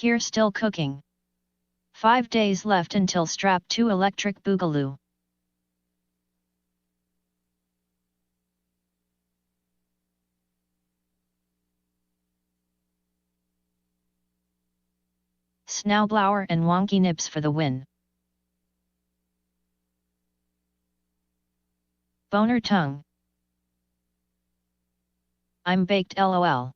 Here still cooking. 5 days left until strap 2 electric boogaloo. Snowblower and wonky nips for the win. Boner tongue. I'm baked lol.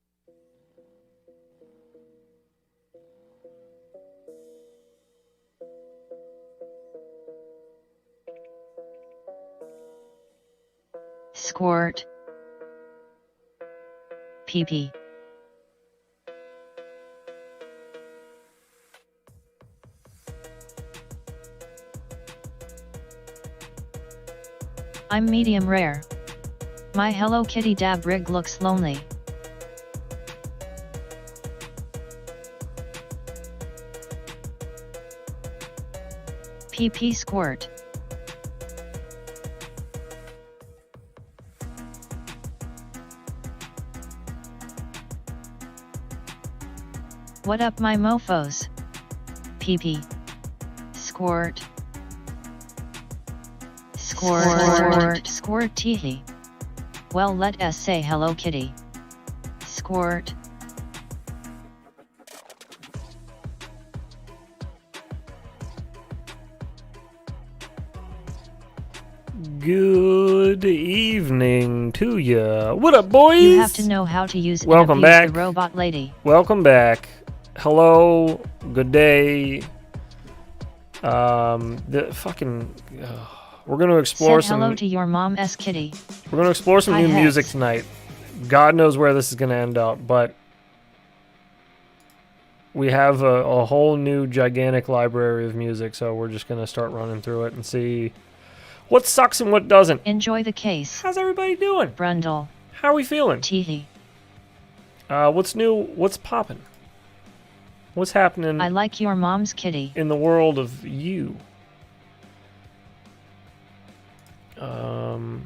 Squirt. Pee-pee. I'm medium rare. My Hello Kitty dab rig looks lonely. PP squirt. What up my mofos? PP. Squirt. Squirt. Squirt teehee. Well let us say Hello Kitty. Squirt. Good evening to ya. What up, boys? You have to know how to use Welcome back. the robot lady. Welcome back. Hello. Good day. The fucking. We're gonna explore Said some. hello to your mom's kitty. We're gonna explore some new music tonight. God knows where this is gonna end up, but we have a whole new gigantic library of music, so we're just gonna start running through it and see what sucks and what doesn't. Enjoy the case. How's everybody doing? Brundle. How are we feeling? Teehee. What's new? What's popping? What's happening? I like your mom's kitty. In the world of you. God,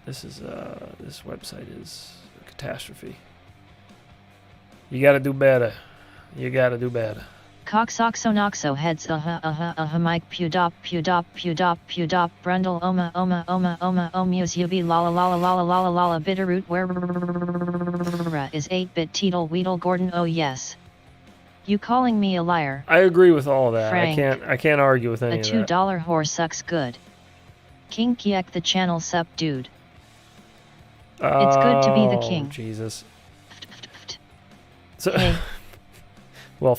this website is a catastrophe. You gotta do better. You gotta do better. Coxoxonoxo heads mic pudop brundle oma muse yubi lala bitterroot where is 8-bit teetle weedle Gordon oh yes. You calling me a liar? I agree with all that. Frank, I can't argue with any of that. A $2 whore sucks good. King Kiek the channel sup dude. It's good to be the king. Jesus. So, hey. Well,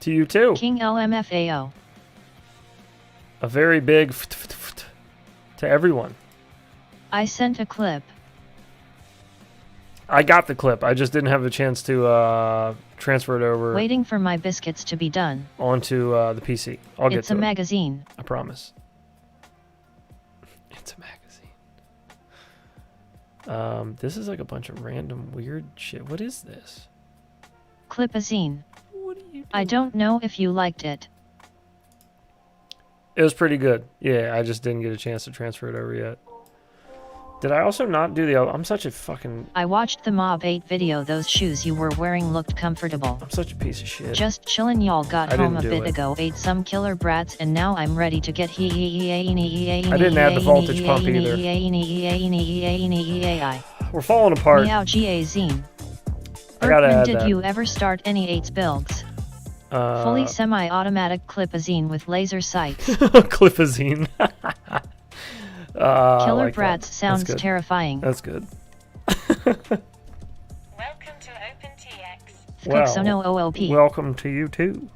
to you too. King LMFAO. A very big to everyone. I sent a clip. I got the clip. I just didn't have a chance to transfer it over. Waiting for my biscuits to be done. Onto the PC. I'll get to it. It's a magazine. I promise. It's a magazine. This is like a bunch of random weird shit. What is this? Clipazine. What are you doing? I don't know if you liked it. It was pretty good. Yeah, I just didn't get a chance to transfer it over yet. Did I also not do the... I'm such a fucking... I watched the Mob 8 video. Those shoes you were wearing looked comfortable. I'm such a piece of shit. Just chillin', y'all got home a bit ago, ate some killer brats, and now I'm ready to get I didn't add the voltage pump either. We're falling apart. Meow GA-zine. I gotta add did that. you ever start any 8s builds? Fully semi-automatic clipazine with laser sights. Clipazine. Killer like brats that. sounds terrifying. That's good. Welcome to OpenTX. Well, welcome to you too.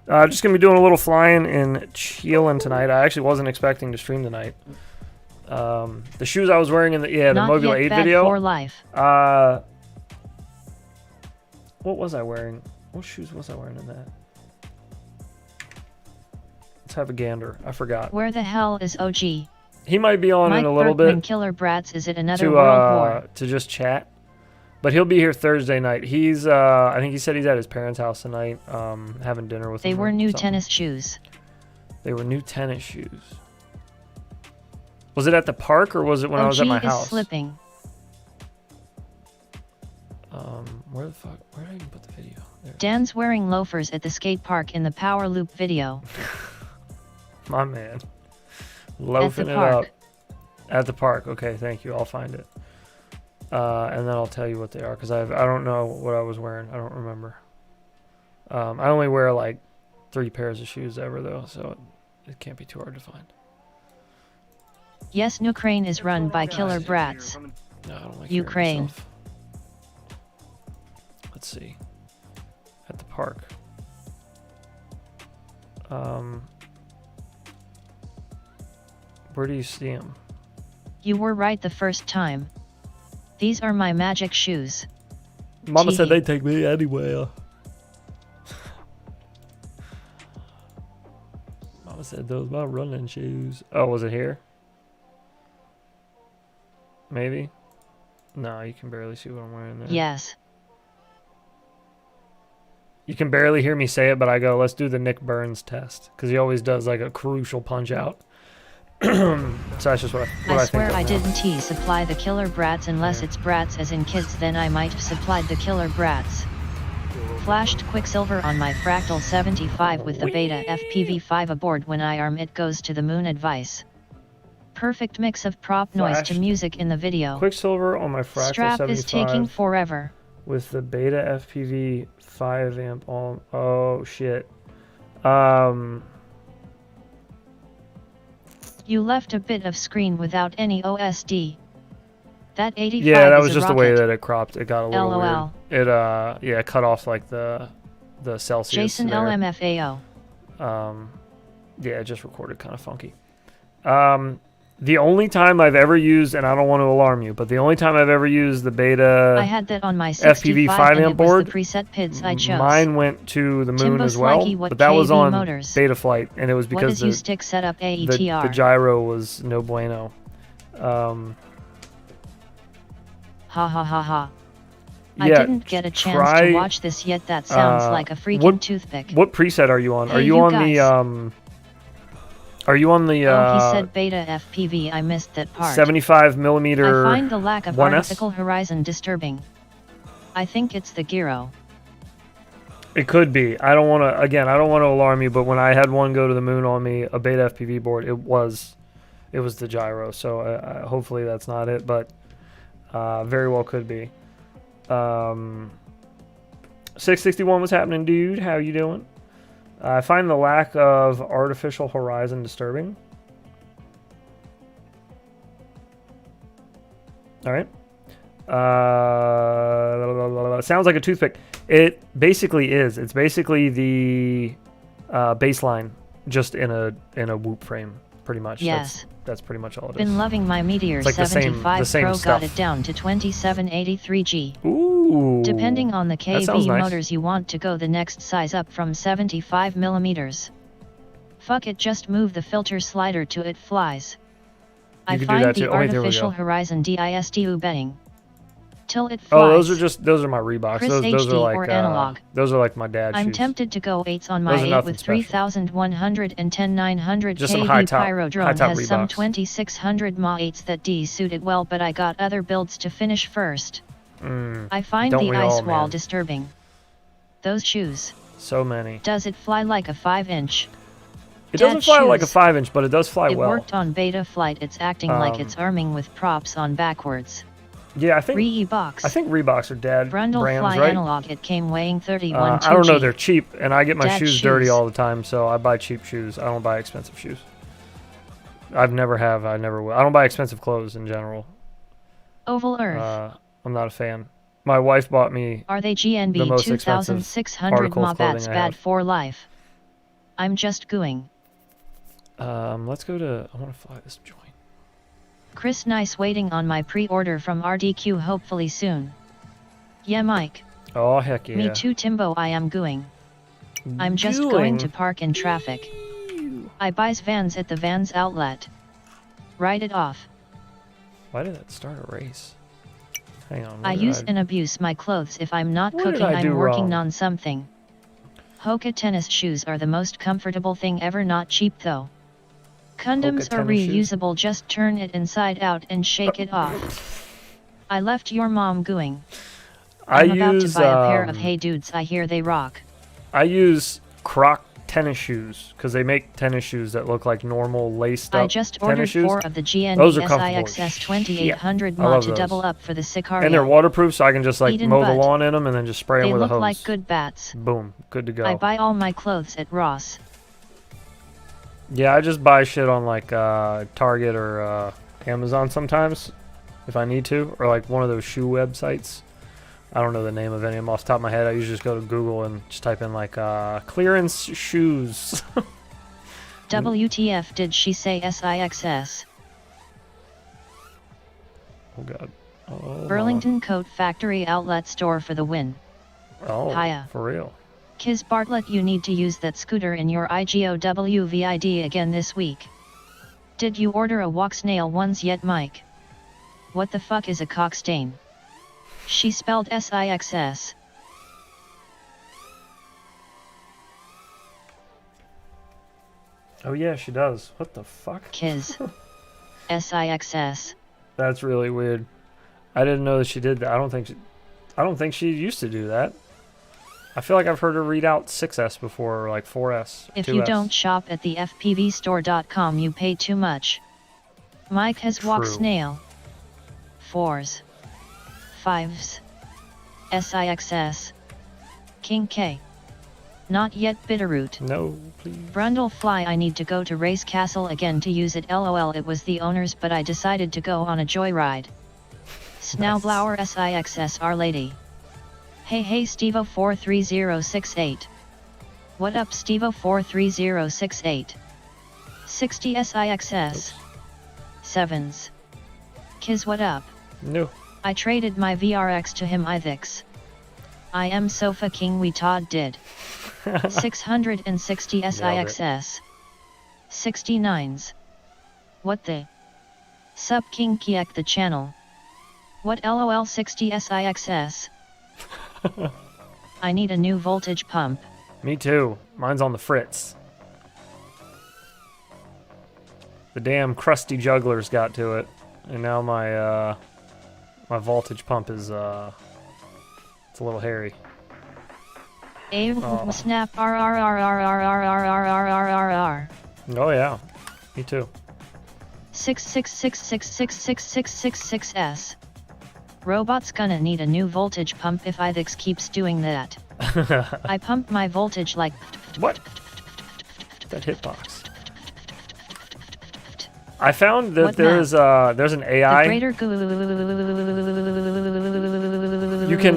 Just gonna be doing a little flying and chilling tonight. I actually wasn't expecting to stream tonight. The shoes I was wearing in the Mobile 8 video. For life. What was I wearing? What shoes was I wearing in that? Let's have a gander. I forgot. Where the hell is OG? He might be on Mike in a little Berkman, bit. Killer Brats, is it another World War? To just chat. But he'll be here Thursday night. He's I think he said he's at his parents' house tonight, having dinner with them. They were new tennis shoes. They were new tennis shoes. Was it at the park or was it when I was at my house? Is slipping. Where did I even put the video? There. Dan's wearing loafers at the skate park in the Power Loop video. My man. Loafing it up. At the park. Okay, thank you. I'll find it. And then I'll tell you what they are, because I don't know what I was wearing. I don't remember. I only wear like 3 pairs of shoes ever, though, so it can't be too hard to find. Yes, Ukraine is run by killer brats. No, I don't like Ukraine. Let's see. At the park. Where do you see them? You were right the first time. These are my magic shoes. Mama said they'd take me anywhere. Mama said those my running shoes. Oh, was it here? Maybe? No, you can barely see what I'm wearing there. Yes. You can barely hear me say it, but I go, let's do the Nick Burns test. Because he always does like a crucial punch out. So that's just what I swear think I didn't supply the killer brats unless it's brats as in kids, then I might have supplied the killer brats. Flashed Quicksilver on my Fractal 75 with the Beta FPV-5 aboard when I arm it goes to the moon advice. Perfect mix of prop noise to music in the video. Quicksilver on my Fractal Strap 75 is taking forever. with the Beta FPV 5 amp on. Oh shit. You left a bit of screen without any OSD. That 85 Yeah, that was is just a the way rocket. that it cropped. It got a little LOL. weird. It yeah, cut off like the Celsius. Jason there. LMFAO. Yeah, it just recorded kind of funky. The only time I've ever used, and I don't want to alarm you, but the only time I've ever used the Beta I had that on my 65 FPV 5 and amp it was board, the preset PIDs I chose. mine went to the moon Timbo as well, Slikey, what but that was KV on motors? Beta Flight, and it was What because is you stick setup the AETR? gyro was no bueno. Ha ha ha ha. I Yeah, didn't get a chance try, to watch this yet. That sounds like a freaking toothpick. What preset are you on? Hey, are you on the Are you on the oh, he said Beta FPV. I missed that part. 75 millimeter? I find the lack of 1S? artificial horizon disturbing. I think it's the gyro. It could be. I don't want to. Again, I don't want to alarm you, but when I had one go to the moon on me, a Beta FPV board, it was the gyro. So hopefully that's not it, but very well could be. 661, what's happening, dude? How you doing? I find the lack of artificial horizon disturbing. All right. Sounds like a toothpick. It basically is. It's basically the baseline, just in a whoop frame, pretty much. Yes. That's pretty much all it is. Been loving my Meteor It's like 75 the same Pro. stuff. Got it down to 2783G. Ooh. Depending on the That sounds KV nice. motors you want to go the next size up from 75 millimeters. Fuck it, just move the filter slider to it flies. I You can do find that the too. Oh, wait, there we artificial go. horizon DISTU betting. Till it flies. Oh, those are my Reeboks. Chris Those HD are like or analog. those are like my dad's I'm shoes. tempted to go 8s on Those my are 8 nothing with special. 3110 900 Just some KV high-top Pyrodrome has some Reeboks. 2600 Ma 8s that D suit it well, but I got other builds to finish first. I find Don't the we ice all, wall man? disturbing. Those shoes. So many. Does it fly like a 5-inch? It doesn't Dad fly like a shoes. 5-inch, but it does fly It well. worked on Beta Flight. It's acting like it's arming with props on backwards. Yeah, I think Reeboks. I think Reeboks are dad Brundle brands, Fly right? Analog. It came weighing 31 I don't know. 2G. They're cheap, and I get my Dad shoes dirty shoes. all the time, so I buy cheap shoes. I don't buy expensive shoes. I never will. I don't buy expensive clothes in general. Oval Earth. I'm not a fan. My wife bought me. Are they the GNB most expensive 2600 article of Ma clothing bats I bad have. for life? I'm just gooing. Let's go to. I want to fly this joint. Chris Nice waiting on my pre-order from RDQ hopefully soon. Yeah, Mike. Oh heck yeah. Me too, Timbo. I am gooing. I'm just going to park in traffic. I buys Vans at the Vans outlet. Write it off. Why did that start a race? Hang on. I use and abuse my clothes if I'm not What did cooking. I do I'm working wrong? on something. Hoka tennis shoes are the most comfortable thing ever, not cheap though. Condoms Hoka are tennis shoes? reusable, just turn it inside out and shake it off. I left your mom gooing. I'm about to buy a pair of Hey Dudes. I hear they rock. I use Croc tennis shoes because they make tennis shoes that look like normal laced up I just ordered shoes. 4 of the Those are GNE comfortable. SIXS 2800 I love mod to those. double up for the Sicario. And they're waterproof, so I can just like Eden mow the butt. lawn in them and then just spray them They with a look hose. like good bats. Boom, good to go. I buy all my clothes at Ross. Yeah, I just buy shit on like Target or Amazon sometimes if I need to, or like one of those shoe websites. I don't know the name of any of them off the top of my head. I usually just go to Google and just type in like clearance shoes. WTF did she say SIXS? Oh god. Oh, Burlington Coat Factory outlet store for the win. oh, Hiya. for real. Kiz Bartlett, you need to use that scooter in your IGOWVID again this week. Did you order a walk snail ones yet, Mike? What the fuck is a cock stain? She spelled SIXS. Oh yeah, she does. What the fuck? Kiz. SIXS. That's really weird. I didn't know that she did that. I don't think she used to do that. I feel like I've heard her read out 6S before, or like 4S. If 2S. you don't shop at the FPVstore.com, you pay too much. Mike has walk True. snail. 4s. 5s. SIXS. King K. Not yet Bitterroot. No, please. Brundle Fly, I need to go to Race Castle again to use it. LOL, it was the owners, but I decided to go on a joyride. Snowblower SIXS Our Lady. Hey Stevo43068. What up Stevo43068? 60 SIXS. 7s. Kiz, what up? No. I traded my VRX to him Ithix. I am so fucking we Todd did. 660 SIXS. 69s. What the? Sub King Kiek the channel. What LOL 60 SIXS? I need a new voltage pump. Me too. Mine's on the fritz. The damn crusty jugglers got to it, and now my my voltage pump is it's a little hairy. Oh. Snap RRRRRRRRRRRRR. Oh yeah, me too. 66666666666S. Robot's gonna need a new voltage pump if Ithix keeps doing that. I pump my voltage like. What? That hitbox. I found that What there's an The AI. greater You can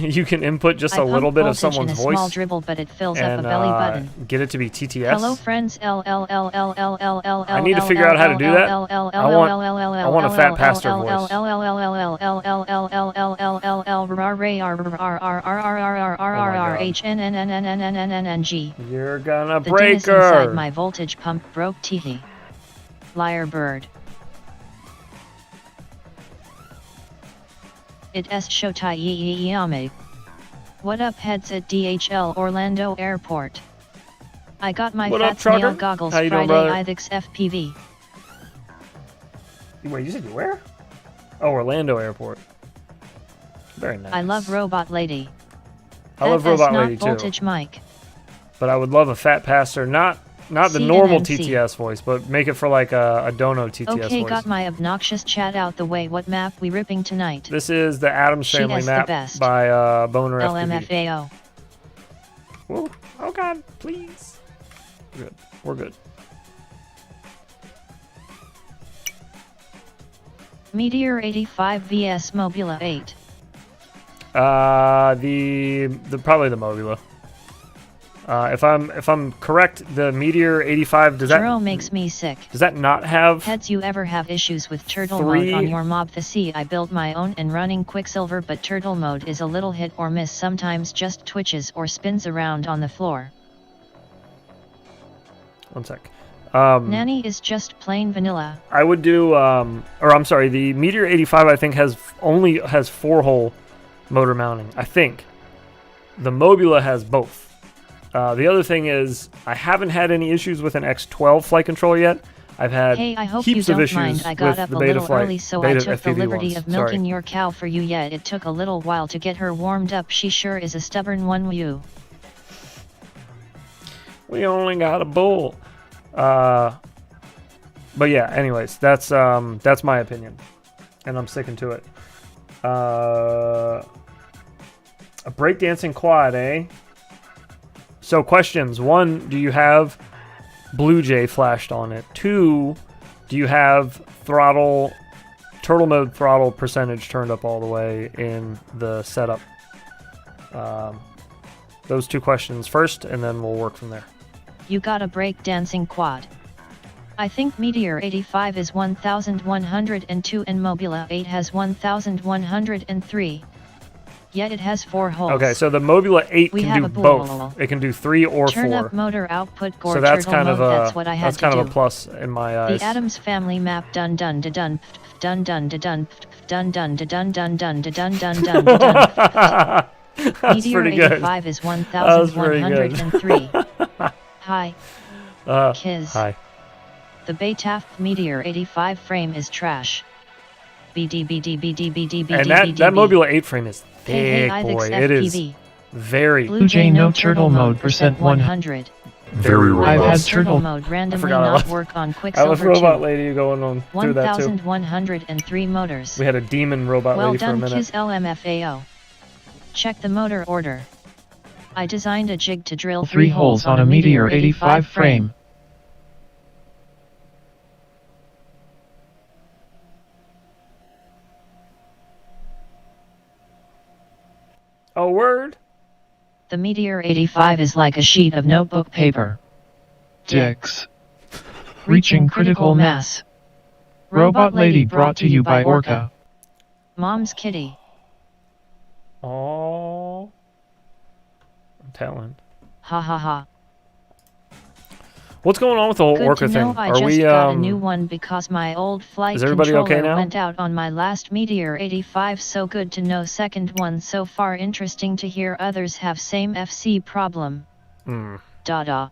you can input just a little bit of someone's in a small voice dribble, but it fills up a and belly button. get it to be TTS. Hello friends, I need to figure out how to do that. I want a fat pastor voice. You're gonna The break Dennis inside her. my voltage pump broke teehee. Liar bird. It s Shotai Yame. What up heads at DHL Orlando Airport? I got my What up, fat snail trucker? goggles How you doing, Friday brother? Ithix FPV. Wait, you said you where? Oh, Orlando Airport. Very nice. I love Robot Lady. I love That S Robot not Lady too. voltage mic. But I would love a fat pastor, not the CNNC. normal TTS voice, but make it for like a Dono TTS Okay, voice. got my obnoxious chat out the way. What map we ripping tonight? This is the Addams She Family is the map best. by Boner FPV. LMFAO. Whoa. Oh god, please. We're good. We're good. Meteor 85 vs Mobula 8. The probably the Mobula. If I'm correct, the Meteor 85 Zero makes me sick. does that not have Heads, you ever have issues with turtle Three- mode on your mob? The C, I built my own and running Quicksilver, but turtle mode is a little hit or miss, sometimes just twitches or spins around on the floor. one sec. Nanny is just plain vanilla. I would do or I'm sorry, the Meteor 85 I think only has 4-hole motor mounting. I think the Mobula has both. The other thing is I haven't had any issues with an X12 flight controller yet. I've had Hey, I hope heaps you of don't issues mind. I with got up the a beta little flight, early, so beta I took the FPV liberty ones. of milking Sorry. your cow for you. Yet it took a little while to get her warmed up. She sure is a stubborn one. You. We only got a bull. But yeah, anyways, that's my opinion, and I'm sticking to it. A breakdancing quad, eh? So questions: 1, do you have Blue Jay flashed on it? 2, do you have turtle mode throttle percentage turned up all the way in the setup? Those 2 questions first, and then we'll work from there. You got a breakdancing quad. I think Meteor 85 is 1102 and Mobula 8 has 1103. Yet it has 4 holes. Okay, so the Mobula 8 We can have do a both. bull. It can do 3 or 4. Turn up motor output gore So that's turtle kind mode. of a That's what I had to do. a plus in my eyes. The Addams Family map dun dun da dun dun dun da dun dun dun da dun dun dun da dun dun dun da dun. That's Meteor pretty good. 85 is That was pretty good. 1103. Hi. Kiz. Hi. The Baytaft Meteor 85 frame is trash. BD BD BD BD BD And that Mobula 8 frame is Hey, thick, hey, boy. Ithix It is FPV. very. Blue Jay no turtle mode percent 100. Very I've had robust. turtle mode randomly forgot I not left- work on I left Quicksilver Robot 2. Lady going on through that too. 1103 motors. We had a demon Robot Well Lady for a done, minute. Kiz LMFAO. Check the motor order. I designed a jig to drill 3 holes on a Meteor 85 frame. Oh, word. The Meteor 85 is like a sheet of notebook paper. Dicks. Reaching critical mass. Robot Lady brought to you by Orca. Mom's kitty. Oh. I'm telling. Ha ha ha. What's going on with the whole Good Orca to know thing? I Are just we got a new one because my old flight is everybody controller okay now? went out on my last Meteor 85. So good to know. Second one so far. Interesting to hear others have same FC problem. Dada.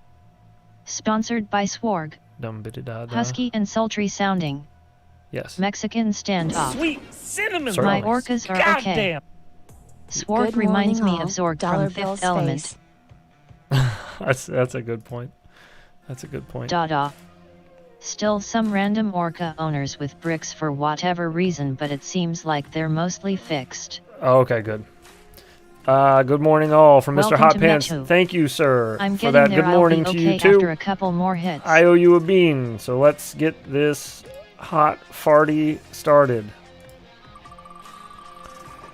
Sponsored by Swarg. Dum biddy da da. Husky and sultry sounding. Yes. Mexican standoff. Sweet cinnamon Sorry. My rolls. orcas are okay. Goddamn. Swarg Good reminds me morning, of all. Zorg Dollar from Bill's Fifth Element. face. That's a good point. That's a good point. Dada. Still some random orca owners with bricks for whatever reason, but it seems like they're mostly fixed. Oh, okay, good. Good morning, all, from Mr. Welcome Hot to Pants. Metu. Thank you, sir, I'm for getting that. there. Good morning I'll to be you okay too. after a couple more hits. I owe you a bean, so let's get this hot farty started.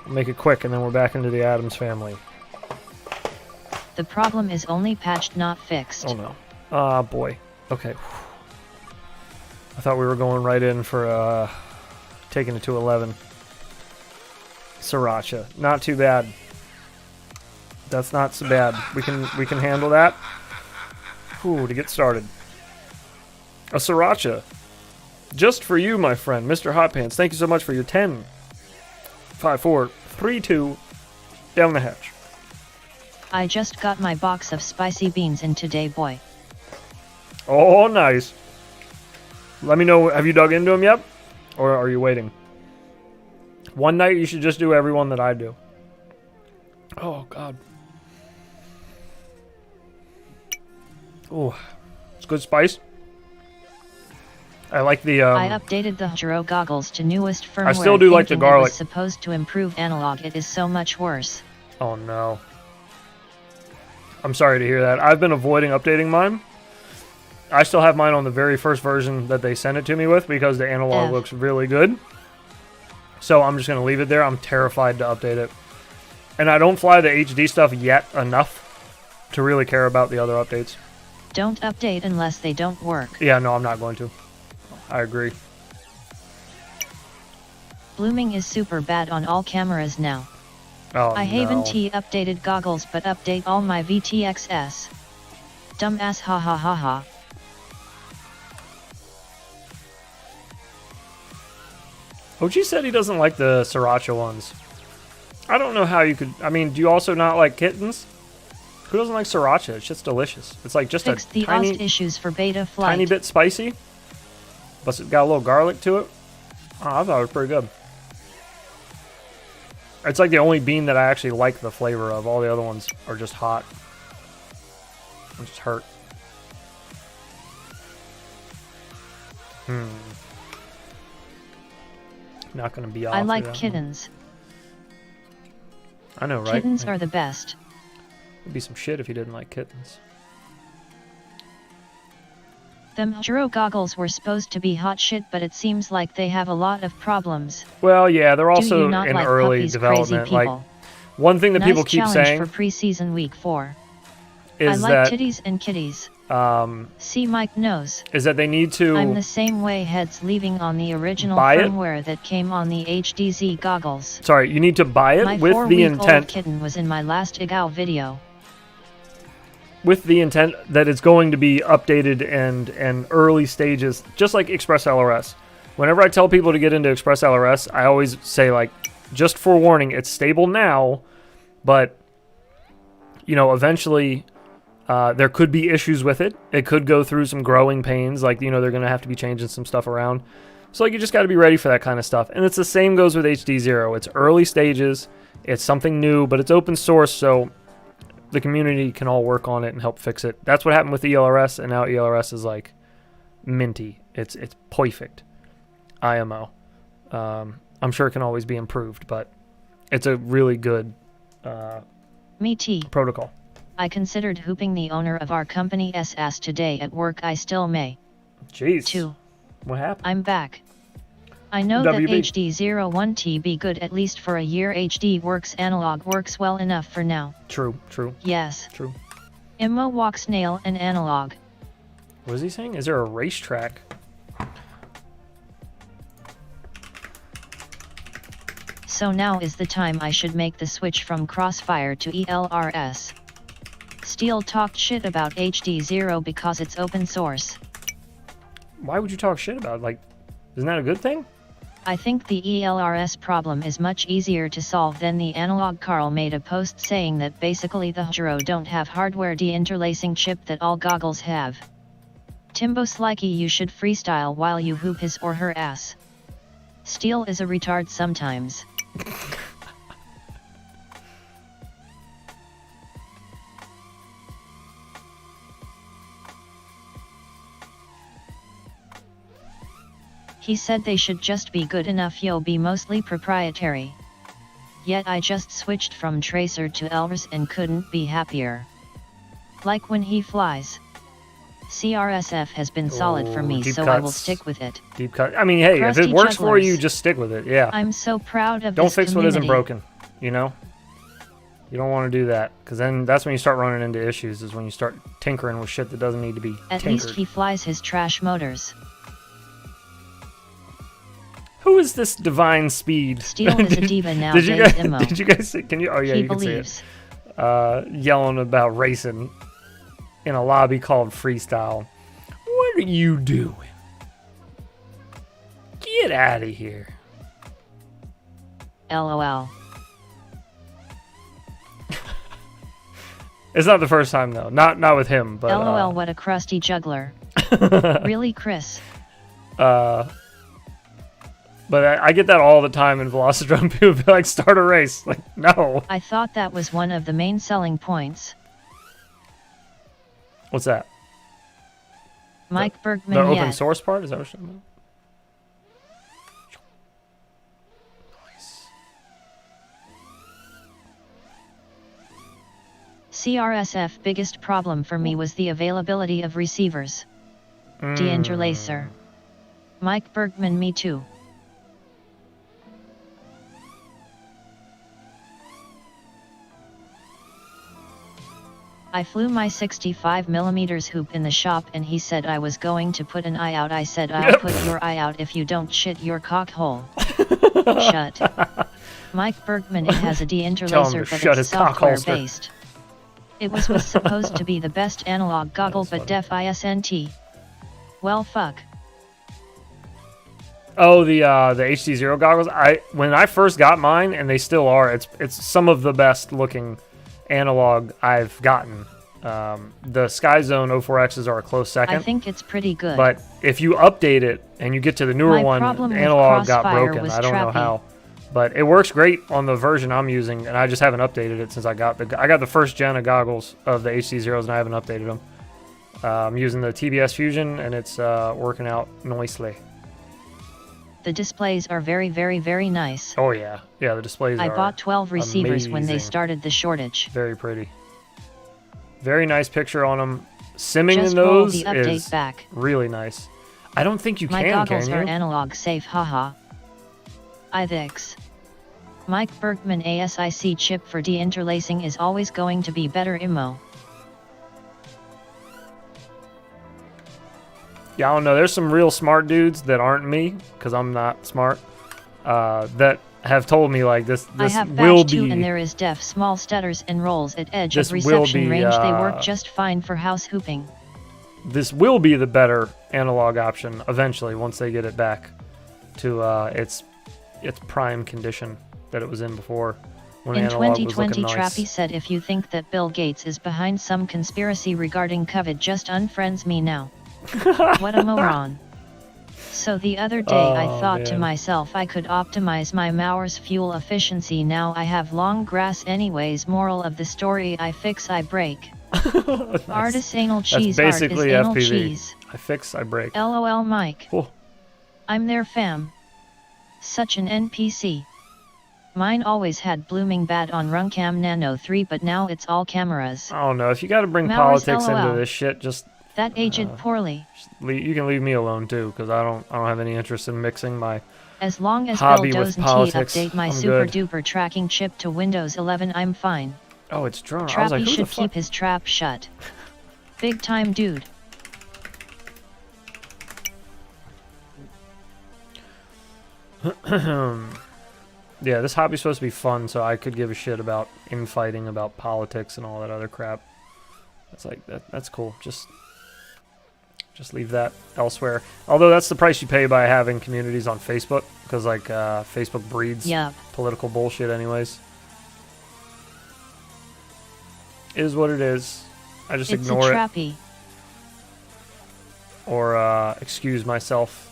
Make it quick, and then we're back into the Addams family. The problem is only patched, not fixed. Oh no. Ah, boy. Okay. I thought we were going right in for taking it to 11. Sriracha. Not too bad. That's not so bad. We can handle that. Ooh, to get started. A Sriracha. Just for you, my friend, Mr. Hot Pants. Thank you so much for your 10. 5, 4, 3, 2. Down the hatch. I just got my box of spicy beans in today, boy. Oh, nice. Let me know, have you dug into them yet? Or are you waiting? One night you should just do every one that I do. Oh, God. Oh, it's good spice. I like the... I updated the Hero goggles to newest firmware. I still do like the thinking it garlic. was supposed to improve analog. It is so much worse. Oh, no. I'm sorry to hear that. I've been avoiding updating mine. I still have mine on the very first version that they sent it to me with because the analog looks really good. So I'm just going to leave it there. I'm terrified to update it. And I don't fly the HD stuff yet enough to really care about the other updates. Don't update unless they don't work. Yeah, no, I'm not going to. I agree. Blooming is super bad on all cameras now. Oh, I haven't updated goggles but update all my VTXS. Dumbass ha ha ha ha. OG said he doesn't like the Sriracha ones. I don't know how you could... I mean, do you also not like kittens? Who doesn't like Sriracha? It's just delicious. It's like just Fixed a the tiny, OST issues for beta flight. tiny bit spicy. but it's got a little garlic to it. Oh, I thought it was pretty good. It's like the only bean that I actually like the flavor of. All the other ones are just hot. It just hurt. Not gonna be off. I like kittens. I know, right? Kittens are the best. It'd be some shit if you didn't like kittens. Them Hero goggles were supposed to be hot shit, but it seems like they have a lot of problems. Well, yeah, they're Do also you not in like early puppies, development. crazy Like people? one thing that Nice people keep challenge saying for preseason week 4. is I like that titties and kitties. See, Mike knows. is that they need to I'm the same way. Heads leaving on the original buy it? firmware that came on the HDZ goggles. Sorry, you need to buy it My with the 4-week-old intent kitten was in my last IGAO video. that it's going to be updated and early stages, just like Express LRS. Whenever I tell people to get into Express LRS, I always say, like, just forewarning, it's stable now, but you know, eventually there could be issues with it. It could go through some growing pains, like, you know, they're going to have to be changing some stuff around. So, like, you just got to be ready for that kind of stuff. And it's the same goes with HD0. It's early stages. It's something new, but it's open source, so the community can all work on it and help fix it. That's what happened with ELRS, and now ELRS is, like, minty. It's perfect. IMO. I'm sure it can always be improved, but it's a really good Me too. protocol. I considered hooping the owner of our company SS today at work. I still may. Jeez. 2. What happened? I'm back. I know that WB. HD01T be good at least for a year. HD works, analog works well enough for now. True. Yes. True. Immo walks nail and analog. What is he saying? Is there a racetrack? So now is the time I should make the switch from Crossfire to ELRS. Steel talked shit about HD0 because it's open source. Why would you talk shit about it? Like, isn't that a good thing? I think the ELRS problem is much easier to solve than the analog. Carl made a post saying that basically the Hero don't have hardware deinterlacing chip that all goggles have. Timbo Slikey, you should freestyle while you hoop his or her ass. Steel is a retard sometimes. He said they should just be good enough. Yo, be mostly proprietary. Yet I just switched from Tracer to Elvis and couldn't be happier. Like when he flies. CRSF has been solid for me, deep so I will cuts. stick with it. Deep cut. I mean, hey, if Crusty it works for you, jugglers. just stick with it. Yeah. I'm so proud of Don't this fix what isn't community. broken, you know? You don't want to do that, because then that's when you start running into issues, is when you start tinkering with shit that doesn't need to be At tinkered. least he flies his trash motors. Who is this divine speed? Steel is a diva Did nowadays. you guys, Immo. did you guys see? Can you? Oh yeah, He you can believes. see it. Yelling about racing in a lobby called Freestyle. What are you doing? Get out of here. LOL. It's not the first time though. Not with him, but LOL, what a crusty juggler. Really, Chris? But I get that all the time in Velocidrome. People be like, start a race. Like, no. I thought that was one of the main selling points. What's that? Mike Bergman, The open yeah. source part? Is that what you're talking about? CRSF biggest problem for me was the availability of receivers. Deinterlacer. Mike Bergman, me too. I flew my 65mm hoop in the shop and he said I was going to put an eye out. I said I'll put your eye out if you don't shit your cock hole. Shut. Mike Bergman, it has a Tell him to deinterlacer but shut it's his cock software holster. based. It was supposed to be the best analog goggle but def ISNT. Well fuck. Oh, the HD0 goggles. When I first got mine, and they still are. It's some of the best looking analog I've gotten. The Sky Zone 04Xs are a close second. I think it's pretty good. But if you update it and you get to the newer My one, problem with analog got Crossfire broken. was I don't know trappy. how. But it works great on the version I'm using, and I just haven't updated it since I got the first gen of goggles of the HD Zeros, and I haven't updated them. I'm using the TBS Fusion, and it's working out nicely. The displays are very, very, very nice. Oh yeah, yeah. The displays I are bought 12 receivers when they amazing. started the shortage. Very pretty. Very nice picture on them. Simming Just in roll those the update is back. really nice. I don't think you My can goggles are you? analog safe, haha. iThix. Mike Bergman ASIC chip for deinterlacing is always going to be better IMO. Yeah, I don't know. There's some real smart dudes that aren't me, because I'm not smart, that have told me like this I have will batch 2 be and there is def small stutters and rolls at edge This of will reception be, range. They work just fine for house hooping. this will be the better analog option eventually once they get it back to its prime condition that it was in before when In analog was 2020, looking nice. Trappy said, if you think that Bill Gates is behind some conspiracy regarding COVID, just unfriends me now. What a moron. So the other day I thought to man. myself I could optimize my Mauer's fuel efficiency. Now I have long grass anyways. Moral of the story, I fix, I break. Artisanal cheese, That's basically artisanal FPV. cheese. I fix, I break. LOL Mike. Cool. I'm their fam. Such an NPC. Mine always had blooming bad on Runcam Nano 3, but now it's all cameras. I don't know. If you got to bring Mauer's politics LOL. into this shit, just That aged poorly. you can leave me alone too, because I don't have any interest in mixing my. As long as Hobby Bill with doesn't politics, update my I'm super good. duper tracking chip to Windows 11, I'm fine. Oh, it's drone. I was like, Trappy who the should fuck? keep his trap shut. Big time dude. Yeah, this hobby's supposed to be fun, so I could give a shit about infighting, about politics, and all that other crap. It's like that's cool. Just leave that elsewhere. Although that's the price you pay by having communities on Facebook, because like Facebook breeds Yup. political bullshit, anyways. It is what it is. I just It's a ignore it trappy. or excuse myself.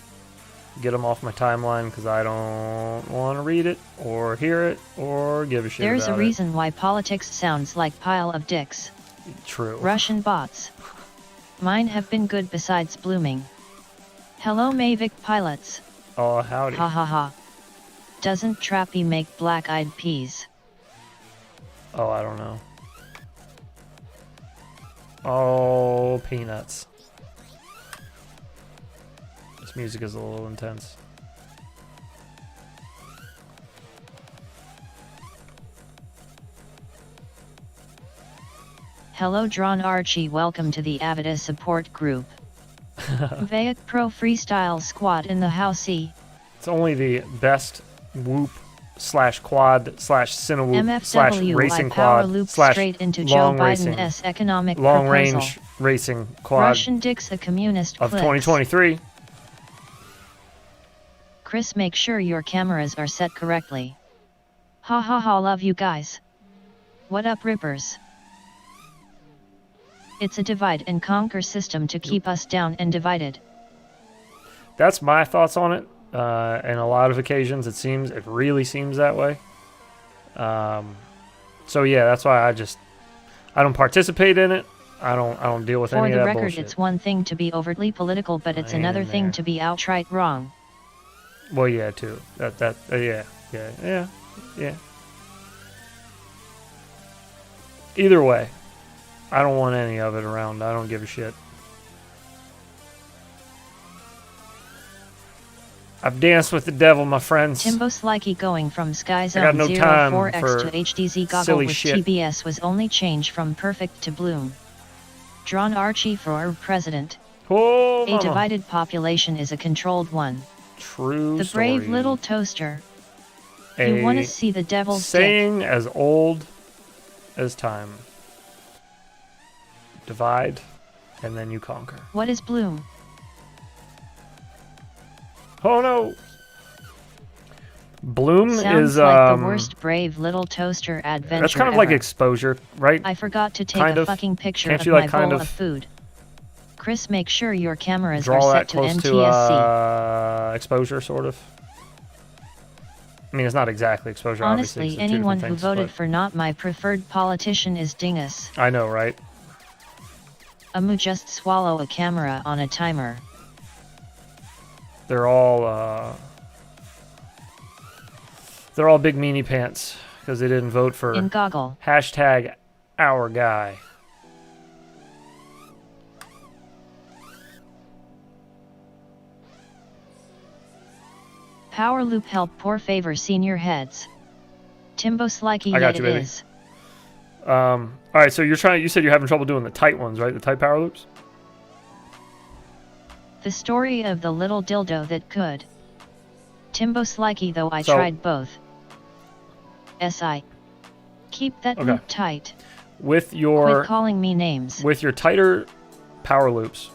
Get them off my timeline because I don't want to read it or hear it or give a shit There's a about reason why politics sounds like pile of dicks. it. True. Russian bots. Mine have been good besides blooming. Hello Mavic pilots. Oh, howdy. Ha ha ha. Doesn't Trappy make black-eyed peas? Oh, I don't know. Oh, peanuts. This music is a little intense. Hello Drawn Archie, welcome to the Avida support group. Vayak Pro Freestyle Squad in the housey. It's only the best whoop slash quad slash cinewhoop slash MFW racing I power quad loop slash straight into long Joe racing, Biden's economic long proposal. range racing quad Russian dicks a communist of clicks. 2023. Chris, make sure your cameras are set correctly. Ha ha ha, love you guys. What up rippers? It's a divide and conquer system to keep us down and divided. That's my thoughts on it. And a lot of occasions it really seems that way. So yeah, that's why I don't participate in it. I don't deal with For any the of that record, bullshit. it's one thing to be overtly political, but it's I ain't another in thing there. to be outright wrong. Well, yeah, too. Yeah. Either way, I don't want any of it around. I don't give a shit. I've danced with the devil, my friends. Timbo Slikey going from Sky got Zone no time 04X for to HDZ goggle silly with shit. TBS was only change from perfect to bloom. Drawn Archie for our president. Oh, A mama. divided population is a controlled one. True The story. brave little toaster. A You want to see the devil's dick? saying as old as time. Divide, and then you conquer. What is bloom? Oh no! Bloom Sounds is like the worst brave little toaster adventure that's kind of like ever. exposure, right? I forgot to take Kind a of. fucking picture Can't of you, my like, kind bowl of of food. Chris, make sure your cameras Draw are that set to close NTSC. to exposure, sort of. I mean, it's not exactly exposure, obviously. Honestly, 'cause they're two anyone different who things, voted but for not my preferred politician is dingus. I know, right? Just swallow a camera on a timer. They're all big meanie pants because they didn't vote for In goggle. hashtag our guy. Power loop help poor favor senior heads. Timbo Slikey I got yet you, it baby. is. All right, so you said you're having trouble doing the tight ones, right? The tight power loops? The story of the little dildo that could. Timbo Slikey though I So- tried both. SI. Keep that Okay. loop tight. With Quit your calling me names. tighter power loops,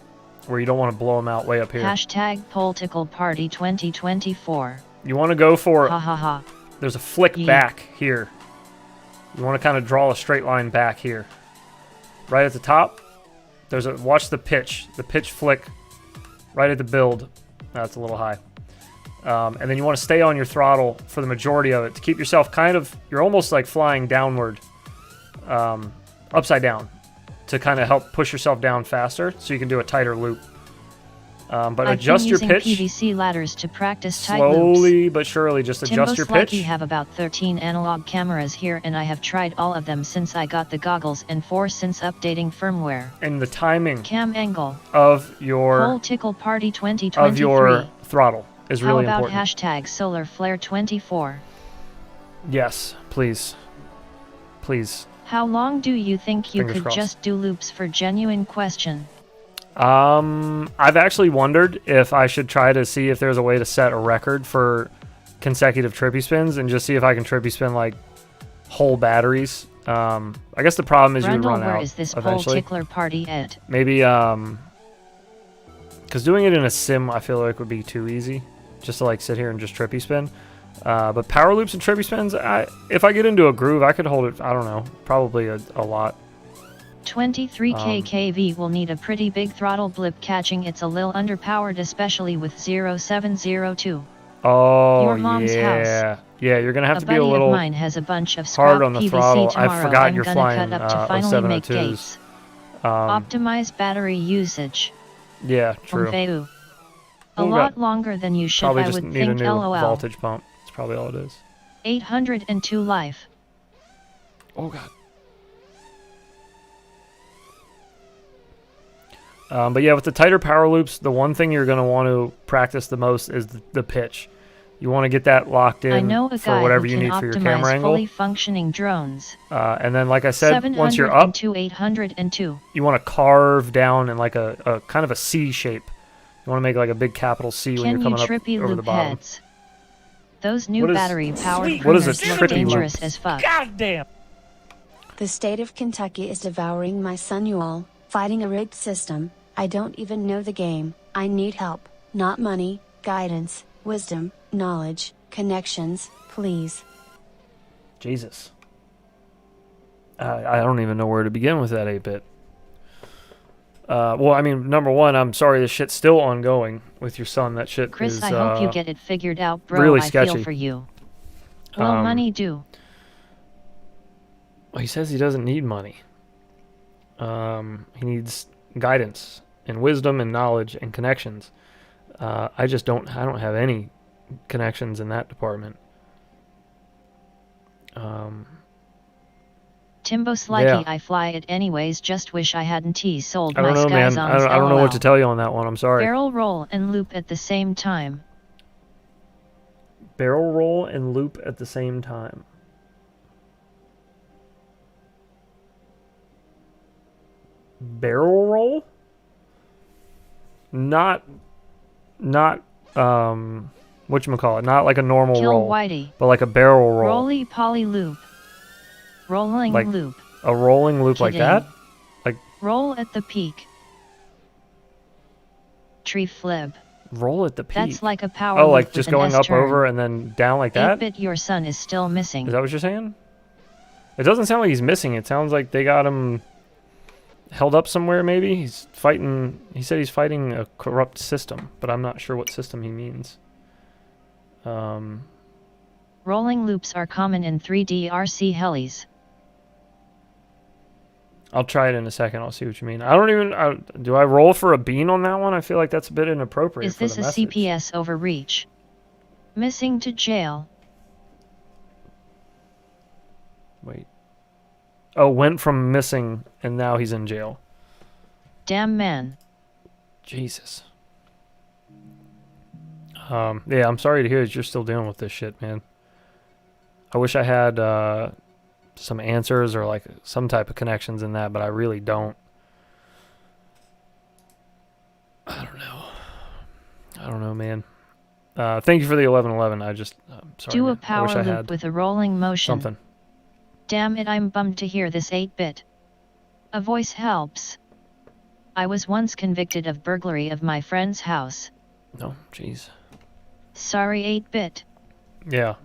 where you don't want to blow them out way up here. Hashtag political party 2024. You want to go for Ha ha ha. there's a flick Yeet. back here. You want to kind of draw a straight line back here. Right at the top, watch the pitch flick right at the build. That's a little high. And then you want to stay on your throttle for the majority of it to keep yourself you're almost like flying downward, upside down, to kind of help push yourself down faster so you can do a tighter loop. But I've adjust been your using pitch PVC ladders to practice tight loops. slowly but surely. Just Timbo adjust your Slikey pitch. have about 13 analog cameras here and I have tried all of them since I got the goggles and 4 since updating firmware. And the timing Cam angle. of your Political party 2023. throttle is really How about important. hashtag solar flare 24? Yes, please. Please. How long do you think you Fingers could crossed. just do loops for genuine question? I've actually wondered if I should try to see if there's a way to set a record for consecutive trippy spins and just see if I can trippy spin like whole batteries. I guess the problem is you would Brundle, run where out is this eventually. tickler party at? Maybe because doing it in a sim I feel like would be too easy, just to like sit here and just trippy spin. But power loops and trippy spins, if I get into a groove, I could hold it. I don't know, probably a lot. 23k kV will need a pretty big throttle blip catching. It's a little underpowered, especially with 0702. Oh, Your mom's yeah. house. Yeah, you're going to have A to be a buddy little of mine has a bunch of scrap hard on the PVC throttle. I tomorrow. forgot I'm you're gonna flying cut up to finally make 0702s. gates. Optimize battery usage. Yeah, true. Umfeu. A Ooh, lot got- longer than you should, Probably I just would need a think. new LOL. voltage pump. That's probably all it is. 802 life. Oh, God. But yeah, with the tighter power loops, the one thing you're going to want to practice the most is the pitch. You want to get that locked I in know a for guy whatever who you can need for your optimize camera angle. fully functioning drones. And then, like I said, once you're up, 802. you want to carve down in like a kind of a C shape. You want to make like a big capital C when Can you're you coming up trippy over the loop bottom. heads? Those new What is- battery-powered what is a pruners look trippy dangerous loop? as fuck. Goddamn. The state of Kentucky is devouring my son fighting a rigged system. I don't even know the game. I need help, not money, guidance, wisdom, knowledge, connections, please. Jesus. I don't even know where to begin with that 8-bit. Well, I mean, number one, I'm sorry this shit's still ongoing with your son. That shit Chris, is I hope you get it figured out, bro. really I sketchy. feel for you. Well, Um, money do. Well, he says he doesn't need money. He needs guidance and wisdom and knowledge and connections. I don't have any connections in that department. Timbo Slikey, yeah. I fly it anyways. Just wish I hadn't sold I my don't know, man. Skyzones. I don't know what LOL. to tell you on that one. I'm sorry. Barrel roll and loop at the same time. Barrel roll and loop at the same time. Barrel roll? Not whatchamacallit, not like a normal Kill roll, Whitey. but like a barrel roll. Roly poly loop. Rolling Like- loop. A rolling loop like Kidding. that? Roll at the peak. Tree flip. Roll at the peak. That's like a power Oh, loop like with just an going up S-turn. over and then down like that? 8-bit, your son is still missing. Is that what you're saying? It doesn't sound like he's missing. It sounds like they got him held up somewhere, maybe. He's fighting... He said he's fighting a corrupt system, but I'm not sure what system he means. Rolling loops are common in 3D RC helis. I'll try it in a second. I'll see what you mean. I don't even... do I roll for a bean on that one? I feel like that's a bit inappropriate Is for this the a message. CPS overreach? Missing to jail. Wait. Oh, went from missing and now he's in jail. Damn man. Jesus. Yeah, I'm sorry to hear that you're still dealing with this shit, man. I wish I had some answers or like some type of connections in that, but I really don't. I don't know, man. Thank you for the 1111. I'm sorry. Do man. a I wish power I loop had with a rolling motion. something. Damn it, I'm bummed to hear this 8-bit. A voice helps. I was once convicted of burglary of my friend's house. No, jeez. Sorry, 8-bit. Yeah.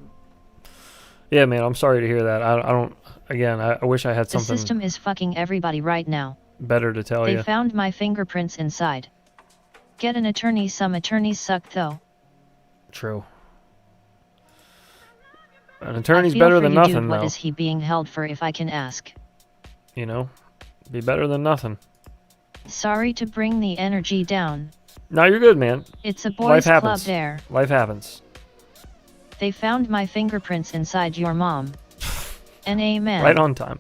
Yeah, man, I'm sorry to hear that. I don't... Again, I wish I had The something system is fucking everybody right now. better to tell They you. found my fingerprints inside. Get an attorney. Some attorneys suck though. True. An attorney's I feel better for than you, nothing, dude. What though. is he being held for, if I can ask? You know? Be better than nothing. Sorry to bring the energy down. No, you're good, man. It's a Life boys' club happens. there. Life happens. They found my fingerprints inside your mom. And amen. Right on time.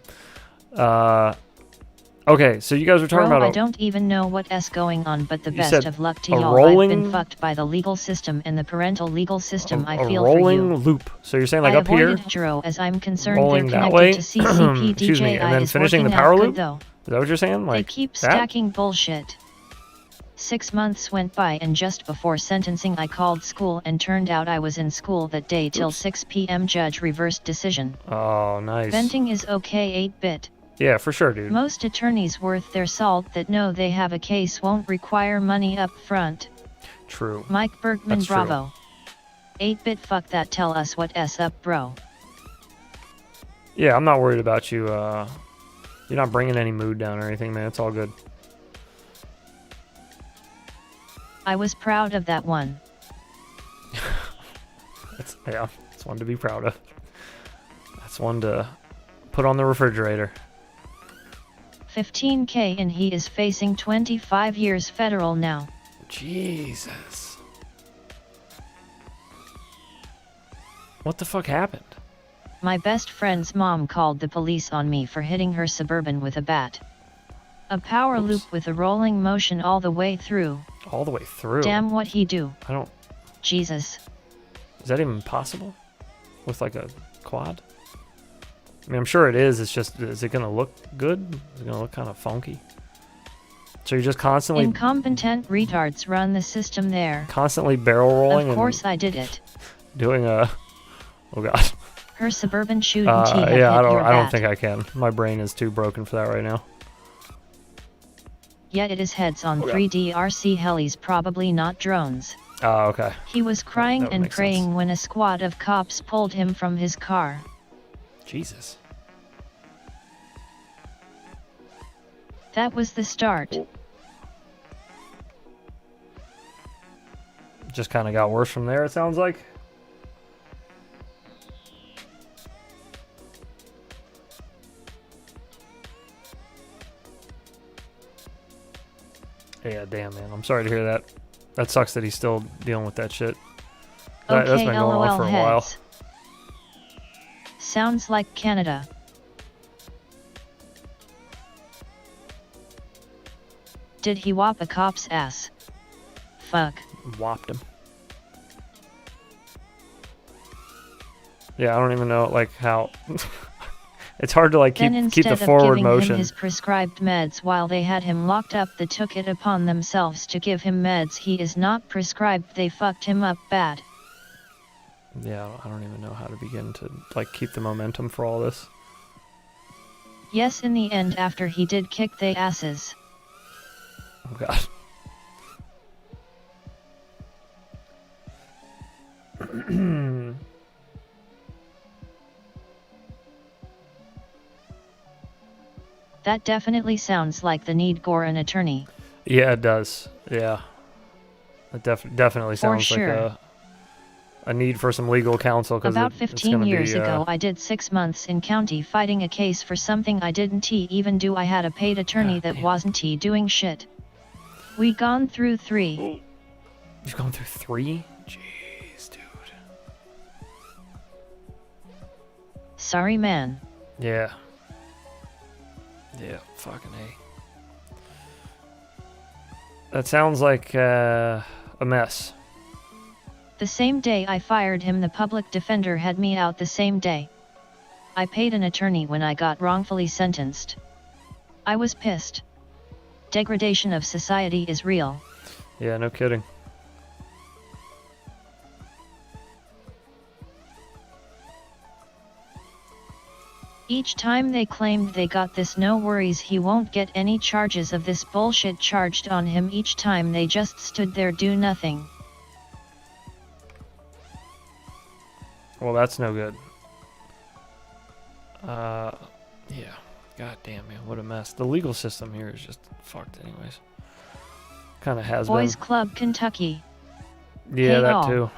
Okay, so you guys were talking Bro, about... I don't even know what's going on, but the You best said of luck to a y'all. rolling- I've been fucked by the legal system and the parental legal system. I a feel for rolling you. loop. So you're saying like I up here? avoided Juro as I'm concerned Rolling they're that connected way? to CCP. Excuse me, and DJI then is finishing the working power out loop? good though. Is that what you're saying? Like They keep that? stacking bullshit. 6 months went by and just before sentencing I called school and turned out I was in school that day till 6 p.m. Judge reversed decision. Oh, nice. Venting is okay, 8-bit. Yeah, for sure, dude. Most attorneys worth their salt that know they have a case won't require money up front. True. Mike Bergman, That's true. bravo. 8-bit, fuck that, tell us what's up, bro. Yeah, I'm not worried about you. You're not bringing any mood down or anything, man. It's all good. I was proud of that one. Yeah, it's one to be proud of. That's one to put on the refrigerator. 15K and he is facing 25 years federal now. Jesus. What the fuck happened? My best friend's mom called the police on me for hitting her Suburban with a bat. A power Oops. loop with a rolling motion all the way through. All the way through. Damn, what he do? I don't... Jesus. Is that even possible? With like a quad? I mean, I'm sure it is. It's just, is it going to look good? Is it going to look kind of funky? So you're just constantly... Incompetent retards run the system there. Constantly barrel rolling Of course and I did it. doing a... Oh, God. Her Suburban shouldn't have hit Yeah, I your don't bat. think I can. My brain is too broken for that right now. Yet it is heads on Oh, God. 3D RC helis, probably not drones. Oh, okay. He was crying That would and make praying sense. when a squad of cops pulled him from his car. Jesus. That was the start. Just kind of got worse from there, it sounds like. Yeah, damn, man. I'm sorry to hear that. That sucks that he's still dealing with that shit. That's Okay, been going on LOL for a while. heads. Sounds like Canada. Did he whop a cop's ass? Fuck. Whopped him. Yeah, I don't even know, like, how... It's hard to, like, Then keep the instead of forward giving motion. him his prescribed meds while they had him locked up, they took it upon themselves to give him meds he is not prescribed. They fucked him up bad. Yeah, I don't even know how to begin to, like, keep the momentum for all this. Yes, in the end, after he did kick they asses. Oh, God. That definitely sounds like the need for an attorney. Yeah, it does. Yeah. It definitely For sounds sure. like a need for some legal counsel. Cause About it's 15 gonna years be, ago I did 6 months in county fighting a case for something I didn't even do. I had a paid attorney that wasn't doing shit. We gone through 3. Oh. You've gone through 3? Jeez, dude. Sorry, man. Yeah. Yeah, fucking A. That sounds like a mess. The same day I fired him, the public defender had me out the same day. I paid an attorney when I got wrongfully sentenced. I was pissed. Degradation of society is real. Yeah, no kidding. Each time they claimed they got this, no worries, he won't get any charges of this bullshit charged on him. Each time they just stood there, do nothing. Well, that's no good. Yeah. God damn, man, what a mess. The legal system here is just fucked anyways. Kind of has Boys been. Club Kentucky. Yeah, Hey, that all. too.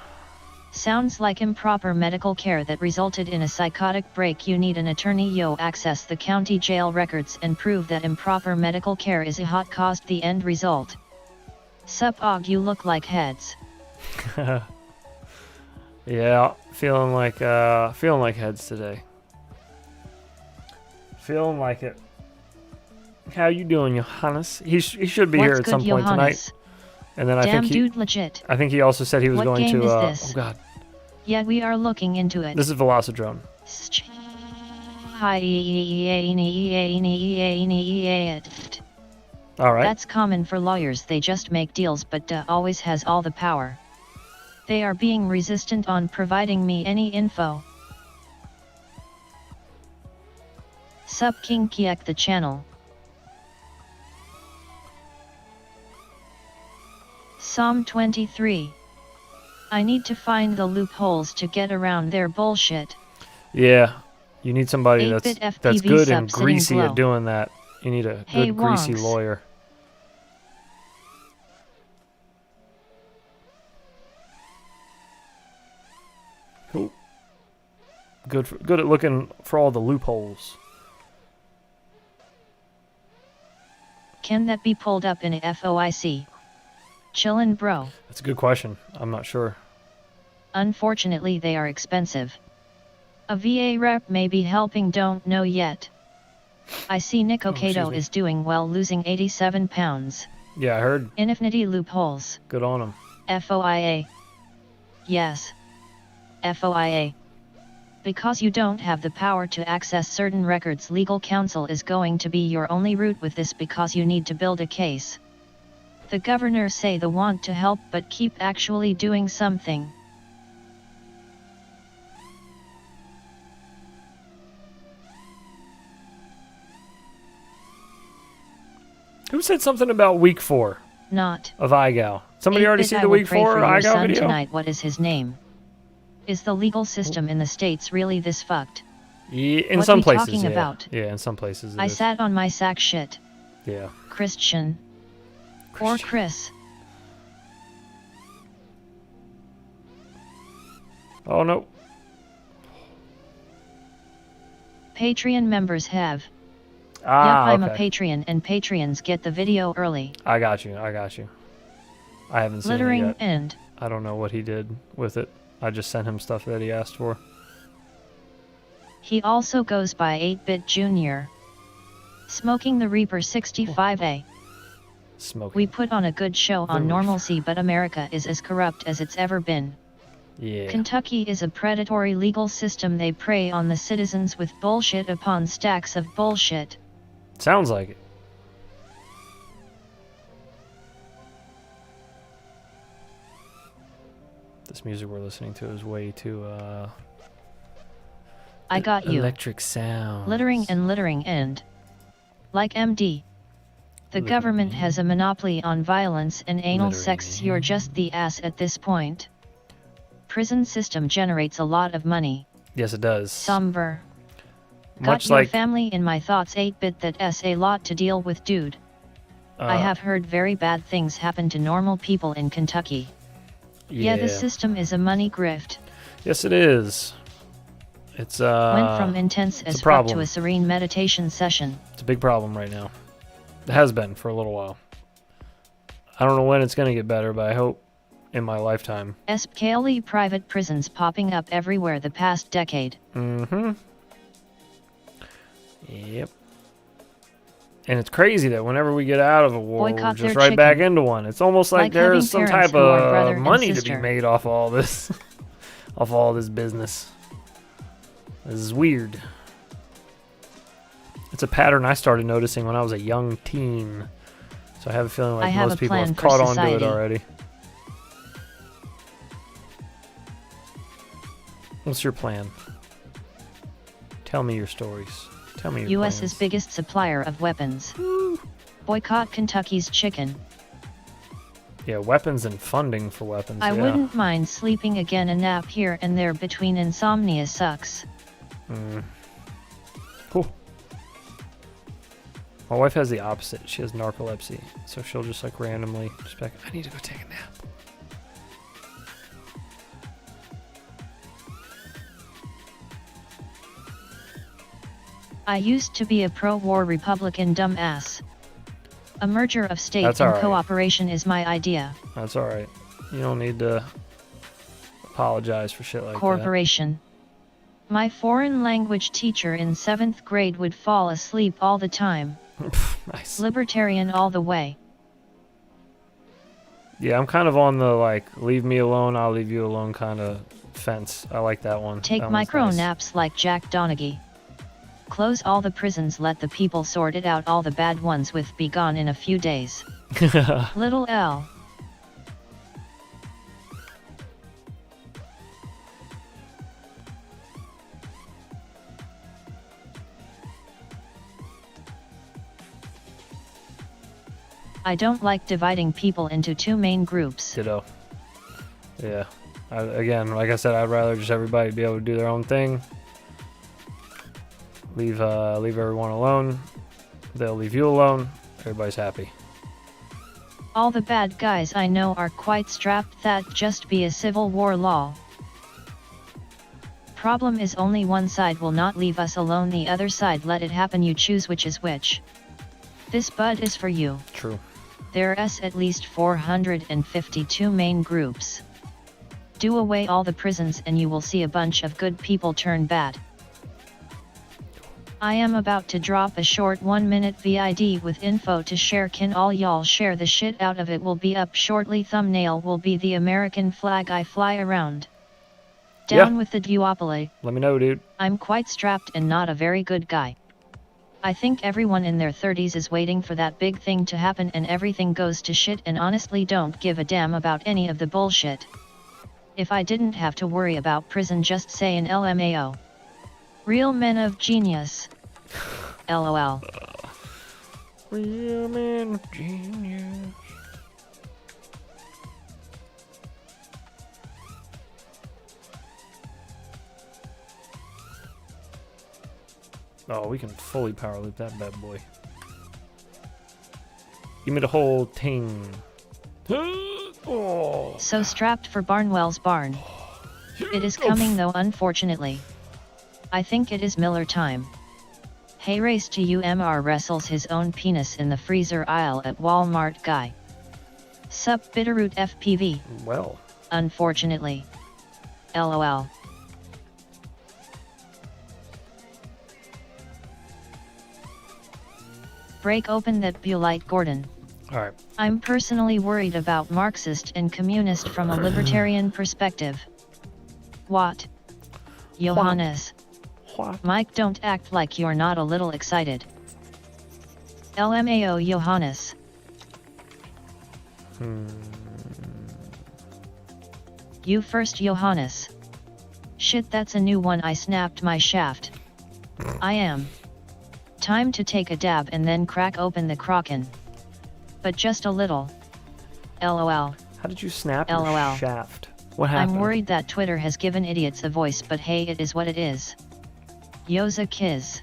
Sounds like improper medical care that resulted in a psychotic break. You need an attorney. Yo, access the county jail records and prove that improper medical care is a hot caused the end result. Sup, og, you look like heads. Yeah, feeling like heads today. Feeling like it. How you doing, Johannes? He should be What's here at good, some point Johannes? tonight. And then Damn, I think dude, legit. I think he also said he was What going game to. is this? Oh God, Yeah, we are looking into it. this is Velocidrone. All right. That's common for lawyers. They just make deals, but always has all the power. They are being resistant on providing me any info. Sup, King Kiek the channel. Psalm 23. I need to find the loopholes to get around their bullshit. Yeah, you need somebody 8-bit that's FPV good and sub sitting greasy glow. at doing that. You need a Hey, good greasy wonks. lawyer. Cool. Good at looking for all the loopholes. Can that be pulled up in a FOIC? Chillin', bro. That's a good question. I'm not sure. Unfortunately, they are expensive. A VA rep may be helping, don't know yet. I see Nick excuse Okato me. is doing well, losing 87 pounds. Yeah, I heard. Infinity loopholes. Good on him. FOIA. Yes. FOIA. Because you don't have the power to access certain records, legal counsel is going to be your only route with this, because you need to build a case. The governor say they want to help, but keep actually doing something. Who said something about week 4 Not. of iGal? Somebody already 8-bit, see I the will week pray 4 for your iGal son video? tonight. What is his name? Is the legal system in the States really this fucked? Yeah, in What some we places, talking yeah. about? Yeah, in some places it I is. sat on my sack shit. Yeah. Christian. Or Chris. Oh, no. Patreon members have. Ah, Yup, I'm okay. a Patreon, and Patreons get the video early. I got you. I haven't seen it Littering yet. end. I don't know what he did with it. I just sent him stuff that he asked for. He also goes by 8-bit Junior. Smoking the Reaper 65A. Smoking. We put on a good show on The normalcy, but America is as corrupt as it's ever been. Yeah. Kentucky is a predatory legal system. They prey on the citizens with bullshit upon stacks of bullshit. Sounds like it. This music we're listening to is way too I got you. electric sound. Littering and. Like MD. The Littering government has a monopoly on violence and anal Littering sex. You're just the ass at this point. prison system generates a lot of money. Yes, it does. Somber. Much Got your like family in my thoughts 8-bit that's a lot to deal with dude. I have heard very bad things happen to normal people in Kentucky. Yeah, the system is a money grift. Yes, it is. It's Went from intense as fuck to a serene meditation session. It's a big problem right now. It has been for a little while. I don't know when it's going to get better, but I hope in my lifetime. Especially private prisons popping up everywhere the past decade. Mm-hmm. Yep. And it's crazy that whenever we get out of a war, we're just right back into one. It's almost like there's some type of money to be made off all this. Off all this business. This is weird. It's a pattern I started noticing when I was a young teen. So I have a feeling like most people have caught on to it already. What's your plan? Tell me your stories. Tell me your US's plans. biggest supplier of weapons. Boycott Kentucky's chicken. Yeah, weapons and funding for weapons. I wouldn't mind sleeping again. A nap here and there between insomnia sucks. Cool. My wife has the opposite. She has narcolepsy, so she'll just like randomly just be like, I need to go take a nap. I used to be a pro-war Republican dumbass. A merger of state and cooperation is my idea. That's alright. You don't need to apologize for shit like Corporation. My foreign language teacher in 7th grade would fall asleep all the time. Nice. Libertarian all the way. Yeah, I'm kind of on the like, leave me alone, I'll leave you alone kind of fence. I like that one. Take micro naps like Jack Donaghy. Close all the prisons, let the people sort it out, all the bad ones with be gone in a few days. Little L. I don't like dividing people into two main groups. Ditto. Yeah. Again, like I said, I'd rather just everybody be able to do their own thing. Leave everyone alone. They'll leave you alone. Everybody's happy. All the bad guys I know are quite strapped. That just be a civil war law. Problem is only one side will not leave us alone, the other side let it happen. You choose which is which. This bud is for you. True. There's at least 452 main groups. Do away all the prisons and you will see a bunch of good people turn bad. I am about to drop a short 1-minute vid with info to share. Can all y'all share the shit out of it? Will be up shortly. Thumbnail will be the American flag I fly around. Down with the duopoly. Let me know, dude. I'm quite strapped and not a very good guy. I think everyone in their 30s is waiting for that big thing to happen and everything goes to shit, and honestly don't give a damn about any of the bullshit. If I didn't have to worry about prison, just say an LMAO. Real men of genius. LOL. Real men of genius. Oh, we can fully power loop that bad boy. Give me the whole thing. Oh. So strapped for Barnwell's barn. It is coming though, unfortunately. I think it is Miller time. Hey, race to UMR wrestles his own penis in the freezer aisle at Walmart guy. Sup Bitterroot FPV. Well. Unfortunately. LOL. Break open that Bulite Gordon. Alright. I'm personally worried about Marxist and communist from a libertarian perspective. What? Johannes. What? Mike, don't act like you're not a little excited. LMAO Johannes. You first, Johannes. Shit, that's a new one. I snapped my shaft. I am. Time to take a dab and then crack open the Kraken. But just a little. LOL. How did you snap LOL. your shaft? What happened? I'm worried that Twitter has given idiots a voice, but hey, it is what it is. Yoza Kiz.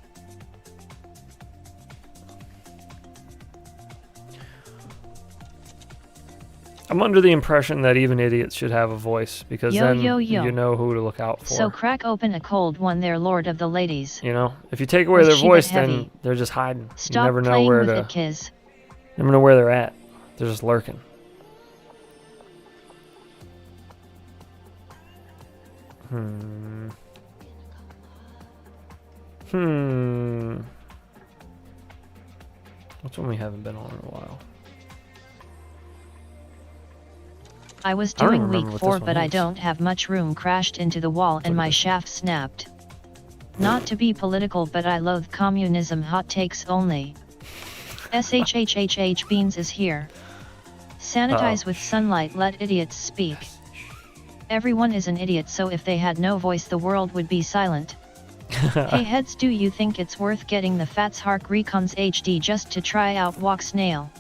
I'm under the impression that even idiots should have a voice, because Yo, then yo, yo. you know who to look out for. So crack open a cold one there, Lord of the Ladies. You know, if you take away Was their she voice, that heavy? then they're just hiding. Stop you never know playing where with to. it, Kiz. Never know where they're at. They're just lurking. What's one we haven't been on in a while? I was I don't doing even remember week what 4, this one but I is. don't have much room. Crashed into the wall and my shaft snapped. Not to be political, but I loathe communism. Hot takes only. SHHHH Beans is here. Sanitize with sunlight, let idiots speak. Everyone is an idiot, so if they had no voice the world would be silent. Hey heads, do you think it's worth getting the Fats Hark Recons HD just to try out Walk Snail?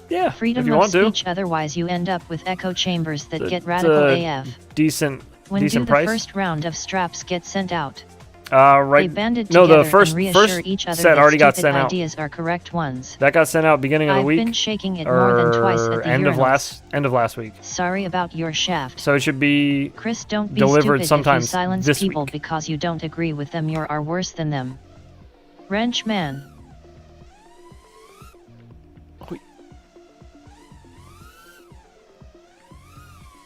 Yeah, Freedom if you of want speech, otherwise you end up with echo chambers that get radical AF. Decent, When decent do the price. first round of straps get sent out? Right. They banded No, together the first and reassure first each other set that already got stupid sent out. ideas are correct ones. That got sent out beginning of the I've week. been shaking it more than twice at or the end urinals. end of last week. Sorry about your shaft. So it should be Chris, don't be delivered stupid. sometime If you silence this people week. because you don't agree with them, you are worse than them. Wrench man.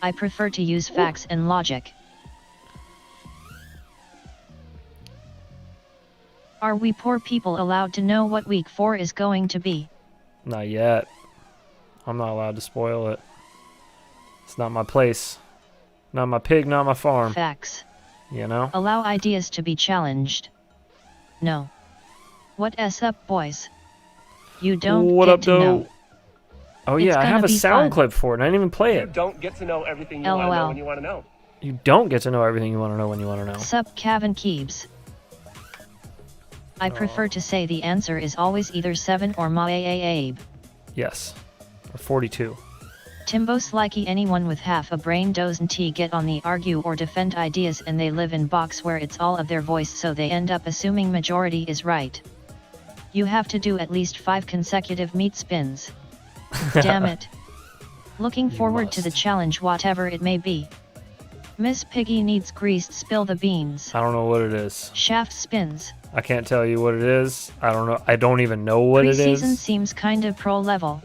I prefer to use facts and logic. Are we poor people allowed to know what week 4 is going to be? Not yet. I'm not allowed to spoil it. It's not my place. Not my pig, not my farm. Facts. You know? Allow ideas to be challenged. No. What's up, boys? You don't What get up, to know. though? Oh It's yeah, I have gonna a be sound fun. clip for it, and I didn't even play You it. don't get to know everything you want to know LOL. when you want to know. You don't get to know everything you want to know when you want to know. Sup, Kevin Keebs. I prefer to say the answer is always either 7 or Ma Abe. Yes. Or 42. Timbos likey, anyone with half a brain doesn't get on the argue or defend ideas, and they live in box where it's all of their voice, so they end up assuming majority is right. You have to do at least 5 consecutive meat spins. Damn it. Looking forward to the challenge, whatever it may be. Miss Piggy needs greased, spill the beans. I don't know what it is. Shaft spins. I can't tell you what it is. I don't know. I don't even know what it Preseason is. seems kinda pro level.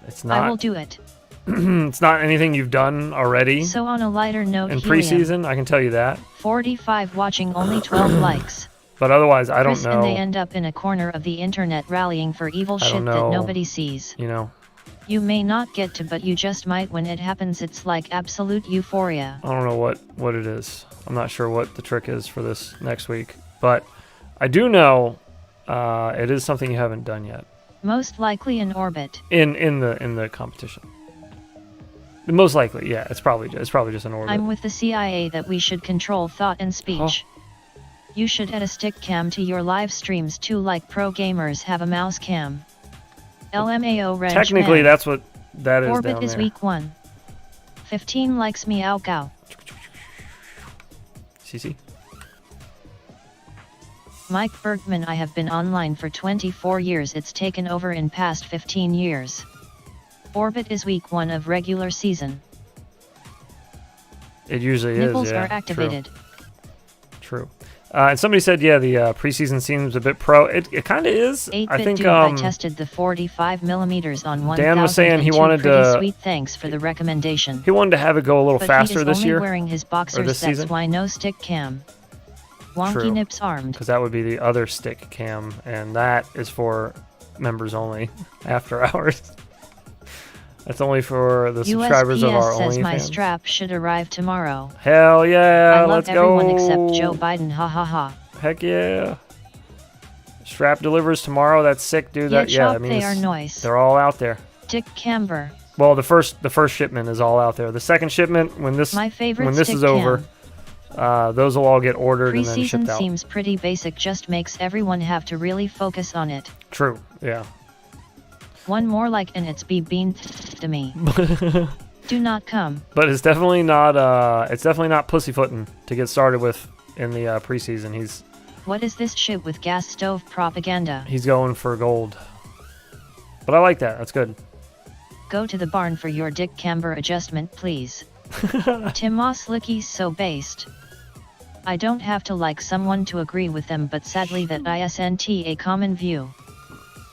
It's not. I will do it. It's not anything you've done already So on a lighter note, in helium. preseason. I can tell you that. 45 watching, only 12 likes. But otherwise, I don't Chris know. and they end up in a corner of the internet rallying for evil I don't shit that know. nobody sees. You know, You may not get to, but you just might. When it happens, it's like absolute euphoria. I don't know what it is. I'm not sure what the trick is for this next week. But I do know it is something you haven't done yet Most likely in orbit. in the competition. Most likely, yeah. It's probably just an orbit. I'm with the CIA that we should control thought and speech. You should add a stick cam to your live streams too, like pro gamers have a mouse cam. LMAO Reg Technically, man. that's what that is Orbit down is there. week 1. 15 likes me out cow. CC. Mike Bergman, I have been online for 24 years. It's taken over in past 15 years. Orbit is week 1 of regular season. It usually Nipples is. Yeah, are activated. True. And somebody said, yeah, the preseason seems a bit pro. It kind of is. 8-bit I think dude, I tested the 45mm on 1000. Dan was saying he wanted pretty to- sweet, thanks for the recommendation. he wanted to have it go a little But faster he is this only year, wearing his boxers, this that's season. why no stick cam. Wonky True. nips armed. because that would be the other stick cam, and that is for members only after hours. That's only for the subscribers of our USPS says my OnlyFans. strap should arrive tomorrow. Hell yeah, I love let's everyone go. except Joe Biden, ha ha ha. Heck yeah. Strap delivers tomorrow. That's sick, dude. Yeah, That chop, I mean, they are nice. they're all out there. Dick Camber. Well, the first shipment is all out there. The second shipment, when this My favorite when this stick is over, those will all get ordered and then Preseason shipped out. seems pretty basic, just makes everyone have to really focus on it. True. Yeah. One more like and it's be bean to me. Do not come. But it's definitely not pussyfooting to get started with in the preseason. What is this shit with gas stove propaganda? He's going for gold. But I like that. That's good. Go to the barn for your dick camber adjustment, please. Timos Licky's so based. I don't have to like someone to agree with them, but sadly that isn't a common view.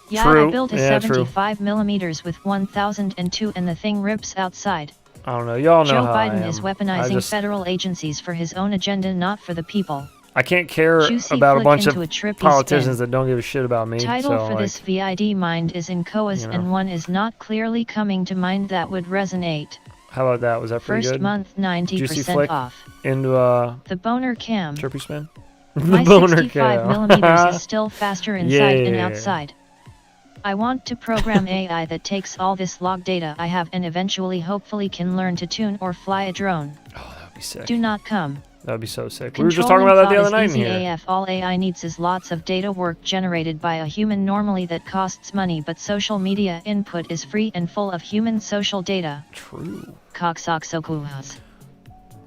Yeah, True. I built a Yeah, 75mm with 1002 and the thing rips outside. I don't know. Y'all know Joe how I Biden am. is weaponizing federal agencies for his own agenda, not for the people. I can't care Juicy about a flick bunch of into a trippy politicians spin. that don't give a shit about me. Title so, for this VID mind is inchoate you know. and one is not clearly coming to mind that would resonate. How about that? Was that pretty First good? month Juicy 90% flick off. into The boner cam. chirpy spin. My The boner 65mm is still faster inside and Yeah. outside. I want to program AI that takes all this log data I have and eventually hopefully can learn to tune or fly a drone. Oh, that would be sick. Do not come. That would be so sick. We were just talking about that the other night in Controlling here. thought is easy AF. All AI needs is lots of data work generated by a human normally that costs money, but social media input is free and full of human social data. True. Coxoxokuhas.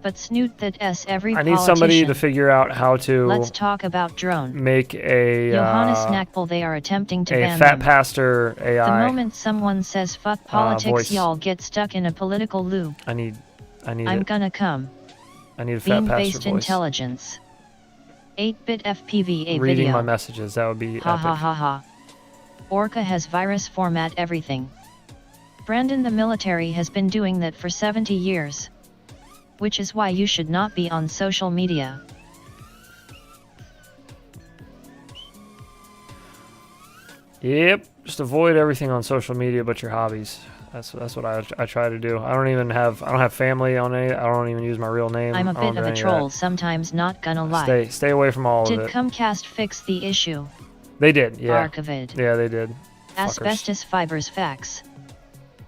But snoot that s every I need somebody to figure out how to Let's talk about drone. make a Johannes Knackpel, they are attempting to a ban fat them. pastor AI. The moment someone says fuck politics, voice. y'all get stuck in a political loop. I need I'm it. gonna come. I need a fat pastor Beam-based voice. intelligence. 8-bit FPVA Reading video. my messages. That would be Ha epic. ha ha ha. Orca has virus format everything. Brandon, the military has been doing that for 70 years. Which is why you should not be on social media. Yep. Just avoid everything on social media but your hobbies. That's what I try to do. I don't have family on it. I don't even use my real name. I'm a I don't bit do of a any troll sometimes, not gonna that. lie. Stay away from all Did of it. Comcast fix the issue? They did. Yeah. Archivid. Yeah, they did. Fuckers. Asbestos fibers facts.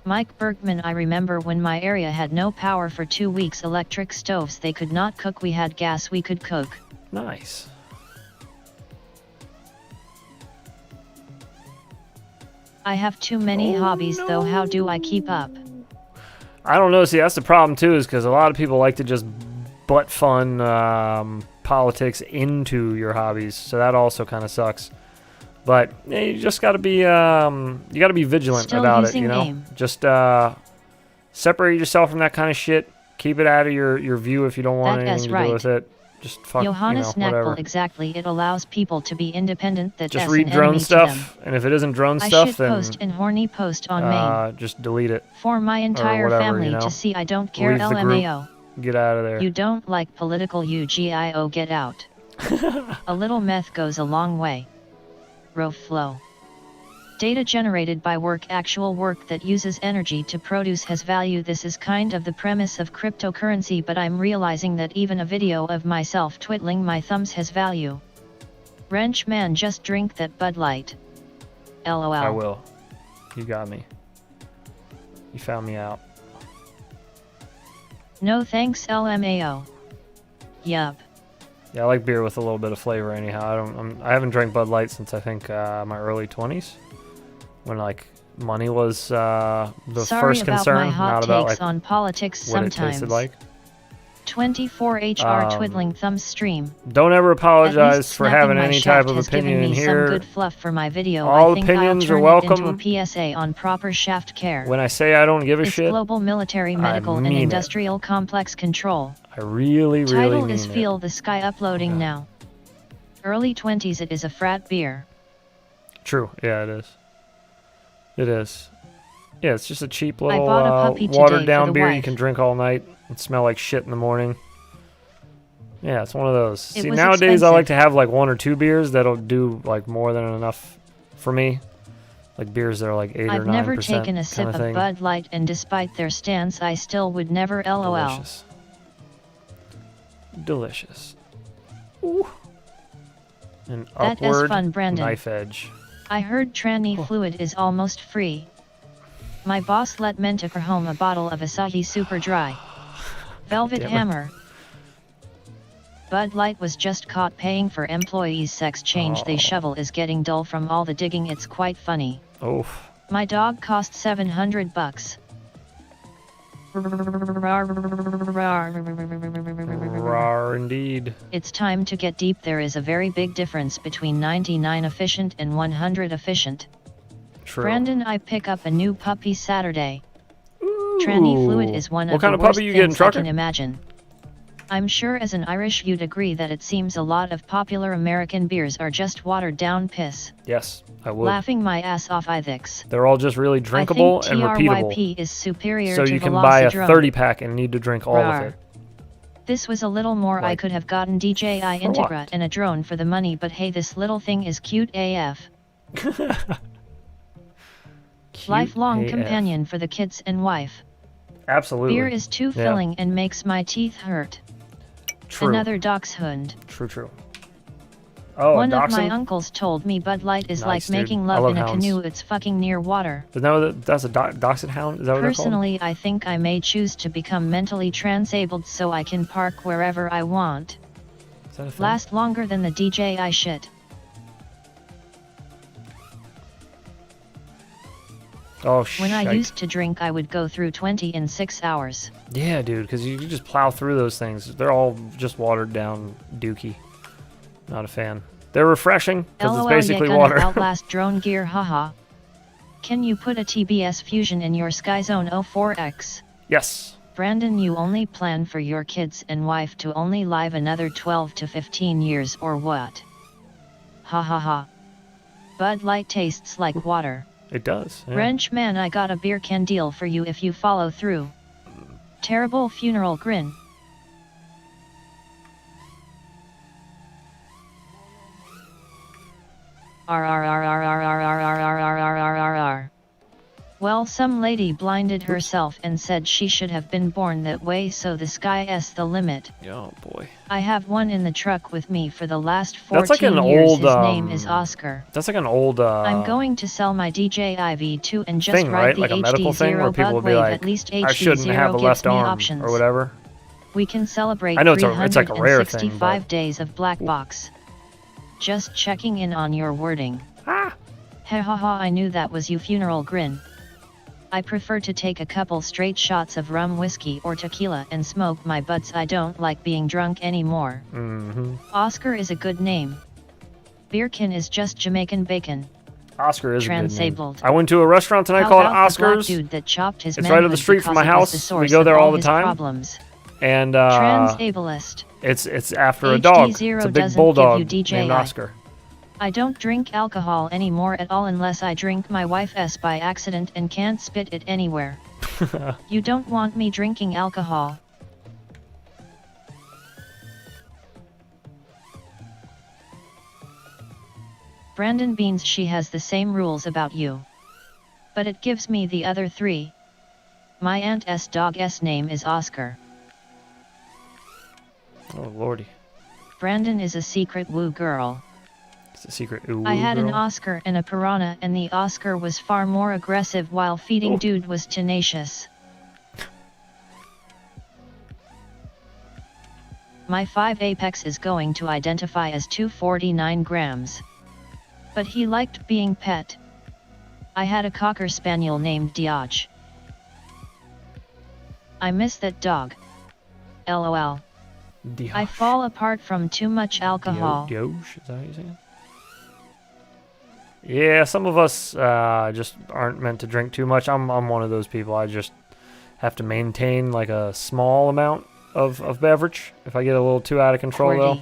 Mike Bergman, I remember when my area had no power for 2 weeks, electric stoves, they could not cook, we had gas, we could cook. Nice. I have too many hobbies though, how do I keep up? I don't know. See, that's the problem too, is because a lot of people like to just butt fun politics into your hobbies, so that also kind of sucks. But you just got to be vigilant Still about it. using You know, AIM. just separate yourself from that kind of shit. Keep it out of your view if you don't want That anything is to right. do with it. Just fuck, Johannes whatever. Knackpel, exactly, it allows people to be independent, that Just S read an drone enemy to stuff, them. and if it isn't drone I stuff, should then post an horny post on main. just delete it. For my entire whatever, family you know. to see, I don't care, Leave the group. LMAO. Get out of there. You don't like political UGIO, get out. A little meth goes a long way. Row flow. Data generated by work, actual work that uses energy to produce, has value. This is kind of the premise of cryptocurrency, but I'm realizing that even a video of myself twiddling my thumbs has value. Wrench man, just drink that Bud Light. LOL. I will. You got me. You found me out. No thanks, LMAO. Yup. Yeah, I like beer with a little bit of flavor. Anyhow, I haven't drank Bud Light since I think my early 20s, when like money was the Sorry first about concern, my hot not about takes like on politics what it sometimes. tasted like. 24HR twiddling thumbs stream. Don't ever At apologize least for snapping having my any shaft type of has given opinion in me some here. good fluff for my video. All I think opinions I'll are turn welcome. it into a PSA on proper shaft care. When I say I don't give a This shit, global military, medical, and mean it. industrial complex control. I really Title mean is it. Feel the Sky uploading now. Early 20s, it is a frat beer. True. Yeah, it is. It is. Yeah, it's just a cheap I little bought a puppy today watered for down the beer you wife. can drink all night and smell like shit in the morning. Yeah, it's one of those. It See, was nowadays I expensive. like to have like 1 or 2 beers that'll do like more than enough for me. Like beers that are like 8 or 9%. I've never taken a sip kinda of thing. Bud Light, and despite their stance, I still would never LOL. Delicious. Delicious. Ooh. An That is upward fun, Brandon. knife edge. I heard tranny fluid is almost free. My boss let Menta for home a bottle of Asahi Super Dry. Velvet Damn it. Hammer. Bud Light was just caught paying for employees' sex change. They shovel is getting dull from all the digging. It's quite funny. Oh. My dog cost $700. Rar indeed. It's time to get deep. There is a very big difference between 99 efficient and 100 efficient. True. Brandon, I pick up a new puppy Saturday. Ooh. Tranny fluid is one What of kind the of worst puppy you getting, things I Trucker? can imagine. I'm sure as an Irish you'd agree that it seems a lot of popular American beers are just watered down piss. Yes, I would. Laughing my ass off Ithix. They're all just really drinkable and I repeatable. think TRYP is superior So to you can buy a Velocidrome. 30-pack and need to drink all Rar. of it. This was a little more. I Like, could have gotten DJI for Integra what? and a drone for the money, but hey, this little thing is cute AF. Cute Lifelong AF. companion for the kids and wife. Absolutely. Beer is too Yeah. filling and makes my teeth hurt. True. Another dachshund. True. Oh, One a of my dachshund? uncles told me Bud Light is Nice, like dude. making I love love in a hounds. canoe. It's fucking near water. Is that that's a dachshund hound? Is that what they're called? Personally, I think I may choose to become mentally transabled so I can park wherever I want. Is that a thing? Last longer than the DJI shit. Oh, shit. When I used to drink, I would go through 20 in 6 hours. Yeah, dude, because you just plow through those things. They're all just watered down dookie. Not a fan. They're refreshing because it's LOL, basically ya gonna water. outlast drone gear, haha. Can you put a TBS Fusion in your Skyzone 04X? Yes. Brandon, you only plan for your kids and wife to only live another 12 to 15 years or what? Ha ha ha. Bud Light tastes like water. It does. Yeah. Wrench man, I got a beer can deal for you if you follow through. Terrible funeral grin. R. Well, some lady blinded herself and said she should have been born that way, so the sky's the limit. Oh boy. I have one in the truck with me for the last 14 That's like an years. old, His name is Oscar. That's like an old. I'm going to sell my DJI V2 and just thing, ride right? the Like a medical thing where HD0 people bug will be wave. like, At least I shouldn't have a HD0 left gives me arm options. or whatever. We can celebrate I know it's like a rare thing, 365 but- days of black box. Just checking in on your wording. Ah. Heh ha ha, I knew that was you, funeral grin. I prefer to take a couple straight shots of rum, whiskey or tequila and smoke my butts. I don't like being drunk anymore. Mm-hmm. Oscar is a good name. Beerkin is just Jamaican bacon. Oscar is a good name. Transabled. I went to a restaurant tonight How called about the black Oscars. dude that chopped his It's right up the manhood street from my because it was the house. We source go there of all the his time. Problems. And Transablest. it's after a dog. HD0 It's a big doesn't bulldog give you DJI. named Oscar. I don't drink alcohol anymore at all unless I drink my wife's by accident and can't spit it anywhere. You don't want me drinking alcohol. Brandon Beans, she has the same rules about you. But it gives me the other three. My aunt's dog's name is Oscar. Oh lordy, Brandon is a secret woo girl. it's a secret. Ooh, I had an girl. Oscar and a piranha, and the Oscar was far more aggressive while feeding. Oh. Dude was tenacious. My 5 Apex is going to identify as 249 grams. But he liked being pet. I had a Cocker Spaniel named Dioj. I miss that dog. LOL. I fall apart from too much alcohol. Dioge, is that how you say it? Yeah, some of us just aren't meant to drink too much. I'm one of those people. I just have to maintain like a small amount of beverage. If I get a little too out of control, though.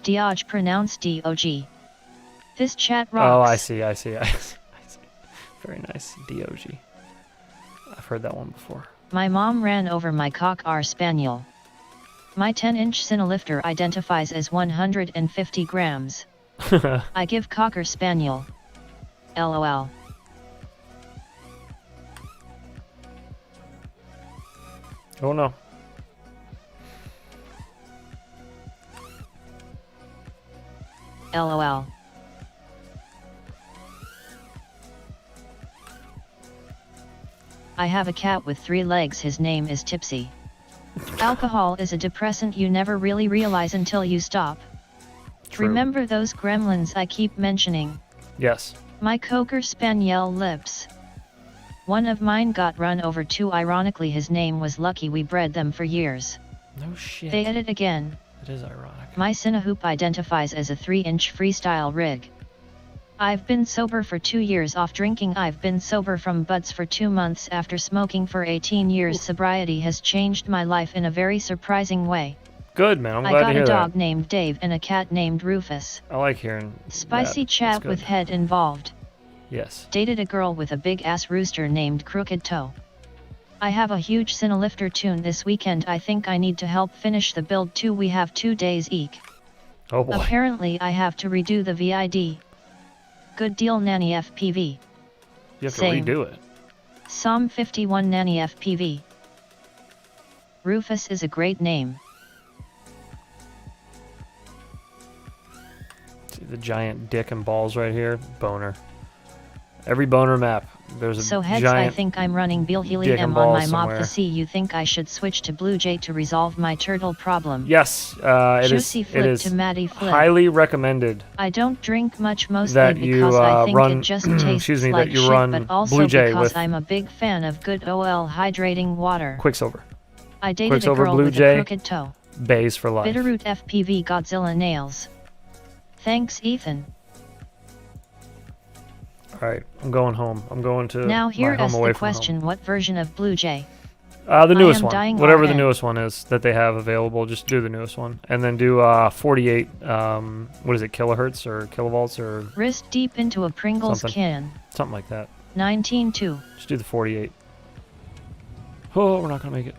Dioj, pronounced D-O-G. This chat Oh, rocks. I see. Very nice, DOG. I've heard that one before. My mom ran over my Cocker Spaniel. My 10-inch Cinelifter identifies as 150 grams. I give Cocker Spaniel. LOL. Oh no. LOL. I have a cat with 3 legs. His name is Tipsy. Alcohol is a depressant you never really realize until you stop. True. Remember those gremlins I keep mentioning? Yes. My Cocker Spaniel lips. One of mine got run over too. Ironically, his name was Lucky. We bred them for years. No shit. They edit again. It is ironic. My tinywhoop identifies as a 3-inch freestyle rig. I've been sober for 2 years off drinking. I've been sober from buds for 2 months after smoking for 18 years. Sobriety has changed my life in a very surprising way. Good, man. I'm I glad to got hear a dog that. named Dave and a cat named Rufus. I like hearing Spicy that. chat That's with good. head involved. Yes. Dated a girl with a big ass rooster named Crooked Toe. I have a huge Cinelifter tune this weekend. I think I need to help finish the build too. We have 2 days eek. Oh boy. Apparently I have to redo the VID. Good deal nanny FPV. You have to Same. redo it. Psalm 51 nanny FPV. Rufus is a great name. See the giant dick and balls right here? Boner. Every boner map, there's a So heads, giant I think I'm running Bill dick Helium and on my balls mob somewhere. the sea. You think I should switch to Blue Jay to resolve my turtle problem? Yes, it Juicy flip is to Maddie flip. highly recommended I don't drink much, mostly that you because I think run, it just tastes excuse me, like that you shit, run but also Blue Jay because with I'm a big fan of good OL hydrating water. Quicksilver. I dated a Quicksilver, girl Blue with Jay. a crooked toe. Bays for life. Bitterroot FPV Godzilla nails. Thanks, Ethan. Alright, I'm going home. I'm going to Now here my home is away the from question: what version of Blue Jay? home. The newest am dying one. Whatever the RN. newest one is that they have available, just do the newest one. And then do 48, what is it, kilohertz or kilovolts or Wrist deep into a Pringles Something. can. something like that. 19.2. Just do the 48. Oh, we're not going to make it.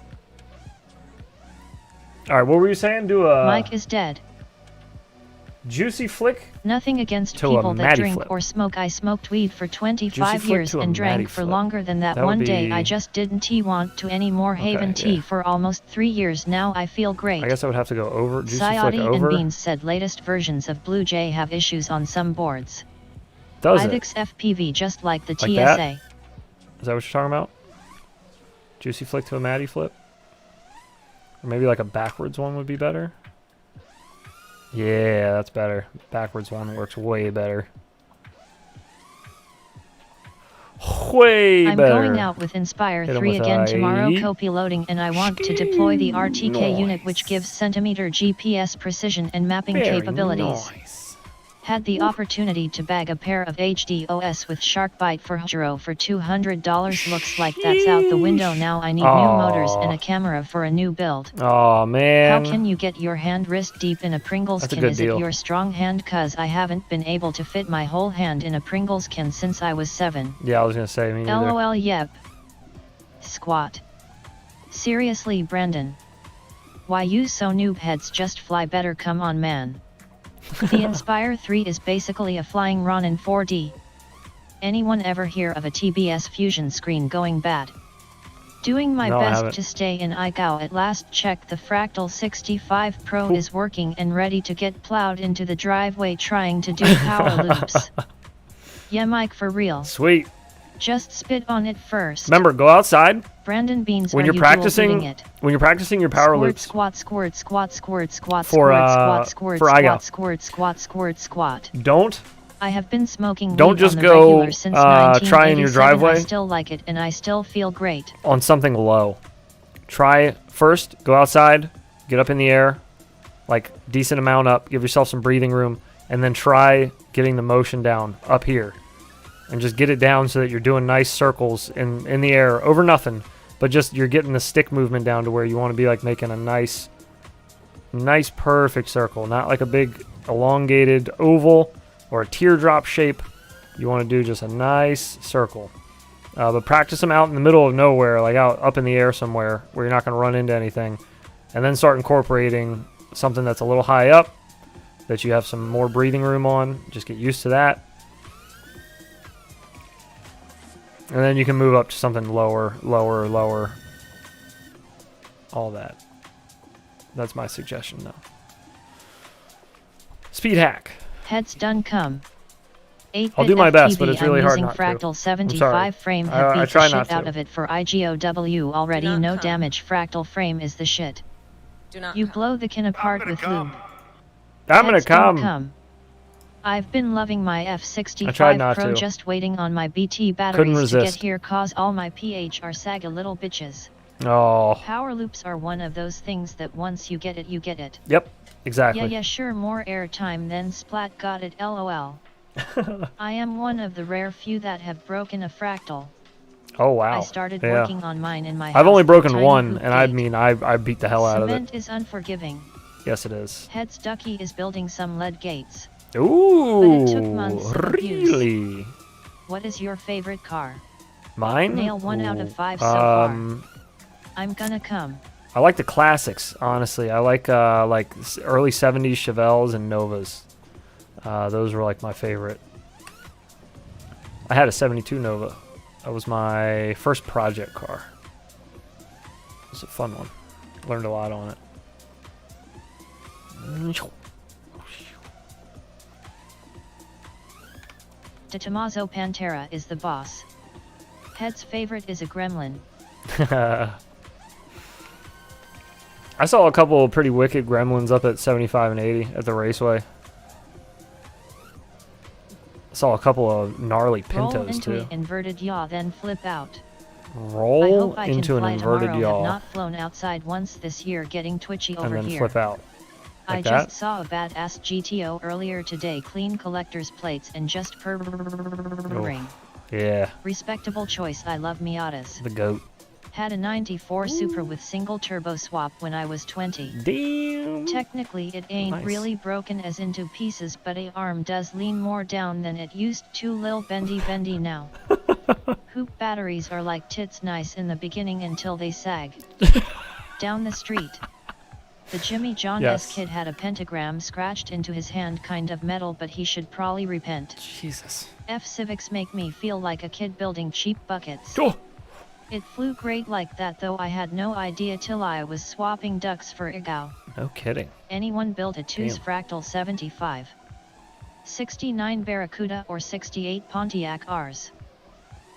Alright, what were you saying? Do a Mike is dead. juicy flick? Nothing against To a people that Maddie drink flip. or smoke. I smoked weed for 25 Juicy flip years to a and Maddie drank for flip. longer than that. That would One day be- I just didn't want to anymore. Haven Okay, tea yeah. for almost 3 years now. I feel great. I guess I would have to go over. Juicy flick Sayati and over. Beans said latest versions of Blue Jay have issues on some boards. Does it? IVX FPV just like the Like TSA. that? Is that what you're talking about? Juicy flick to a Maddie flip? Or maybe like a backwards one would be better? Yeah, that's better. Backwards one works way better. Way I'm better. going out with Inspire Hit 'em 3 with again a tomorrow. Copiloading, and I want to deploy the RTK unit, which gives centimeter GPS precision and mapping Very capabilities. nice. Had the opportunity to bag a pair of HDOS with Sharkbite for Hero for $200. Looks like that's out the window now. I need new motors and a camera for a new build. Oh man. How can you get your hand wrist deep in a Pringles That's a can? good Is deal. it your strong hand? Cause I haven't been able to fit my whole hand in a Pringles can since I was 7. Yeah, I was gonna say me neither. LOL yep. Squat. Seriously Brandon. Why you so noob heads just fly better, come on man. The Inspire 3 is basically a flying Ronin 4D. Anyone ever hear of a TBS fusion screen going bad? Doing my No, I best haven't. to stay in iCal. At last check the Fractal 65 Pro is working and ready to get plowed into the driveway trying to do power loops. Yeah Mike, for real. Sweet. Just spit on it first. Remember, go outside Brandon Beans, when are you're you practicing. dual-booting it? When you're practicing your power Squirt, loops. Squat, squirt, squat, squirt, squat, For, squirt, squat, squirt, for squat, iGal. squirt, squat, squirt, squat. Don't I have been smoking Don't weed just on the go, regular since try in your 1987. driveway. I still like it and I still feel great. on something low. Try first, go outside, get up in the air, like decent amount up, give yourself some breathing room, and then try getting the motion down up here. And just get it down so that you're doing nice circles in the air over nothing, but just you're getting the stick movement down to where you want to be like making a nice perfect circle, not like a big elongated oval or a teardrop shape. You want to do just a nice circle. But practice them out in the middle of nowhere, like out up in the air somewhere where you're not going to run into anything. And then start incorporating something that's a little high up that you have some more breathing room on. Just get used to that. And then you can move up to something lower, lower, lower. All that. That's my suggestion, though. Speed hack. Heads done come. 8-bit I'll do my best, but FPV, it's really I'm hard using not to. Fractal I'm 75 sorry. frame. I Have beat try the not shit out to. of it for IGOW already. Do not No come. damage. Fractal frame is the shit. Do not You come. blow the can apart with lube. I'm going Heads to don't come. I've been loving my I tried F65 not Pro, to. just waiting on my BT batteries to resist. get here cause all my PHR sag a little bitches. Oh. Power loops are one of those things that once you get it, you get it. Yep. Exactly. Yeah, sure, more airtime than Splat got it, lol. I am one of the rare few that have broken a fractal. Oh wow. I started Yeah. working on mine in my house. I've only broken tiny one, hoop and I gate. mean, I beat the hell out of it. Cement is unforgiving. Yes, it is. Heads Ducky is building some lead gates. Ooh. But it took months of abuse. Really? What is your favorite car? Mine? Nail 1 out of 5 so Ooh. far. I'm gonna come. I like the classics, honestly. I like early 70s Chevelles and Novas. Those were like my favorite. I had a 72 Nova. That was my first project car. It was a fun one. Learned a lot on it. De Tomaso Pantera is the boss. Head's favorite is a gremlin. I saw a couple of pretty wicked gremlins up at 75 and 80 at the raceway. I saw a couple of gnarly Roll Pintos into too. an inverted yaw, then flip out. I Roll hope I into can an fly inverted tomorrow. Have yaw not flown outside once this year, getting twitchy and over then here. flip out. I Like just that? saw a badass GTO earlier today, clean collector's plates and just purring. Yeah, Respectable choice. I love Miatas. the goat. Had a 94 Supra with single turbo swap when I was 20. Damn. Technically it ain't Nice. really broken as into pieces, but a arm does lean more down than it used to. Lil bendy now. Hoop batteries are like tits, nice in the beginning until they sag. Down the street. The Jimmy John Yes. S kid had a pentagram scratched into his hand, kind of metal, but he should probably repent. Jesus. F Civics make me feel like a kid building cheap buckets. Oh. It flew great like that, though I had no idea till I was swapping ducks for Igao. No kidding. Anyone build a 2's Damn. Fractal 75? 69 Barracuda or 68 Pontiac Rs?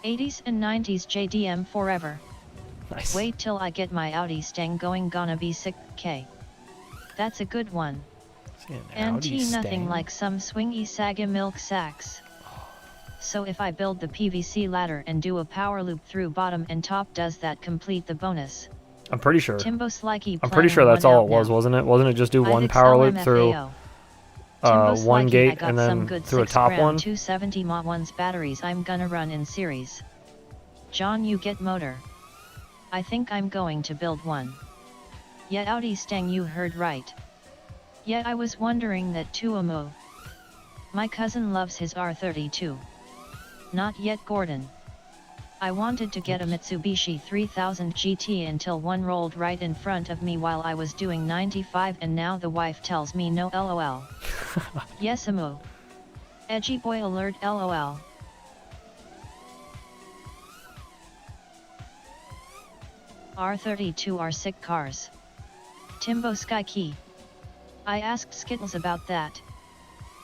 80s and 90s JDM forever. Nice. Wait till I get my Audi Stang going, gonna be sick. K. That's a good one. See an And Audi T nothing Stang. like some swingy saga milk sacks. So if I build the PVC ladder and do a power loop through bottom and top, does that complete the bonus? I'm pretty sure. Timbo Slikey I'm pretty sure that's all it was, wasn't it? Wasn't it just do one power loop through one gate and then through a top one? 270 mAh ones batteries I'm gonna run in series. John, you get motor. I think I'm going to build one. Yeah, Audi Stang, you heard right. Yeah, I was wondering that too, Amo. My cousin loves his R32. Not yet, Gordon. I wanted to get a Mitsubishi 3000 GT until one rolled right in front of me while I was doing 95, and now the wife tells me no, lol. Yes, Amo. Edgy boy alert, lol. R32 are sick cars. Timbo Sky Key. I asked Skittles about that.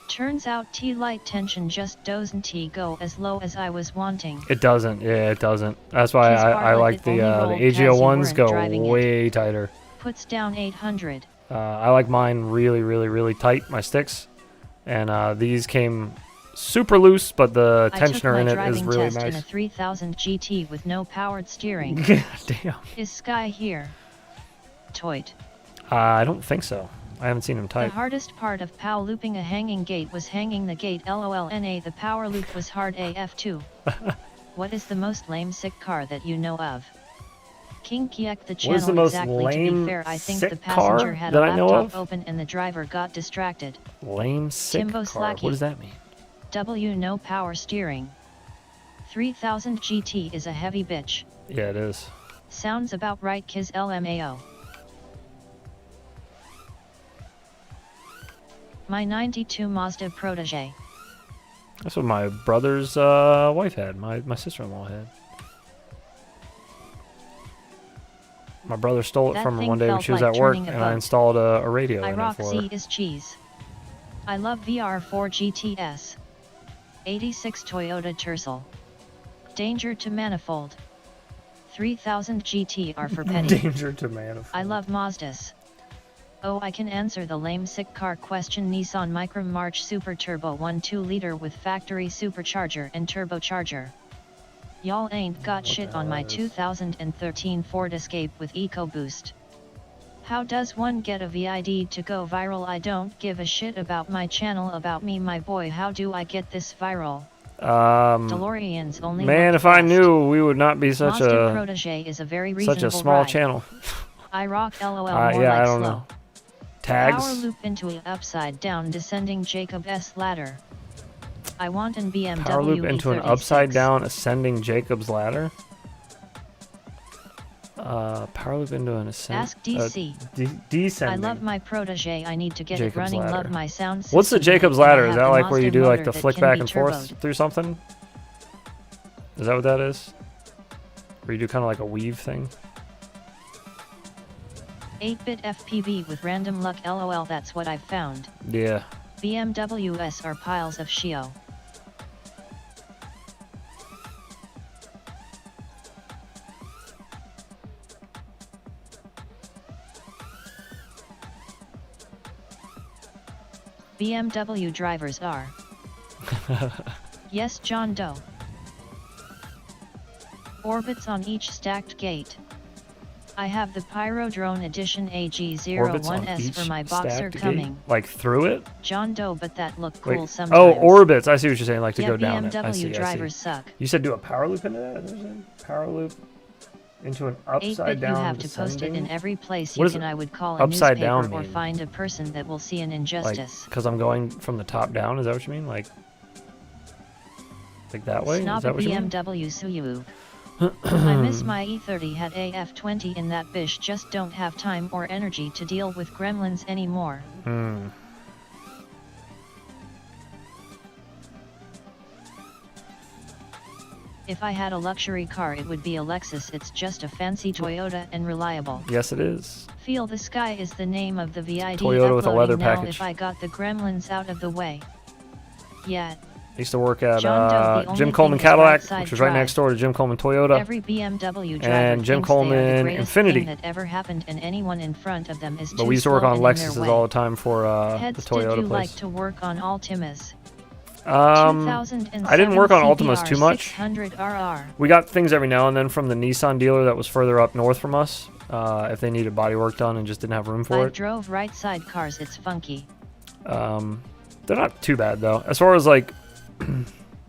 Turns out T-light tension just doesn't go as low as I was wanting. It doesn't. Yeah, it doesn't. That's why His I Bartlett, like it the only rolled AGO cause you ones weren't go driving it. way tighter. Puts down 800. I like mine really, really, really tight, my sticks. And these came super loose, but the I took tensioner my in it is driving really test in a nice. 3000 GT with no powered steering. Damn. Is Sky here? Toit. I don't think so. I haven't seen him The type. hardest part of POW looping a hanging gate was hanging the gate, lolna. The power loop was hard AF too. What is the most lame sick car that you know of? King Kiek the channel. What is the most exactly, to be lame fair, I think sick the passenger car had that a I know laptop of? open and the driver got distracted. Lame sick Timbo car. Slacky. What does that mean? W no power steering. 3000 GT is a heavy bitch. Yeah, it is. Sounds about right, Kiz LMAO. My 92 Mazda Protege. That's what my brother's wife had. My sister-in-law had. My brother stole it That from her thing one day when felt she was like at work, turning a and I boat. installed a radio I in it rock for her. Z is cheese. I love VR4 GTS. 86 Toyota Tercel. Danger to manifold. 3000 GT are for petty. Danger to manifold. I love Mazdas. Oh, I can answer the lame sick car question. Nissan Micra March Super Turbo 1.2 liter with factory supercharger and turbocharger. Y'all ain't got shit on my 2013 Ford Escape with EcoBoost. How does one get a VID to go viral? I don't give a shit about my channel, about me, my boy. How do I get this viral? DeLoreans only. Man, if I knew, we would not be such Monster a Protege is a very reasonable small ride. channel. I rock LOL more Yeah, like I don't slow. know. Tags. Power loop into an upside down descending Jacob's ladder. I want an BMW Power loop into an E36. upside down ascending Jacob's ladder. Power loop into an Ask DC. descending. I love my protege. I need to get Jacob's it running. ladder. Love my sound system. What's the Jacob's and I ladder? Is have that the like where you Mazda do like motor the that flick can back be and forth turboed. through something? Is that what that is? Where you do kind of like a weave thing? 8-bit FPV with random luck. LOL. That's what I've found. Yeah. BMWs are piles of shio. BMW drivers are. Yes, John Doe. Orbits on each stacked gate. I have the Pyro Drone Edition Orbits on AG01S each for my Boxer stacked gate? coming. Like through it? John Doe, but that look Wait. cool sometimes. Oh, orbits. I see what you're saying. Like to Yeah, go down it. I BMW see. drivers suck. You said do a power loop into that? Is that what you're saying? Power loop into an 8-bit upside down you have to post it in descending? every place What you does can. I would call a upside newspaper down or mean? find a person that will see an Like, injustice. because I'm going from the top down. Is that what you mean? Like that way? Is Snob that what you mean? BMW Suyu. I miss my E30. Had a F20 in that bish. Just don't have time or energy to deal with gremlins anymore. If I had a luxury car, it would be a Lexus. It's just a fancy Toyota and reliable. Yes, it is. Feel the Sky is the name of the VID. Toyota with a leather uploading now package. if I got the gremlins out of the way. Yeah, I used to work at John Doe, the only Jim Coleman thing is Cadillac, right-side which was right drive. next door to Jim Coleman Toyota. every BMW driver And Jim thinks they are Coleman the greatest Infinity. thing that ever happened, and anyone in front of them is But too we used to work slow on and in their Lexuses way. all the time for the Heads, Toyota did you place. like to work on Altimas? I didn't work on Altimas too much. 600RR. We got things every now and then from the Nissan dealer that was further up north from us, if they needed body work done and just didn't have room for I it. drove right side cars. It's funky. They're not too bad though. As far as like,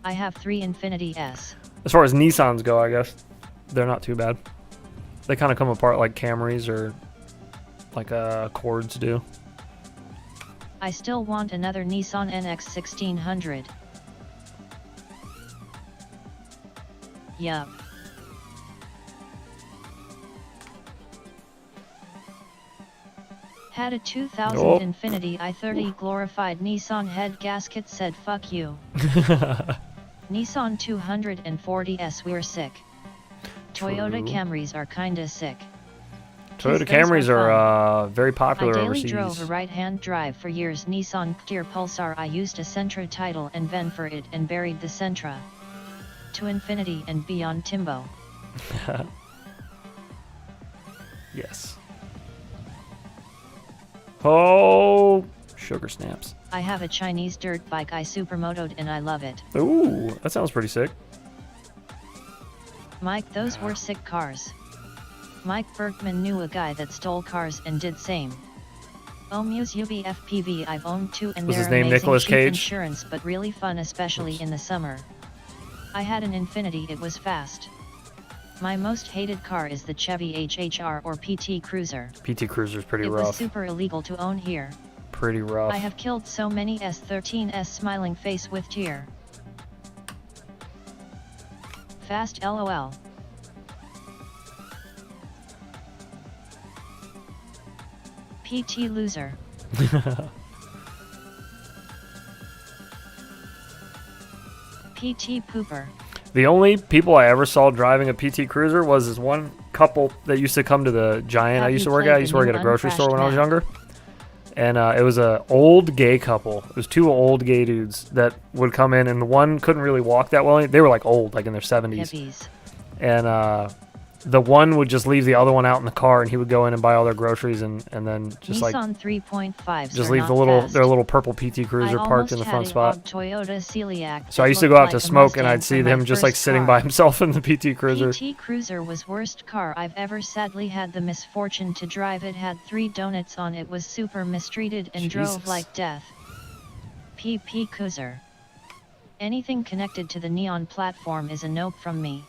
I have 3 Infiniti S. as far as Nissans go, I guess they're not too bad. They kind of come apart like Camrys or like Accords do. I still want another Nissan NX 1600. Yup. Had a 2000 Nope. Infiniti i30 glorified Nissan head gasket said fuck you. Nissan 240S we're sick. Toyota True. Camrys are kinda sick. Toyota Those Camrys are are very I popular daily overseas. drove a right-hand drive for years. Nissan Tier Pulsar. I used a Sentra title and VIN for it and buried the Sentra. To infinity and beyond, Timbo. Yes. Oh, sugar snaps. I have a Chinese dirt bike I supermotoed and I love it. Ooh, that sounds pretty sick. Mike, those were sick cars. Mike Bergman knew a guy that stole cars and did same. Oh, Muse UB FPV. I've owned 2 and Was they're his name amazing. Nicolas Cheap Cage? insurance, but really fun, especially in the summer. I had an Infiniti. It was fast. My most hated car is the Chevy HHR or PT Cruiser. PT Cruiser's pretty It was rough. super illegal to own here. Pretty rough. I have killed so many S13s smiling face with tear. Fast LOL. PT loser. PT pooper. The only people I ever saw driving a PT Cruiser was this one couple that used to come to the Giant I Have used you to work played at. I used to the work at new a grocery store uncrashed when I was map? younger. And it was a old gay couple. It was 2 old gay dudes that would come in, and the one couldn't really walk that well. They were like old, like in their 70s. Hippies. And the one would just leave the other one out in the car, and he would go in and buy all their groceries, and then just like Nissan 3.5s just are leave not the little fast. their little purple PT Cruiser I parked in the almost front had a spot. Toyota Celiac So I that used to looked go out to like a smoke, and Mustang I'd see for my him just like first sitting car. by himself in the PT Cruiser. PT Cruiser was worst car I've ever sadly had the misfortune to drive. It had 3 donuts on it, was super mistreated and drove Jesus. like death. PP Cruiser. Anything connected to the neon platform is a nope from me.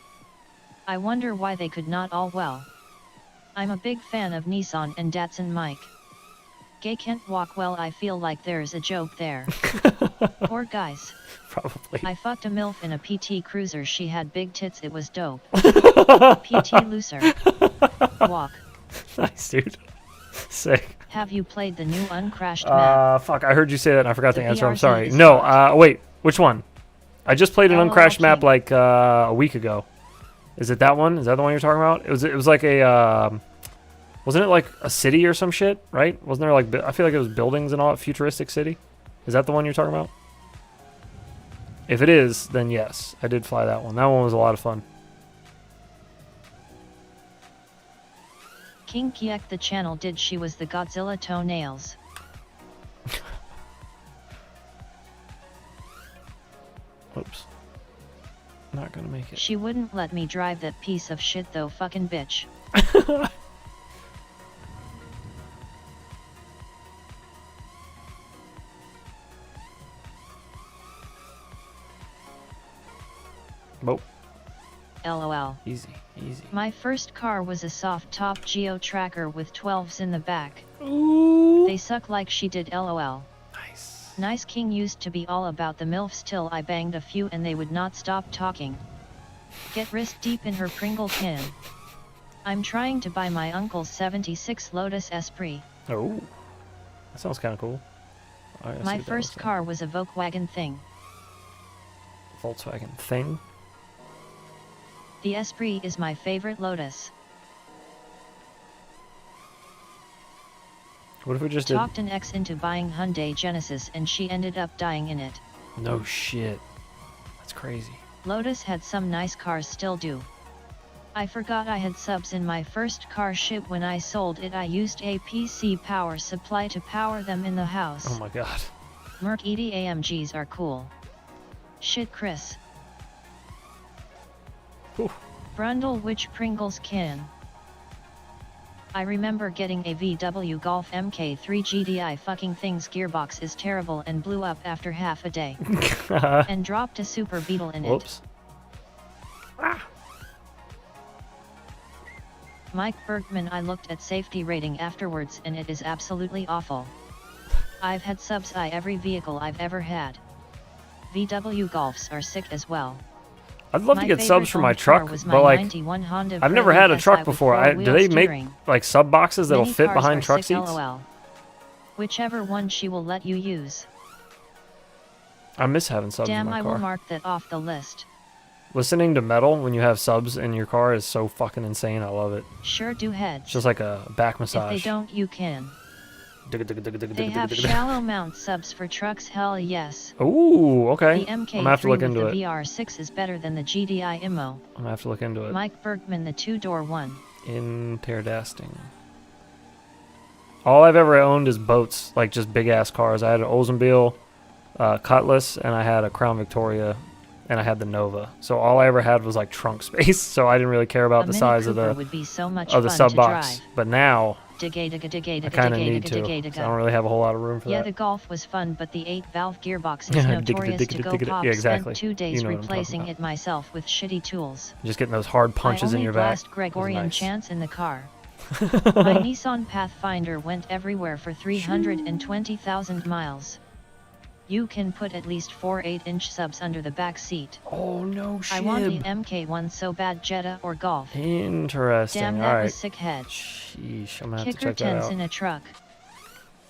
I wonder why they could not all well. I'm a big fan of Nissan and Datsun Mike. Gay can't walk well, I feel like there's a joke there. Poor guys. Probably. I fucked a MILF in a PT Cruiser, she had big tits, it was dope. PT Looser. Walk. Nice, dude. Sick. Have you played the new Uncrashed map? Fuck, I heard you say that and I forgot The the answer. I'm VRZ sorry. is No, hot. wait. Which one? I just played an LOL Uncrashed map King. like a week ago. Is it that one? Is that the one you're talking about? It was like a wasn't it like a city or some shit, right? Wasn't there like I feel like it was buildings and all, futuristic city? Is that the one you're talking about? If it is, then yes, I did fly that one. That one was a lot of fun. King Kiek the channel did she was the Godzilla toenails. Oops. Not gonna make it. She wouldn't let me drive that piece of shit though, fucking bitch. Nope. LOL. Easy, easy. My first car was a soft top Geo Tracker with 12s in the back. Ooh. They suck like she did, LOL. Nice. Nice King used to be all about the MILFs till I banged a few and they would not stop talking. Get wrist deep in her Pringle can. I'm trying to buy my uncle's 76 Lotus Esprit. Oh, that sounds kind of cool. Alright, let's see My what that first looks like. car was a Volkswagen Thing. Volkswagen Thing. The Esprit is my favorite Lotus. What if we just did? Talked an ex into buying Hyundai Genesis and she ended up dying in it. No shit. That's crazy. Lotus had some nice cars, still do. I forgot I had subs in my first car ship. When I sold it I used a PC power supply to power them in the house. Oh my god. Merc ED AMGs are cool. Shit Chris. Whew. Brundle which Pringles can. I remember getting a VW Golf MK3 GDI. Fucking thing's gearbox is terrible and blew up after half a day. And dropped a Super Beetle in Whoops. Mike Bergman. I looked at safety rating afterwards and it is absolutely awful. I've had subs in every vehicle I've ever had. VW Golfs are sick as well. I'd love to My get subs for favorite my owned truck, car was but my like 91 Honda I've never Prelude had a truck SI with before. Do four-wheel they make steering. like sub boxes that'll Many fit cars behind are truck sick, seats? LOL. Whichever one she will let you use. I miss having subs in Damn, my I car. will mark that off the list. Listening to metal when you have subs in your car is so fucking insane. I love it. Sure do heads. It's just like a back If massage. they don't, you can. They have shallow mount subs for trucks, hell yes. Ooh, okay. The I'm gonna have to MK3 look with into the it. VR6 is better than the GDI IMO. I'm gonna have to look into it. Mike Bergman, the 2-door one. Interdasting. All I've ever owned is boats, like just big ass cars. I had an Oldsmobile Cutlass, and I had a Crown Victoria, and I had the Nova. So all I ever had was like trunk space. So I didn't really care about A the Mini size of Cooper the would be so much of the fun sub to box. drive. But now I Digga, kind of need to. 'Cause I don't really have a whole lot of room for Yeah, that. the Golf was fun, but the 8-valve gearbox is Yeah, notorious to go pop. yeah, exactly. Spent 2 days You know what I'm talking replacing about. it myself with shitty tools. Just getting those hard punches I in only your back. blast is Gregorian nice. chants in the car. My Nissan Pathfinder went everywhere for 320,000 miles. You can put at least 4 8-inch subs under the back seat. Oh no shit. I want the MK1 so bad. Jetta or Golf. Interesting. Damn, that All right. was sick head. Sheesh, I'm gonna have to Kicker check that tents out. in a truck.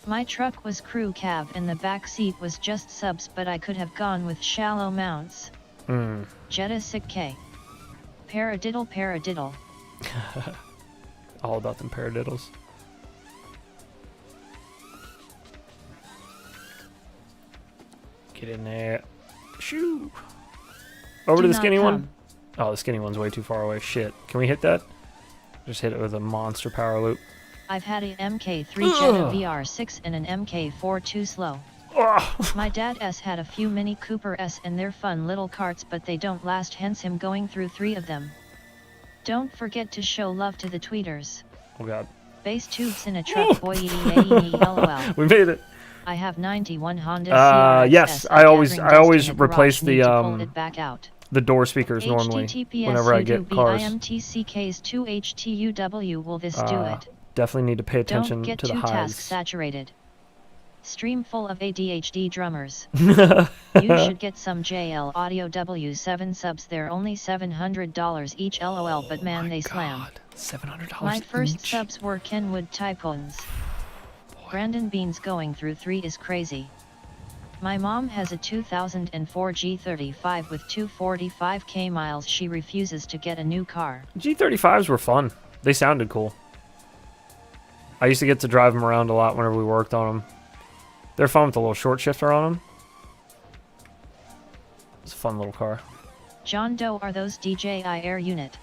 My truck was crew cab and the back seat was just subs, but I could have gone with shallow mounts. Mm. Jetta sick K. Paradiddle paradiddle. All about them paradiddles. Get in there. Shoo. Over Do to the not skinny one. come. Oh, the skinny one's way too far away. Shit. Can we hit that? Just hit it with a monster power loop. I've had a MK3 Jetta VR6 and an MK4 too slow. My dad S had a few Mini Cooper S and they're fun little carts, but they don't last, hence him going through 3 of them. Don't forget to show love to the tweeters. Oh god. Base tubes in a truck, boy. LOL. We made it. I have 91 Honda CRX. Yes, I always replace the door speakers normally HTTPS whenever I get cars. IMTCKs 2HTUW. Will this do it? Definitely need to pay attention Don't get to the too highs. task saturated. Stream full of ADHD drummers. You should get some JL Audio W7 subs. They're only $700 each. LOL, but man, they slam. $700 My first each. subs were Kenwood type ones. Brandon Beans going through 3 is crazy. My mom has a 2004 G35 with 245k miles. She refuses to get a new car. G35s were fun. They sounded cool. I used to get to drive them around a lot whenever we worked on them. They're fun with a little short shifter on them. It's a fun little car. John Doe, are those DJI Air unit?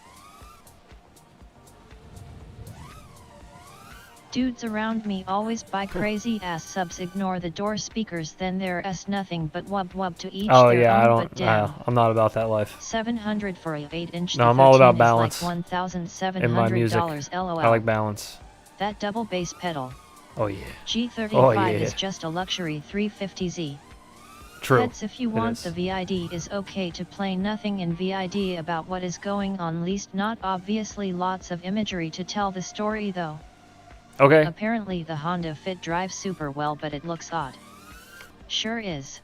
Dudes around me always buy crazy ass subs, ignore the door speakers, then there is nothing but wub wub to each Oh their yeah, own, but damn. I'm not about that life. 700 for a 8-inch. No, I'm all about is balance. like $1,700. In my music, LOL. I like balance. That double bass pedal. Oh yeah. G35 Oh, yeah. is just a luxury 350Z. True. Heads, if you want the VID is okay to play nothing in VID about what is going on, least not obviously lots of imagery to tell the story though. Okay. Apparently the Honda Fit drives super well, but it looks odd. Sure is.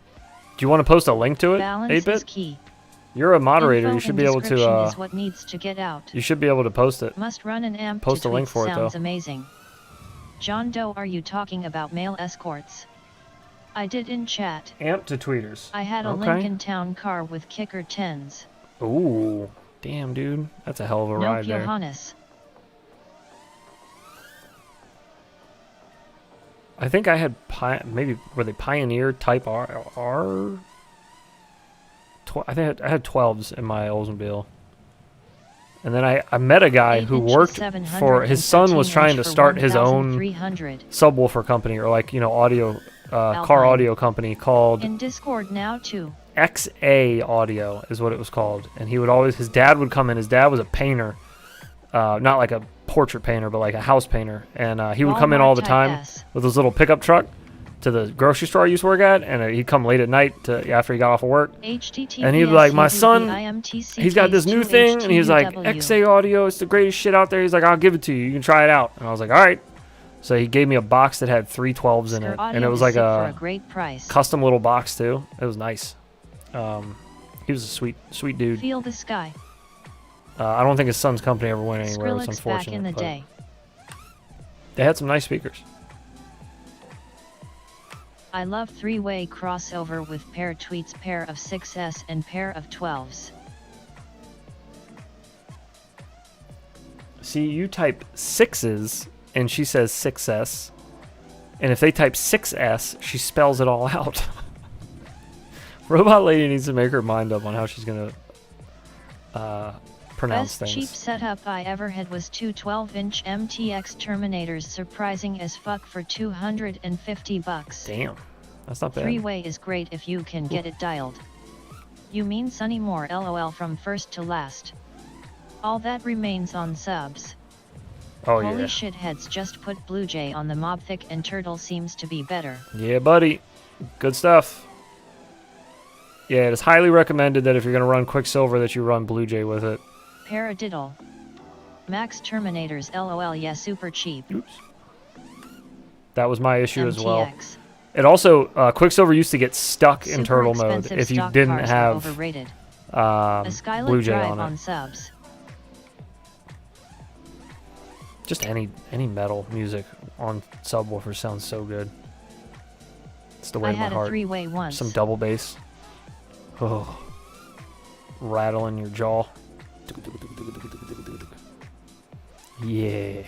Do you want to post a link to it? Balance 8-bit? is key. You're a moderator. Info You should and be able description to. is what needs to get out. You should be able to post it. Must run an amp. Post to a link tweets. for it, though. Sounds amazing. John Doe, are you talking about male escorts? I did in chat. Amp to tweeters. I had a Lincoln Town car with kicker 10s. Ooh, damn, dude, that's a hell of a Nope, ride there. Johannes. I think I had maybe were they Pioneer Type R? I think I had 12s in my Oldsmobile. And then I met a guy who worked for, his son was trying to start his own subwoofer company, or like, you know, audio, car audio company called in Discord now too. XA Audio is what it was called. And he would always, his dad would come in, his dad was a painter, not like a portrait painter, but like a house painter. And he would come in all the time with his little pickup truck to the grocery store I used to work at, and he'd come late at night after he got off of work, and he'd be like, my son, he's got this new thing, and he's like, XA Audio, it's the greatest shit out there. He's like, I'll give it to you, you can try it out. And I was like, all right. So he gave me a box that had 3 12s in it, and it was like a great price. Custom little box too. It was nice. He was a sweet dude. Feel the sky. I don't think his son's company ever went anywhere. It was unfortunate. Back in the day. They had some nice speakers. I love 3-way crossover with pair tweets, pair of 6S and pair of 12s. See, you type 6s and she says 6S. And if they type 6S, she spells it all out. Robot Lady needs to make her mind up on how she's going to pronounce Best things. cheap setup I ever had was 2 12-inch MTX Terminators, surprising as fuck for $250. Damn, that's not bad. 3-way is great if you can get it dialed. You mean Sunny Moore, LOL, from first to last. All that remains on subs. Oh, Holy yeah. shitheads, just put Blue Jay on the mob. Thick and Turtle seems to be better. Yeah, buddy. Good stuff. Yeah, it is highly recommended that if you're going to run Quicksilver that you run Blue Jay with it. Paradiddle. Max Terminators, LOL, yeah, super cheap. Oops. That was my issue as well. MTX. It also, Quicksilver used to get stuck in Super turtle mode expensive if you stock didn't cars are have overrated. A Skylight Blue Jay drive on it. subs. Just any metal music on subwoofer sounds so good. It's the way I of my had a heart. 3-way once. Some double bass. Oh, rattling your jaw. Yeah.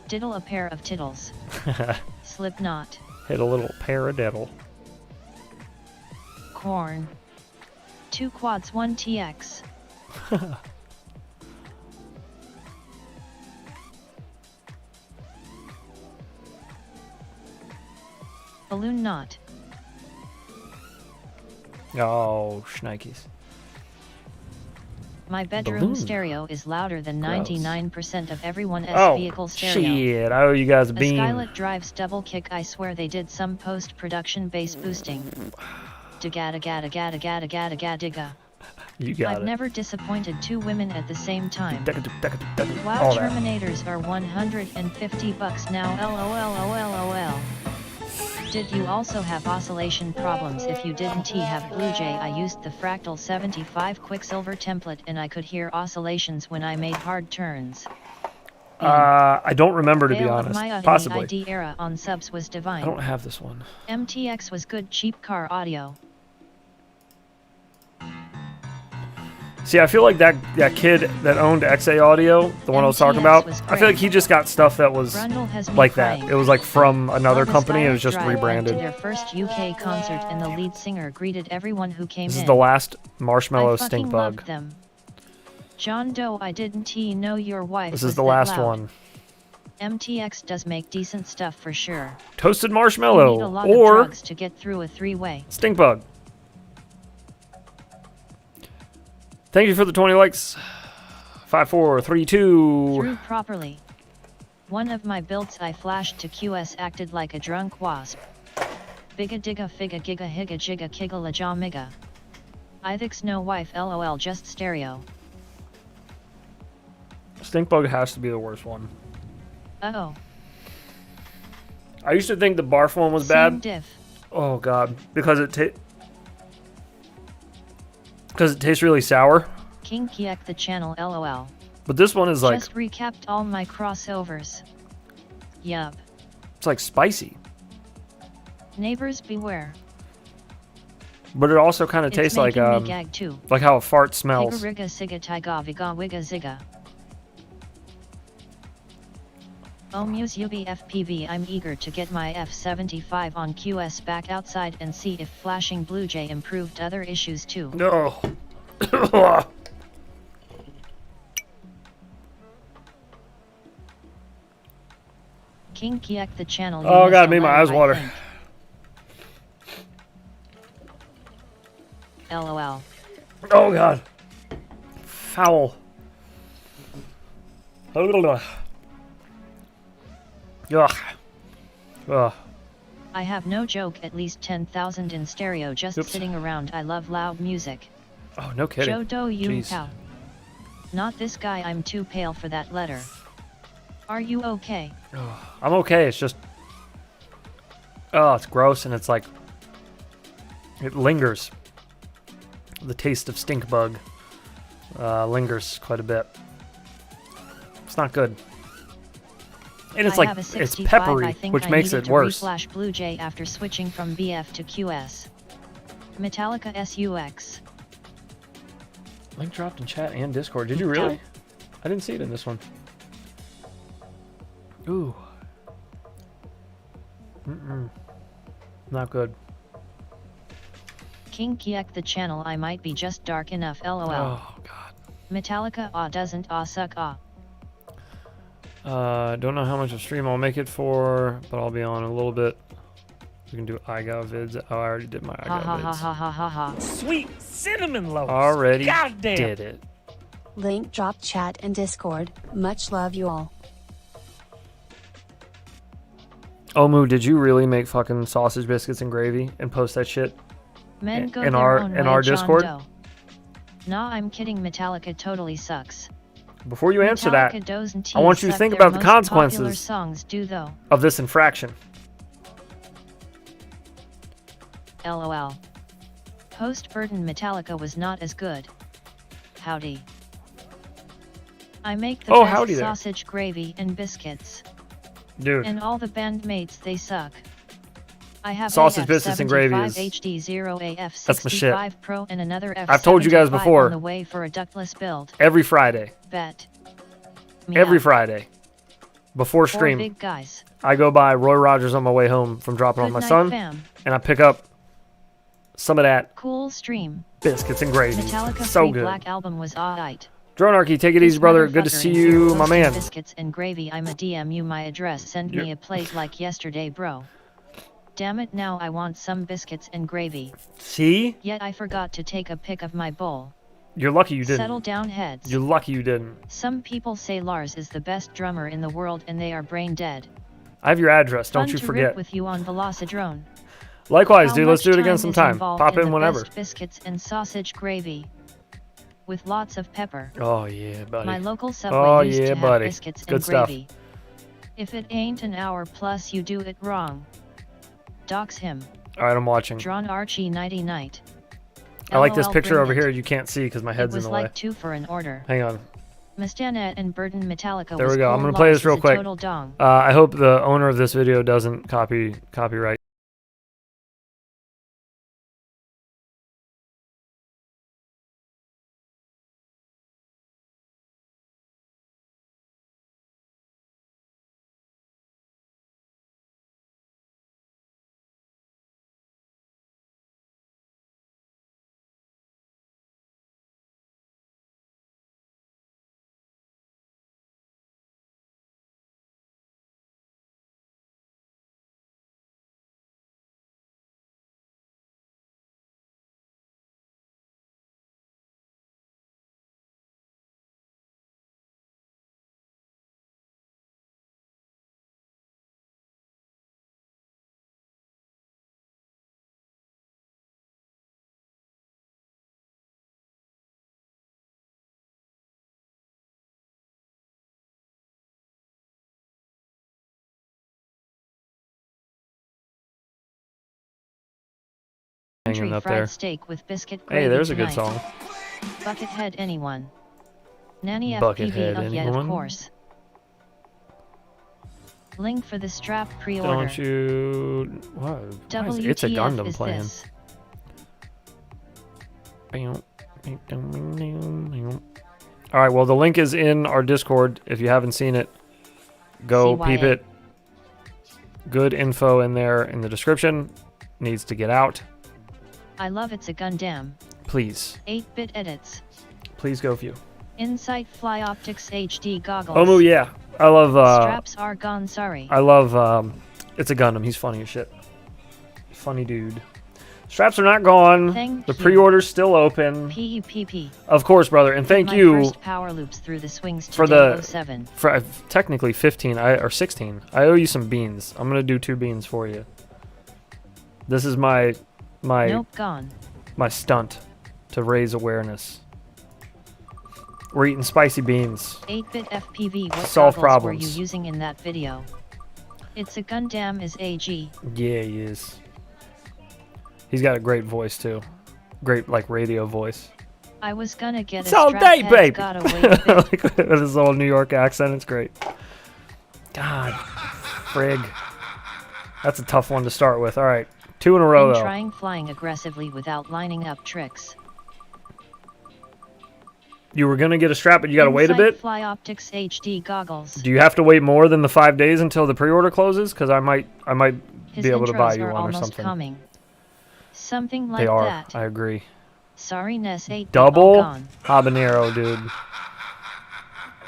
Diddle a pair of tittles. Slipknot. Hit a little paradiddle. Corn. 2 quads, 1 TX. Balloon knot. Oh, shnikes. My bedroom Balloon. stereo is louder than Gross. 99% of everyone's Oh, vehicle stereo. shit. I owe you guys a A bean. Skylet drives double kick. I swear they did some post-production bass boosting. Digga digga digga digga digga digga digga. You got I've it. never disappointed two women at the same time. Wow, All that. Terminators are $150 now. LOL. Did you also have oscillation problems? If you didn't have Blue Jay, I used the Fractal 75 Quicksilver template and I could hear oscillations when I made hard turns. I don't remember, to be Hail of honest. Maya in Possibly. the ID era on subs was divine. I don't have this one. MTX was good cheap car audio. See, I feel like that kid that owned XA Audio, the one I was talking MTX about, was I feel like he just got stuff that was Brundle has me like that. crying. It was like from another Elvis company. It was Skylet just Drive went rebranded. to their first UK concert and the lead singer greeted everyone who came This in. is the last I Marshmallow fucking Stink Bug. loved them. John Doe, I didn't know your wife This was is the that last loud. one. MTX does make decent stuff for sure. Toasted You need a Marshmallow lot of or drugs to get through a three-way. Stink Bug. Thank you for the 20 likes. 5, 4, 3, 2. Through properly. One of my builds I flashed to QS acted like a drunk wasp. Bigga digga figga giga higa jigga kigga la jaw miga. Ithix no wife lol just stereo. Stink Bug has to be the worst one. Oh. I used to think the barf one was Same bad. diff. Oh god, because it tastes really sour. King Kiek the channel lol. But this one is like Just recapped all my crossovers. Yup. it's like spicy, Neighbors beware. but it also kind of It's tastes like making me gag too. like how a fart smells. Higa riga siga taiga viga wiga ziga. Oh Muse Yubi FPV, I'm eager to get my F75 on QS back outside and see if flashing Blue Jay improved other issues too. No. King Kiek the channel. You Oh missed god, a made my letter, eyes I water. think. LOL. Oh god. Foul. Ugh. Ugh. I have no joke, at least 10,000 in stereo just Oops. sitting around. I love loud music. Oh, no kidding. Joe Do you Jeez. cow. Not this guy, I'm too pale for that letter. Are you okay? I'm okay. It's just, oh, it's gross, and it's like, it lingers. The taste of stink bug lingers quite a bit. It's not good, and it's I like have a it's 65, peppery, I think which I makes needed it to worse. Reflash Blue Jay after switching from BF to QS. Metallica SUX. Link dropped in chat and Discord. Did you really? I didn't see it in this one. Ooh. Not good. King Kiek the channel. I might be just dark enough. LOL. Oh god. Metallica doesn't suck Don't know how much of stream I'll make it for, but I'll be on a little bit. We can do IGA vids. Oh, I already did my Ha IGA ha ha vids. ha ha ha ha. Sweet cinnamon loaves. Already Goddamn. did it. Link drop chat and Discord. Much love you all. Omu, did you really make fucking sausage biscuits and gravy and post that shit? Men go In their our- own in way, our John Discord? Doe. Nah, I'm kidding. Metallica totally sucks. Before you answer that, Metallica doesn't I want you to suck. think Their about the most popular consequences songs do though. of this infraction. LOL. Post-Burton Metallica was not as good. Howdy. I make the Oh, best howdy there. sausage gravy and biscuits. Dude, And all the bandmates, they suck. I have Sausage, a biscuits, and gravy F75 is- HD0 that's my shit. AF65 Pro and another F75 I've told you guys before. on the way for a ductless build. every Friday. Bet. Every Meow. Friday. Before Four stream, big guys. I go by Roy Rogers on my way home from dropping off Good my night, son, fam. and I pick up some of that Cool stream. biscuits and gravy. Metallica So Free good. Black album was alright. Dronarchy, take it easy, brother. Good to see you, my man. Biscuits and gravy. I'ma DM you my address. Send me Yep. a plate like yesterday, bro. Damn it, now I want some biscuits and gravy. See? Yet I forgot to take a pic of my bowl. You're lucky you didn't. Settle down, heads. You're lucky you didn't. Some people say Lars is the best drummer in the world and they are brain dead. I have your address, don't Fun you to forget. rip with you on Velocidrone. Likewise, How dude, let's do much it again time is sometime. involved Pop in the whenever. Best biscuits and sausage gravy. With lots of pepper. Oh, yeah, buddy. My local Subway used to have buddy. biscuits Good and stuff. gravy. If it ain't an hour plus you do it wrong. Dox him. Alright, I'm watching. Drawn Archie Nighty Night. I like this LOL, picture bring over it. here. You can't see because my head's It was in the way. like 2 for an order. Hang on. Mustanette and Burton Metallica There was we go. I'm cool. gonna play Lars this real is a quick. Total dong. I hope the owner of this video doesn't copyright. Hanging Country up fried there. steak with biscuit gravy Hey, there's a good tonight. song. Buckethead anyone. Nanny Buckethead FPV yet anyone? of course. Link for the strap pre-order. Don't you? What? It's a WTF Gundam is playing. this? All right. Well, the link is in our Discord. If you haven't seen it, go peep CYA. it. Good info in there in the description. Needs to get out. I love It's a Gundam. Please. 8-bit edits. Please go view. Insight Fly Optics HD goggles. Oh yeah. I love. Straps are gone, sorry. I love. It's a Gundam. He's funny as shit. Funny dude. Straps are not gone. Thank The you. pre-order's still open. PEPP. Of course, brother. And thank My you first power loops through the swings to for day the 07. for technically 15 or 16. I owe you some beans. I'm gonna do 2 beans for you. This is my Nope, gone. my stunt to raise awareness. We're eating spicy beans. 8-bit FPV. What Solve goggles problems. were you using in that video? It's a Gundam is AG. Yeah, he is. He's got a great voice too. Great like radio voice. I was gonna get It's a all strap day, head's baby. gotta wait a bit. Like with his old New York accent, it's great. God, frig. That's a tough one to start with. All right, 2 in a row Been though. trying flying aggressively without lining up tricks. You were gonna get a strap, but you gotta wait a Insight bit. Fly Optics HD goggles. Do you have to wait more than the 5 days until the pre-order closes? Because I might His be able to buy intros you are one or almost something. coming. Something like They are. that. I agree. Sorry, Ness 8 Double gone. habanero, dude.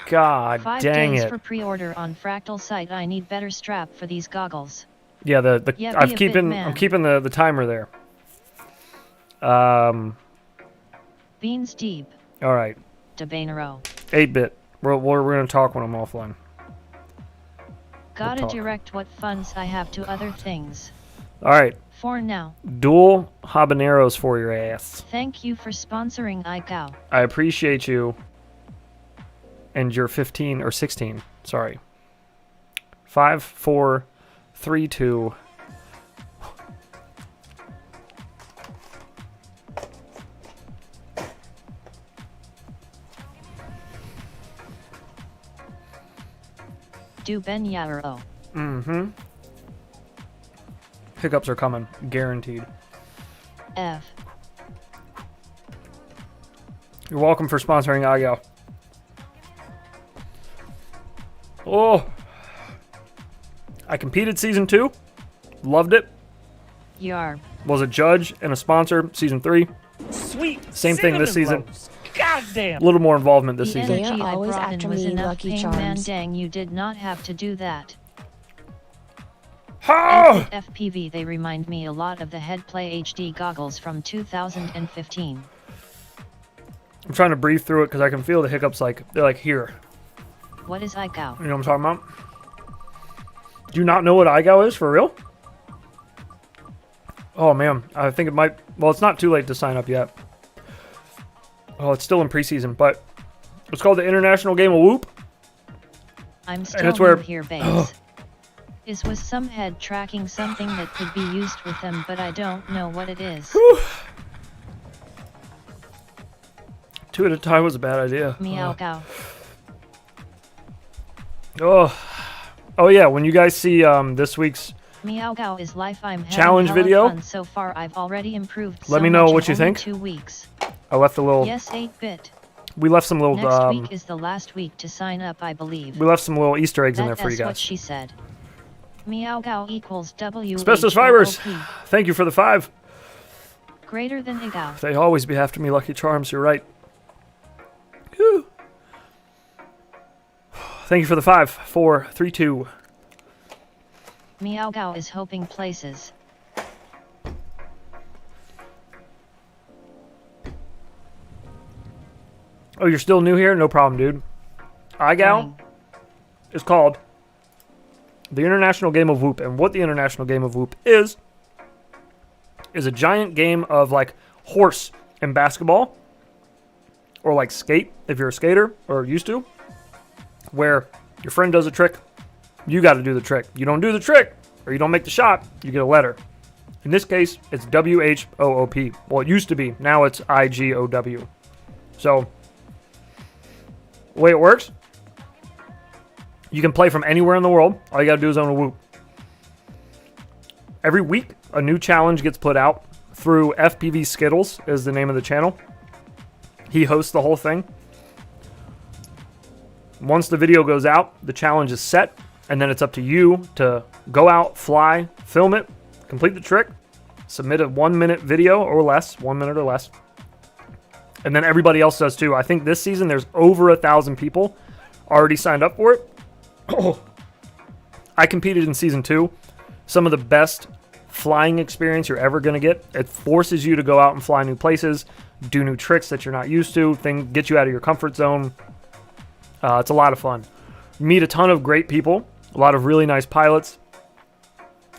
God 5 dang days it. for pre-order on Fractal site. I need better strap for these goggles. Yeah, the Yeah, be I'm a keeping bit man. I'm keeping the timer there. Beans deep. All right. Debanero. 8-bit. We're gonna talk when I'm offline. Gotta talk. direct what funds I have to other things. All right. For now. Dual habaneros for your ass. Thank you for sponsoring iCow. I appreciate you. And you're 15 or 16. Sorry. 5, 4, 3, 2. Do Ben Yarrow. Mm-hmm. Hiccups are coming, guaranteed. F. You're welcome for sponsoring Agao. Oh, I competed season 2, loved it. Yar. Was a judge and a sponsor season 3. Sweet. Same thing this cinnamon season. rolls. God damn. A little more involvement this The season. They are energy I always brought in after was me, enough Lucky pain, man. Charms. Dang, you did not have to do that. Oh! 8-bit FPV, they remind me a lot of the Headplay HD goggles from 2015. I'm trying to breathe through it because I can feel the hiccups they're like here. What is IGAO? You know what I'm talking about? Do you not know what IGAO is for real? Oh man, I think it might. Well, it's not too late to sign up yet. Oh, it's still in preseason, but it's called the International Game of Whoop. I'm still new here, babes. Was some head tracking something that could be used with them, but I don't know what it is. Two at a time was a bad idea. Meow cow. Oh yeah, when you guys see this week's Meow cow is life. I'm having challenge hella video. Fun so far. I've already improved. Let so me know much what in you think. 2 weeks. I left a little. Yes, 8-bit. We left some little. Next week is the last week to sign up, I believe. We left some little Easter eggs in there That's for you guys. what she said. Meow cow equals W. Asbestos fibers. Thank you for the 5. Greater than IGAO. They always be after me, Lucky Charms. You're right. Whew. Thank you for the 5. 4, 3, 2. Meow cow is hoping places. Oh, you're still new here? No problem, dude. IGAO is called the International Game of Whoop, and what the International Game of Whoop is a giant game of like horse and basketball, or like skate if you're a skater or used to, where your friend does a trick, you got to do the trick. You don't do the trick or you don't make the shot, you get a letter. In this case, it's WHOOP. Well, it used to be. Now it's IGOW. So the way it works, you can play from anywhere in the world. All you got to do is own a whoop. Every week, a new challenge gets put out through FPV Skittles is the name of the channel. He hosts the whole thing. Once the video goes out, the challenge is set, and then it's up to you to go out, fly, film it, complete the trick, submit a 1-minute video or less, 1 minute or less. And then everybody else does too. I think this season there's over 1,000 people already signed up for it. I competed in season 2. Some of the best flying experience you're ever going to get. It forces you to go out and fly new places, do new tricks that you're not used to, get you out of your comfort zone. It's a lot of fun. Meet a ton of great people, a lot of really nice pilots,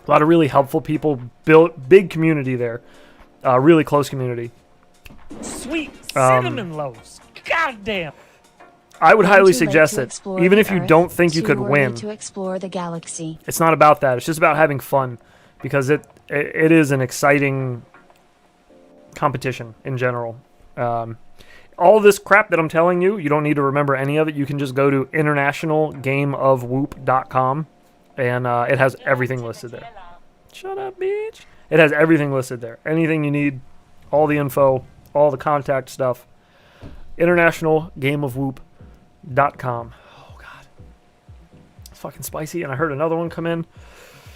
a lot of really helpful people, built big community there, really close community. Sweet cinnamon loaves. Goddamn. I would highly Too late suggest to it, explore even the if you Earth, don't think you too could early win. to explore the galaxy. It's not about that. It's just about having fun, because it is an exciting competition in general. All this crap that I'm telling you, you don't need to remember any of it. You can just go to internationalgameofwhoop.com, and it has everything listed there. Shut up, bitch. It has everything listed there. Anything you need, all the info, all the contact stuff. Internationalgameofwhoop.com. Oh, God. It's fucking spicy, and I heard another one come in.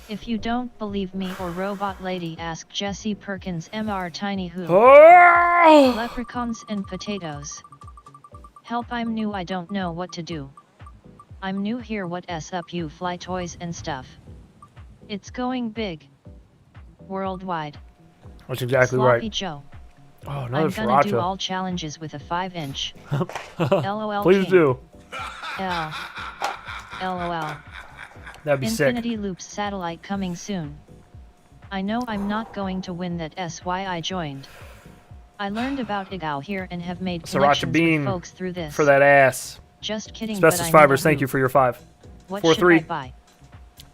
If you don't believe me or Robot Lady, ask Jesse Perkins Mr. Tiny Who. Oh! Leprechauns and potatoes. Help, I'm new, I don't know what to do. I'm new here, what's up you fly toys and stuff. It's going big. Worldwide. That's exactly Sloppy right. Joe. Oh, I'm another gonna do sriracha. all challenges with a 5-inch. LOL. Please King. do. L. LOL. That'd be sick. Infinity Loops satellite coming soon. I know I'm not going to win, that's why I joined. I learned about IGAO here and have made Sriracha connections bean with folks through this. for that ass. Just kidding. Asbestos but Fibers, I thank you for your 5. What 4, should 3, I buy?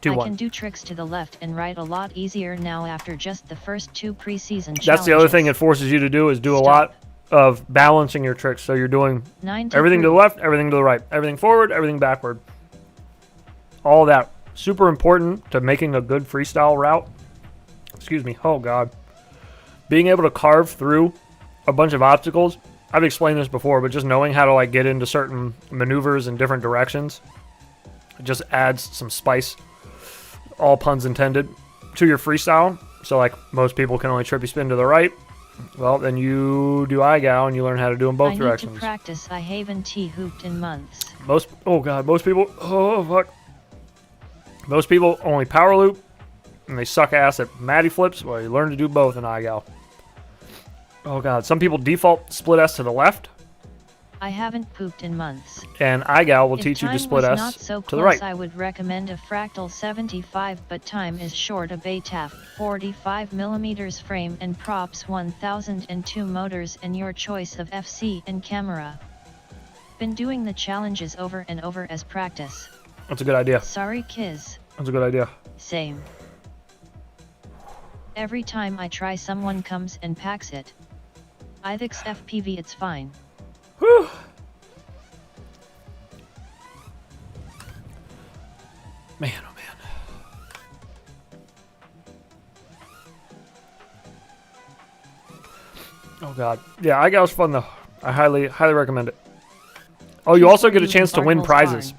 2, I 1. can do tricks to the left and right a lot easier now after just the first 2 preseason challenges. That's the other thing it forces you to do, is do a lot of balancing your tricks. So you're doing 9 everything to the 3. left, everything to the right, everything forward, everything backward. All that. Super important to making a good freestyle route. Excuse me. Oh, God. Being able to carve through a bunch of obstacles. I've explained this before, but just knowing how to like get into certain maneuvers in different directions, it just adds some spice, all puns intended, to your freestyle. So like most people can only trippy spin to the right. Well, then you do IGAO and you learn how to do them both directions. I need to practice. I haven't T-hooped in months. Most people, oh fuck. Most people only power loop and they suck ass at Matty flips, well, you learn to do both in iGal. Oh god, some people default split S to the left, I haven't pooped in months. and iGal will If teach you to time split was S not so to the close, right. I would recommend a Fractal 75, but time is short. A Baytaf 45mm frame and props 1002 motors, and your choice of FC and camera. Been doing the challenges over and over as practice. That's a good idea. Sorry, Kiz. That's a good idea. Same. Every time I try, someone comes and packs it. ITHX FPV, it's fine. Whew. Man, oh man. Oh god. Yeah, iGal's fun though. I highly recommend it. Oh, you also get a chance to win prizes.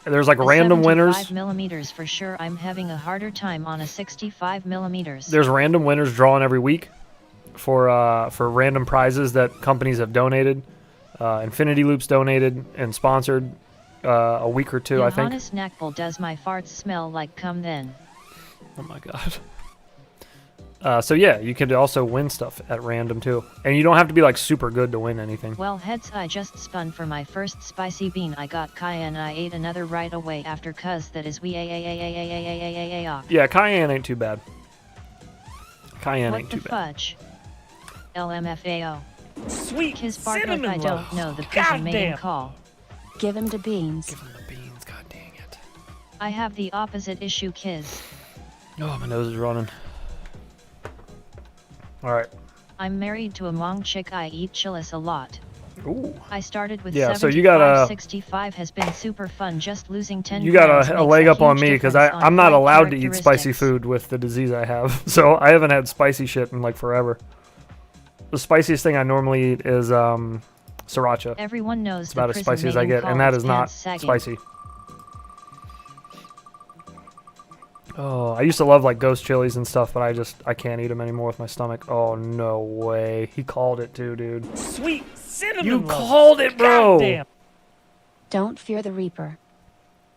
There's like random winners. 75mm for sure. I'm having a harder time on a 65mm. There's random winners drawn every week for random prizes that companies have donated. Infinity Loop's donated and sponsored a week or two, I think. Johannes Knackbull, does my farts smell like cum then? Oh my god. So yeah, you could also win stuff at random too. And you don't have to be like super good to win anything. Well, heads, I just spun for my first spicy bean. I got cayenne. I ate another right away after, cuz that is Yeah, cayenne ain't too bad. Cayenne What ain't the too bad. fudge? LMFAO. Sweet His bark like cinnamon I don't loaf. know the prison mating Goddamn. call. Give him the beans. Give him the beans, god dang it. I have the opposite issue, Kiz. Oh, my nose is running. Alright. I'm married to a Hmong chick. I eat chilis a lot. Ooh. I started with Yeah, 75, so you got 65 has been super fun. Just losing 10 You got pounds a makes leg up on huge me because difference on I'm not flight allowed to eat spicy characteristics. food with the disease I have. So I haven't had spicy shit in like forever. The spiciest thing I normally eat is sriracha. Everyone knows It's about the as prison spicy as I mating get, call and that is is not pants sagging. spicy. Oh, I used to love like ghost chilies and stuff, but I can't eat them anymore with my stomach. Oh no way! He called it too, dude. Sweet cinnamon You loaf. called it, bro. Goddamn. Don't fear the Reaper.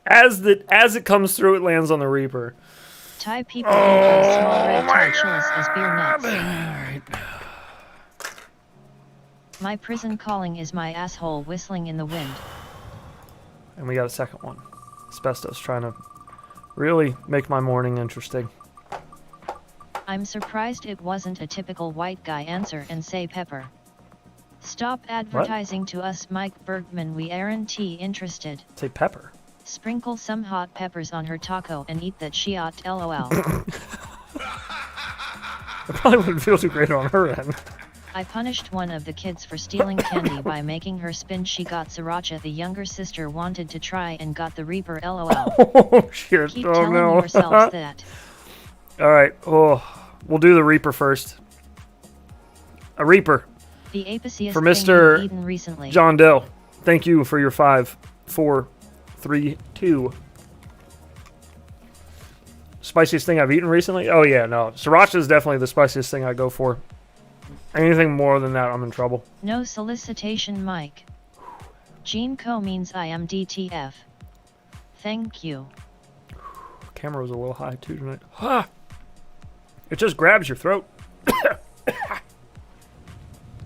As it comes through, it lands on the Reaper. Thai people eat those small red tarantula as beer nuts. Alright. My prison calling is my asshole whistling in the wind. And we got a second one. Asbestos trying to really make my morning interesting. I'm surprised it wasn't a typical white guy answer and say pepper. Stop advertising to us, Mike Bergman. We aren't interested. Say pepper. Sprinkle some hot peppers on her taco and eat that shit, lol. It probably wouldn't feel too great on her end. I punished one of the kids for stealing candy by making her spin. She got sriracha. The younger sister wanted to try and got the Reaper, lol. Oh shit! Keep Oh telling no! yourselves that. All right. Oh, we'll do the Reaper first. A Reaper The apiceus for thing Mr. you've eaten recently. John Doe. Thank you for your 5, 4, 3, 2. Spiciest thing I've eaten recently? Oh yeah, no. Sriracha is definitely the spiciest thing I go for. Anything more than that, I'm in trouble. No solicitation, Mike. Gene Co means I am DTF. Thank you. Camera was a little high too tonight. Ah! It just grabs your throat.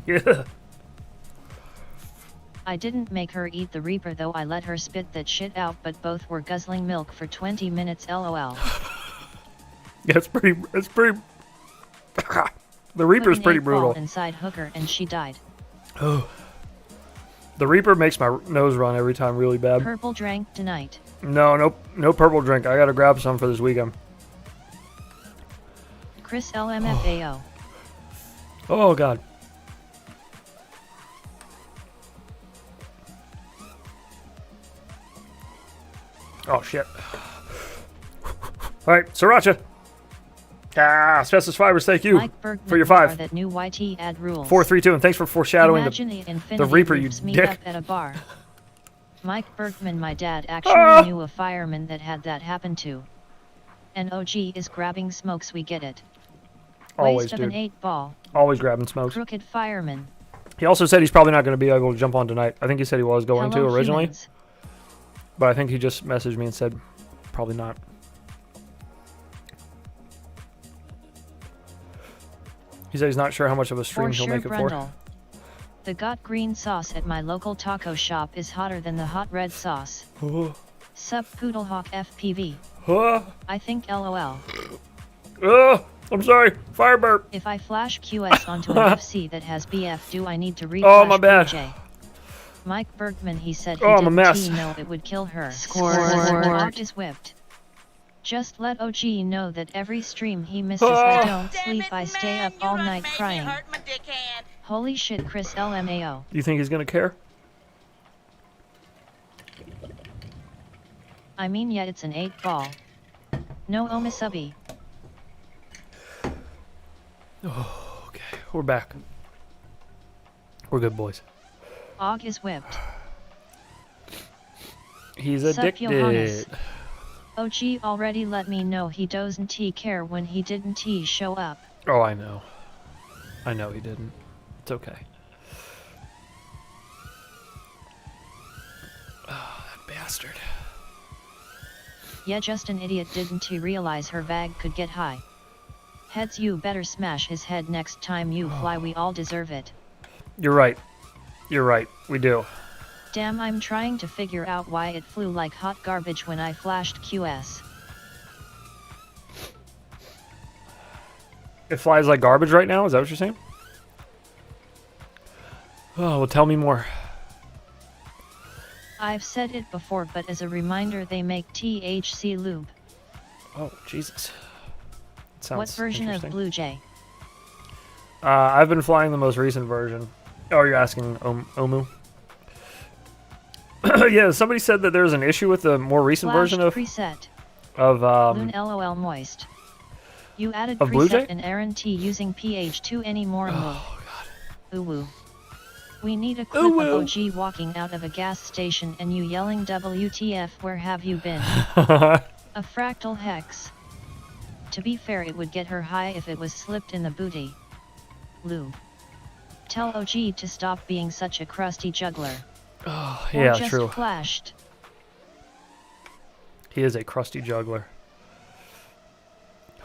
Yeah. I didn't make her eat the Reaper though. I let her spit that shit out, but both were guzzling milk for 20 minutes, lol. Yeah, it's pretty. The Reaper's Put an pretty 8-ball brutal. inside hooker and she died. Oh. The Reaper makes my nose run every time really bad. Purple drank tonight. No purple drink. I gotta grab some for this weekend. Chris LMFAO. Oh god. Oh shit. All right, Sriracha. Asbestos Fibers, thank you Mike Bergman for your are 5. that new YT ad rules. 4, 3, 2, and thanks for foreshadowing Imagine the Infinity Reaper, you Loops meet dick. up at a bar. Mike Bergman, my dad actually knew a fireman that had that happen to. An OG is grabbing smokes, we get it. Always, Waste of dude. an 8-ball. Always grabbing smokes. Crooked fireman. He also said he's probably not going to be able to jump on tonight. I think he said he was going Hello, to originally, humans. but I think he just messaged me and said probably not. He said he's not sure how much of a stream For he'll sure, make it Brundle. The got green sauce at my local taco shop is hotter than the hot red sauce. for. Sup Poodlehawk FPV. Oh, I think LOL. oh, I'm sorry. Fire burp. If I flash QS onto an FC that has BF, do I need to reflash Oh, my bad. BJ? Mike Bergman, he said he Oh, I'm a didn't mess. know it would kill her. Score. OG is whipped. Just let OG know that every stream he misses, I don't sleep, I stay up all night crying. Holy shit, Chris LMAO. Do you think he's gonna care? I mean, yeah, it's an 8-ball. No Omisubi. Oh, okay. We're back. We're good, boys. Og is whipped. He's Sup, addicted. Johannes? OG already let me know he doesn't care when he didn't show up. Oh, I know. I know he didn't. It's okay. Oh, that bastard. Yeah, just an idiot, didn't he realize her vag could get high. Heads, you better smash his head next time you fly, we all deserve it. You're right. You're right. We do. Damn, I'm trying to figure out why it flew like hot garbage when I flashed QS. It flies like garbage right now? Is that what you're saying? Oh, well, tell me more. I've said it before, but as a reminder, they make THC lube. Oh, Jesus. Sounds What version of interesting. Blue Jay? I've been flying the most recent version. Oh, you're asking Omu? Yeah, somebody said that there's an issue with the more recent Flashed version of preset. Loon LOL moist. You added Of Blue preset Jay? and Aaron T using PH2 anymore. Oh, Ooh woo. We need a clip of OG walking out of a gas station and you yelling WTF, where have you been? God. A fractal hex. To be fair, it would get her high if it was slipped in the booty. Lou. Tell OG to stop being such a crusty juggler. Oh, Or yeah, just true. flashed. He is a crusty juggler.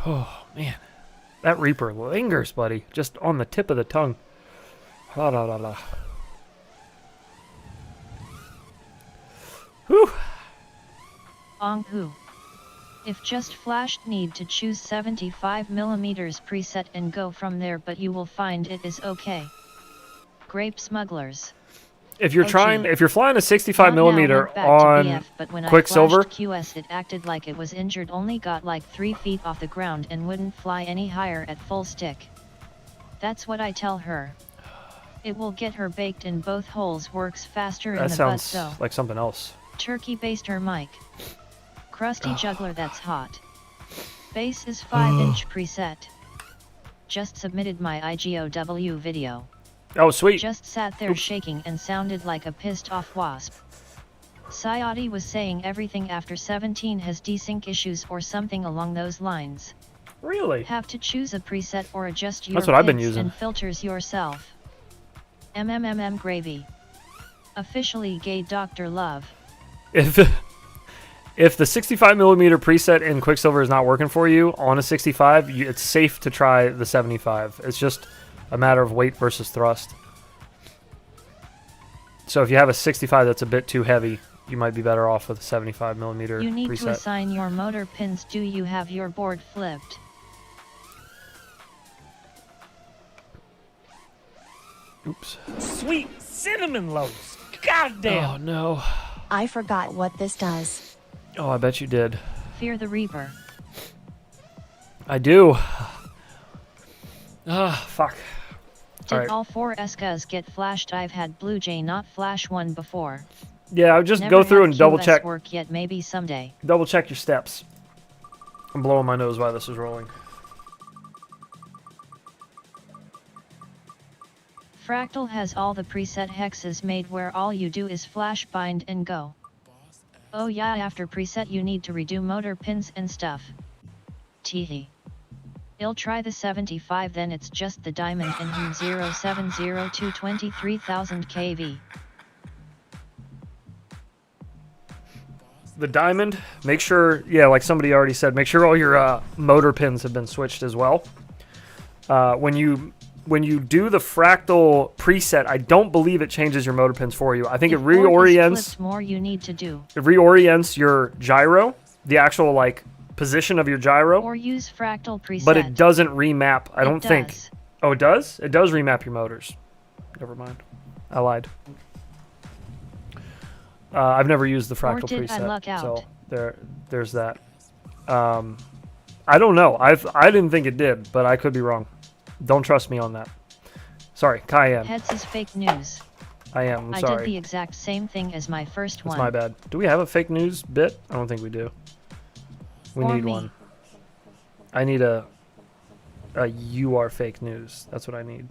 Oh, man. That Reaper lingers, buddy. Just on the tip of the tongue. La la la la. Whew. Ong-hoo. If just flashed, need to choose 75mm preset and go from there, but you will find it is okay. Grape smugglers. If you're OG. if you're flying a Not 65 now, millimeter went back to on BF, but when Quicksilver, I flashed QS, it acted like it was injured, only got like 3 feet off the ground and wouldn't fly any higher at full stick. That's what I tell her. It will get her baked in both holes, works faster in that the butt, sounds so. like something else. Turkey baster mic. Crusty juggler, that's hot. Base is 5-inch preset. Just submitted my IGOW video. Oh, sweet. Just sat there shaking and sounded like a pissed off wasp. Sayati was saying everything after 17 has desync issues or something along those lines. Really? Have to choose a preset or adjust your That's what I've been pits using. and filters yourself. MMMM gravy. Officially gay Dr. Love. If the 65 millimeter preset in Quicksilver is not working for you on a 65, it's safe to try the 75. It's just a matter of weight versus thrust. So if you have a 65 that's a bit too heavy, you might be better off with a 75 millimeter You need to preset. assign your motor pins. Do you have your board flipped? Oops. Sweet cinnamon loaves. Goddamn. Oh no. I forgot what this does. Oh, I bet you did. Fear the Reaper. I do. Ah, fuck. Did Alright. all 4 Escas get flashed? I've had Blue Jay not flash one before. Yeah, I would just Never go through had and double QS check. work yet, maybe someday. Double check your steps. I'm blowing my nose while this is rolling. Fractal has all the preset hexes made where all you do is flash, bind and go. Oh yeah, after preset you need to redo motor pins and stuff. Teehee. I'll try the 75, then it's just the diamond and 0702 23,000 kV. The diamond, make sure, yeah, like somebody already said, make sure all your motor pins have been switched as well. When you when you do the fractal preset, I don't believe it changes your motor pins for you. I think If it board is reorients. flipped, more you need to do. It reorients your gyro, the actual like position of your gyro, Or use fractal preset. but it doesn't remap. I don't think. does. Oh, it does? It does remap your motors. Never mind. I lied. I've never used the fractal did I preset, luck out? so there's that. I don't know. I didn't think it did, but I could be wrong. Don't trust me on that. Sorry, Cayenne. Heads is fake news. I am. I'm I sorry. did the exact same thing as my first That's one. my bad. Do we have a fake news bit? I don't think we do. We Or need me. one. I need a you are fake news. That's what I need.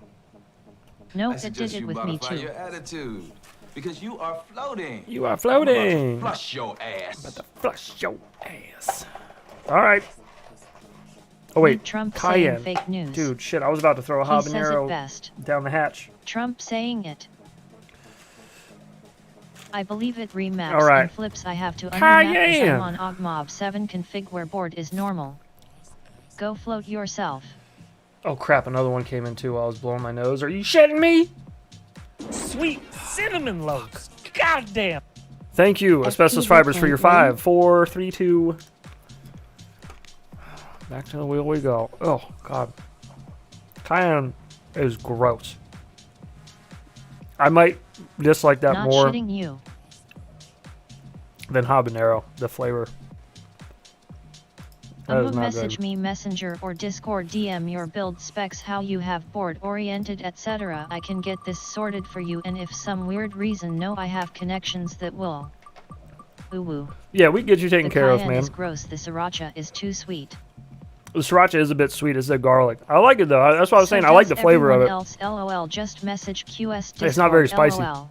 Nope, I it did suggest it you with me modify too. your attitude, because you are floating. You are I'm about to floating. flush your ass. Flush your ass. All right. Oh wait, Meet Trump Cayenne. saying fake news. Dude, shit! I was about to throw a He says it habanero best. down the hatch. Trump saying it. I believe it remaps All right. and flips. I have to unremap as Cayenne. I'm on OGMOB 7 config where board is normal. Go float yourself. Oh crap! Another one came in too while I was blowing my nose. Are you shitting me? Sweet cinnamon loaves. Goddamn. Thank you, Asbestos Fibers, for your 5, 4, 3, 2. Back to the wheel we go. Oh, God. Cayenne is gross. I might dislike that Not more shitting you. than habanero, the flavor. That is not Message good. me Messenger or Discord DM your build specs, how you have board oriented, etc. I can get this sorted for you, and if some weird reason no, I have connections that will. Ooh woo. Yeah, we get you taken The care of, cayenne man. is gross. The sriracha is too sweet. The sriracha is a bit sweet. It's the garlic. I like it, though. That's what I was So saying. I like the does flavor of everyone it. else, LOL. Just message QS Discord. It's not very spicy. LOL.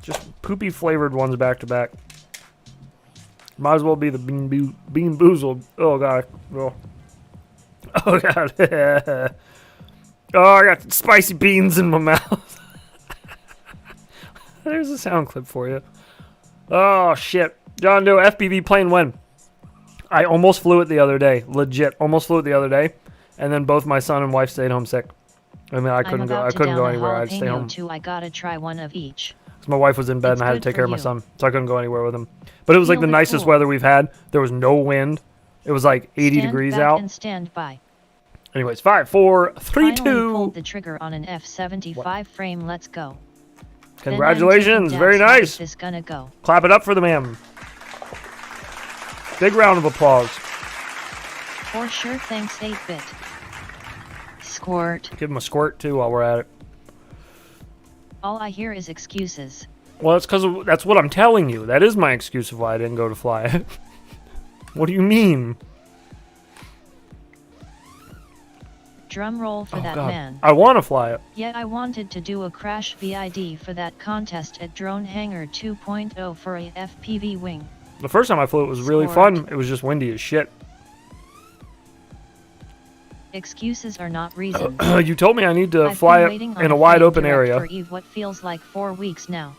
Just poopy flavored ones back to back. Might as well be the bean boozled. Oh god. Oh, oh god. Oh, I got spicy beans in my mouth. There's a sound clip for you. Oh shit. John Doe, FPV plane when? I almost flew it the other day. Legit, almost flew it the other day. And then both my son and wife stayed home sick. I mean, I couldn't go. I couldn't go anywhere. I'd stay home. Too. I gotta try one of each. So my wife was in bed It's and I had to good take for care of my you. son, so I couldn't go anywhere with him. But it was like the Feel it nicest cool. weather we've had. There was no wind. It was like 80 Stand degrees back out. and stand by. Anyways, 5, 4, 3, Finally pulled 2. the trigger on an F-75 frame. Let's go. Congratulations, Then I'm very taking dabs. How is nice. this gonna go? Clap it up for the man. Big round of applause. For sure. Thanks, 8-bit. Squirt. Give him a squirt too while we're at it. All I hear is excuses. Well, it's because that's what I'm telling you. That is my excuse of why I didn't go to fly it. What do you mean? Drum roll for Oh, that God. man. I want to fly it. Yet I wanted to do a crash VID for that contest at Drone Hangar 2.0 for a FPV wing. The first time I flew it was really Squirt. fun. It was just windy as shit. Excuses are not reasons. You told me I need to I've fly been it waiting on in a a wide flight open direct area. for Eve what feels like 4 weeks now.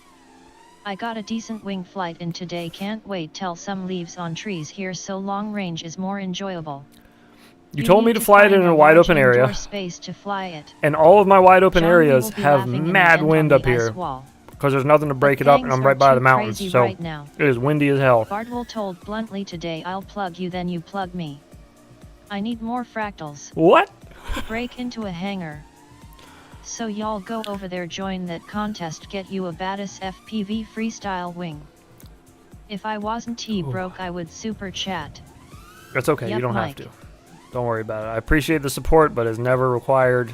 I got a decent wing flight in today. Can't wait till some leaves on trees here, so long range is more enjoyable. You told me need to fly it find in a large wide open indoor area, space to fly it. and all of my wide open John, we areas will be have laughing in the mad end wind on up the ice here wall. because there's nothing to break The it up, and things I'm are right by too the mountains, crazy so right now. it is windy as hell. Bardwell told bluntly today, I'll plug you then you plug me. I need more fractals. What? Break into a hangar. So y'all go over there, join that contest, get you a badass FPV freestyle wing. If I wasn't broke I would super chat. That's okay. You Yep, don't Mike. have to. Don't worry about it. I appreciate the support, but it's never required.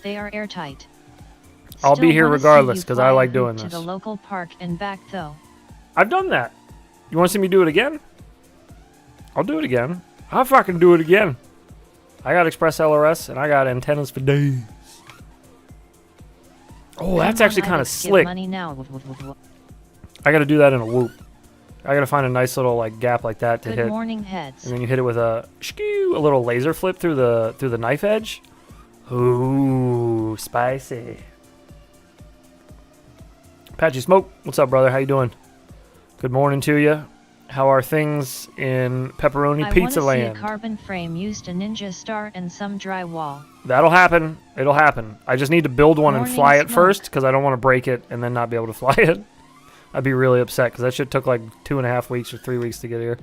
They are airtight. I'll Still be here wanna see regardless you 'cause fly I a like hoop doing to this. the local park and back though. I've done that. You want to see me do it again? I'll do it again. I'll fucking do it again. I got Express LRS and I got antennas for days. Oh, that's Come on, actually kind of Alex, give slick. money now. I got to do that in a whoop. I got to find a nice little like gap like that to Good hit, morning, heads. and then you hit it with a a little laser flip through the knife edge. Ooh, spicy. Patchy Smoke, what's up, brother? How you doing? Good morning to you. How are things in Pepperoni I Pizza wanna see a Land? carbon frame used a ninja star and some drywall. That'll happen. It'll happen. I just need to build one and Morning fly it smoke. first because I don't want to break it and then not be able to fly it. I'd be really upset because that shit took like 2.5 weeks or 3 weeks to get here.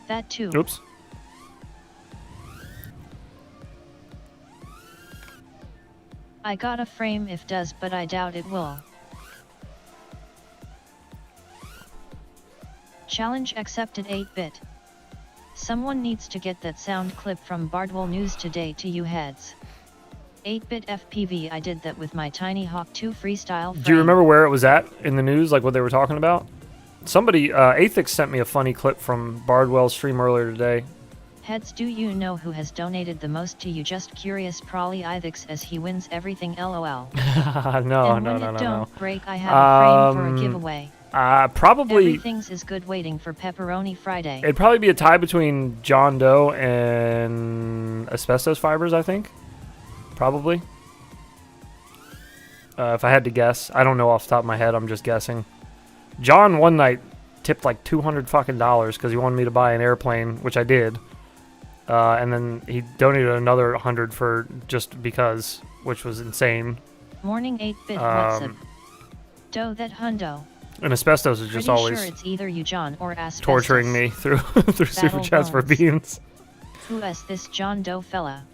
That too. Oops. I got a frame if does, but I doubt it will. Challenge accepted 8-bit. Someone needs to get that sound clip from Bardwell News today to you heads. 8-bit FPV, I did that with my Tiny Hawk 2 freestyle frame. Do you remember where it was at in the news, like what they were talking about? Somebody, Athix sent me a funny clip from Bardwell's stream earlier today. Heads, do you know who has donated the most to you? Just curious, Probably Ithix, as he wins everything, lol. No. Don't break, I have a frame for a giveaway. Probably. Everything's is good waiting for Pepperoni Friday. It'd probably be a tie between John Doe and Asbestos Fibers, I think. Probably. If I had to guess. I don't know off the top of my head, I'm just guessing. John one night tipped like $200 fucking because he wanted me to buy an airplane, which I did. And then he donated another 100 for just because, which was insane. Morning 8-bit, what's up? Doe that hundo. And Asbestos is just Pretty always sure it's either you, John, or Asbestos. torturing me through through super chats for bones. beans. Who is this John Doe fella?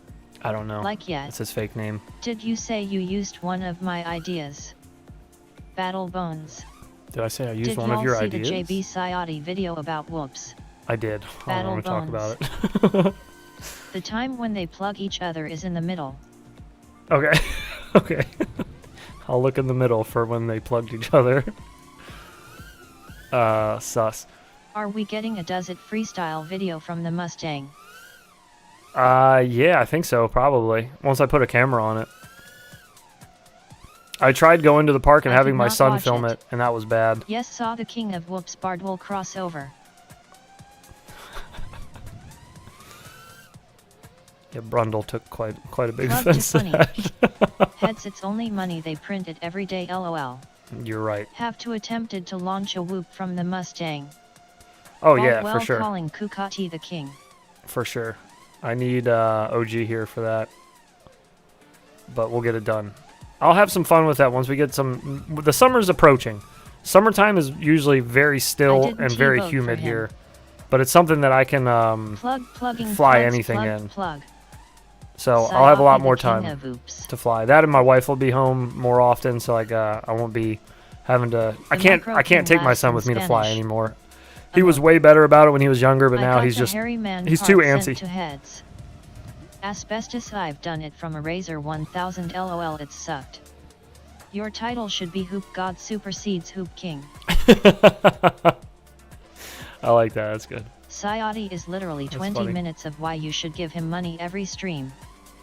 I don't know. Like yet. It's his fake name. Did you say you used one of my ideas? Battle Bones. Did I say I used Did one of y'all your see ideas? the JB Sayati video about whoops? I did. I don't want to talk Battle about it. The time when they plug each other is in the middle. Okay. Okay. I'll look in the middle for when they plugged each other. Sus. Are we getting a Does It freestyle video from the Mustang? Yeah, I think so, probably. Once I put a camera on it. I tried going to the park and I having did my not son watch film it, and that was bad. Yes, saw the King of Whoops Bardwell crossover. Yeah, Brundle took quite a big Plugged offense to to funny. that. Heads, it's only money they print it every day, lol. You're right. Have to attempted to launch a whoop from the Mustang. Oh yeah, Bardwell for sure. calling Kukati the king. For sure. I need OG here for that. But we'll get it done. I'll have some fun with that once we get some... The summer's approaching. Summertime is usually very still didn't and very T-vote for humid him. here. But it's something that I can Plugging fly plugs, anything plug, in. Plug. So I'll have a lot Sayati, more the king time of oops. to fly. That and my wife will be home more often, so like I won't be having to... I The can't micro take can my last son in with me to fly Spanish. anymore. He was way better about it when he was younger, but I now got he's the just... hairy man he's part too sent antsy. To heads. Asbestos, I've done it from a Razor 1000 lol, it sucked. Your title should be Hoop God Supersedes Hoop King. I like that, that's good. Sayati is literally That's 20 funny. minutes of why you should give him money every stream.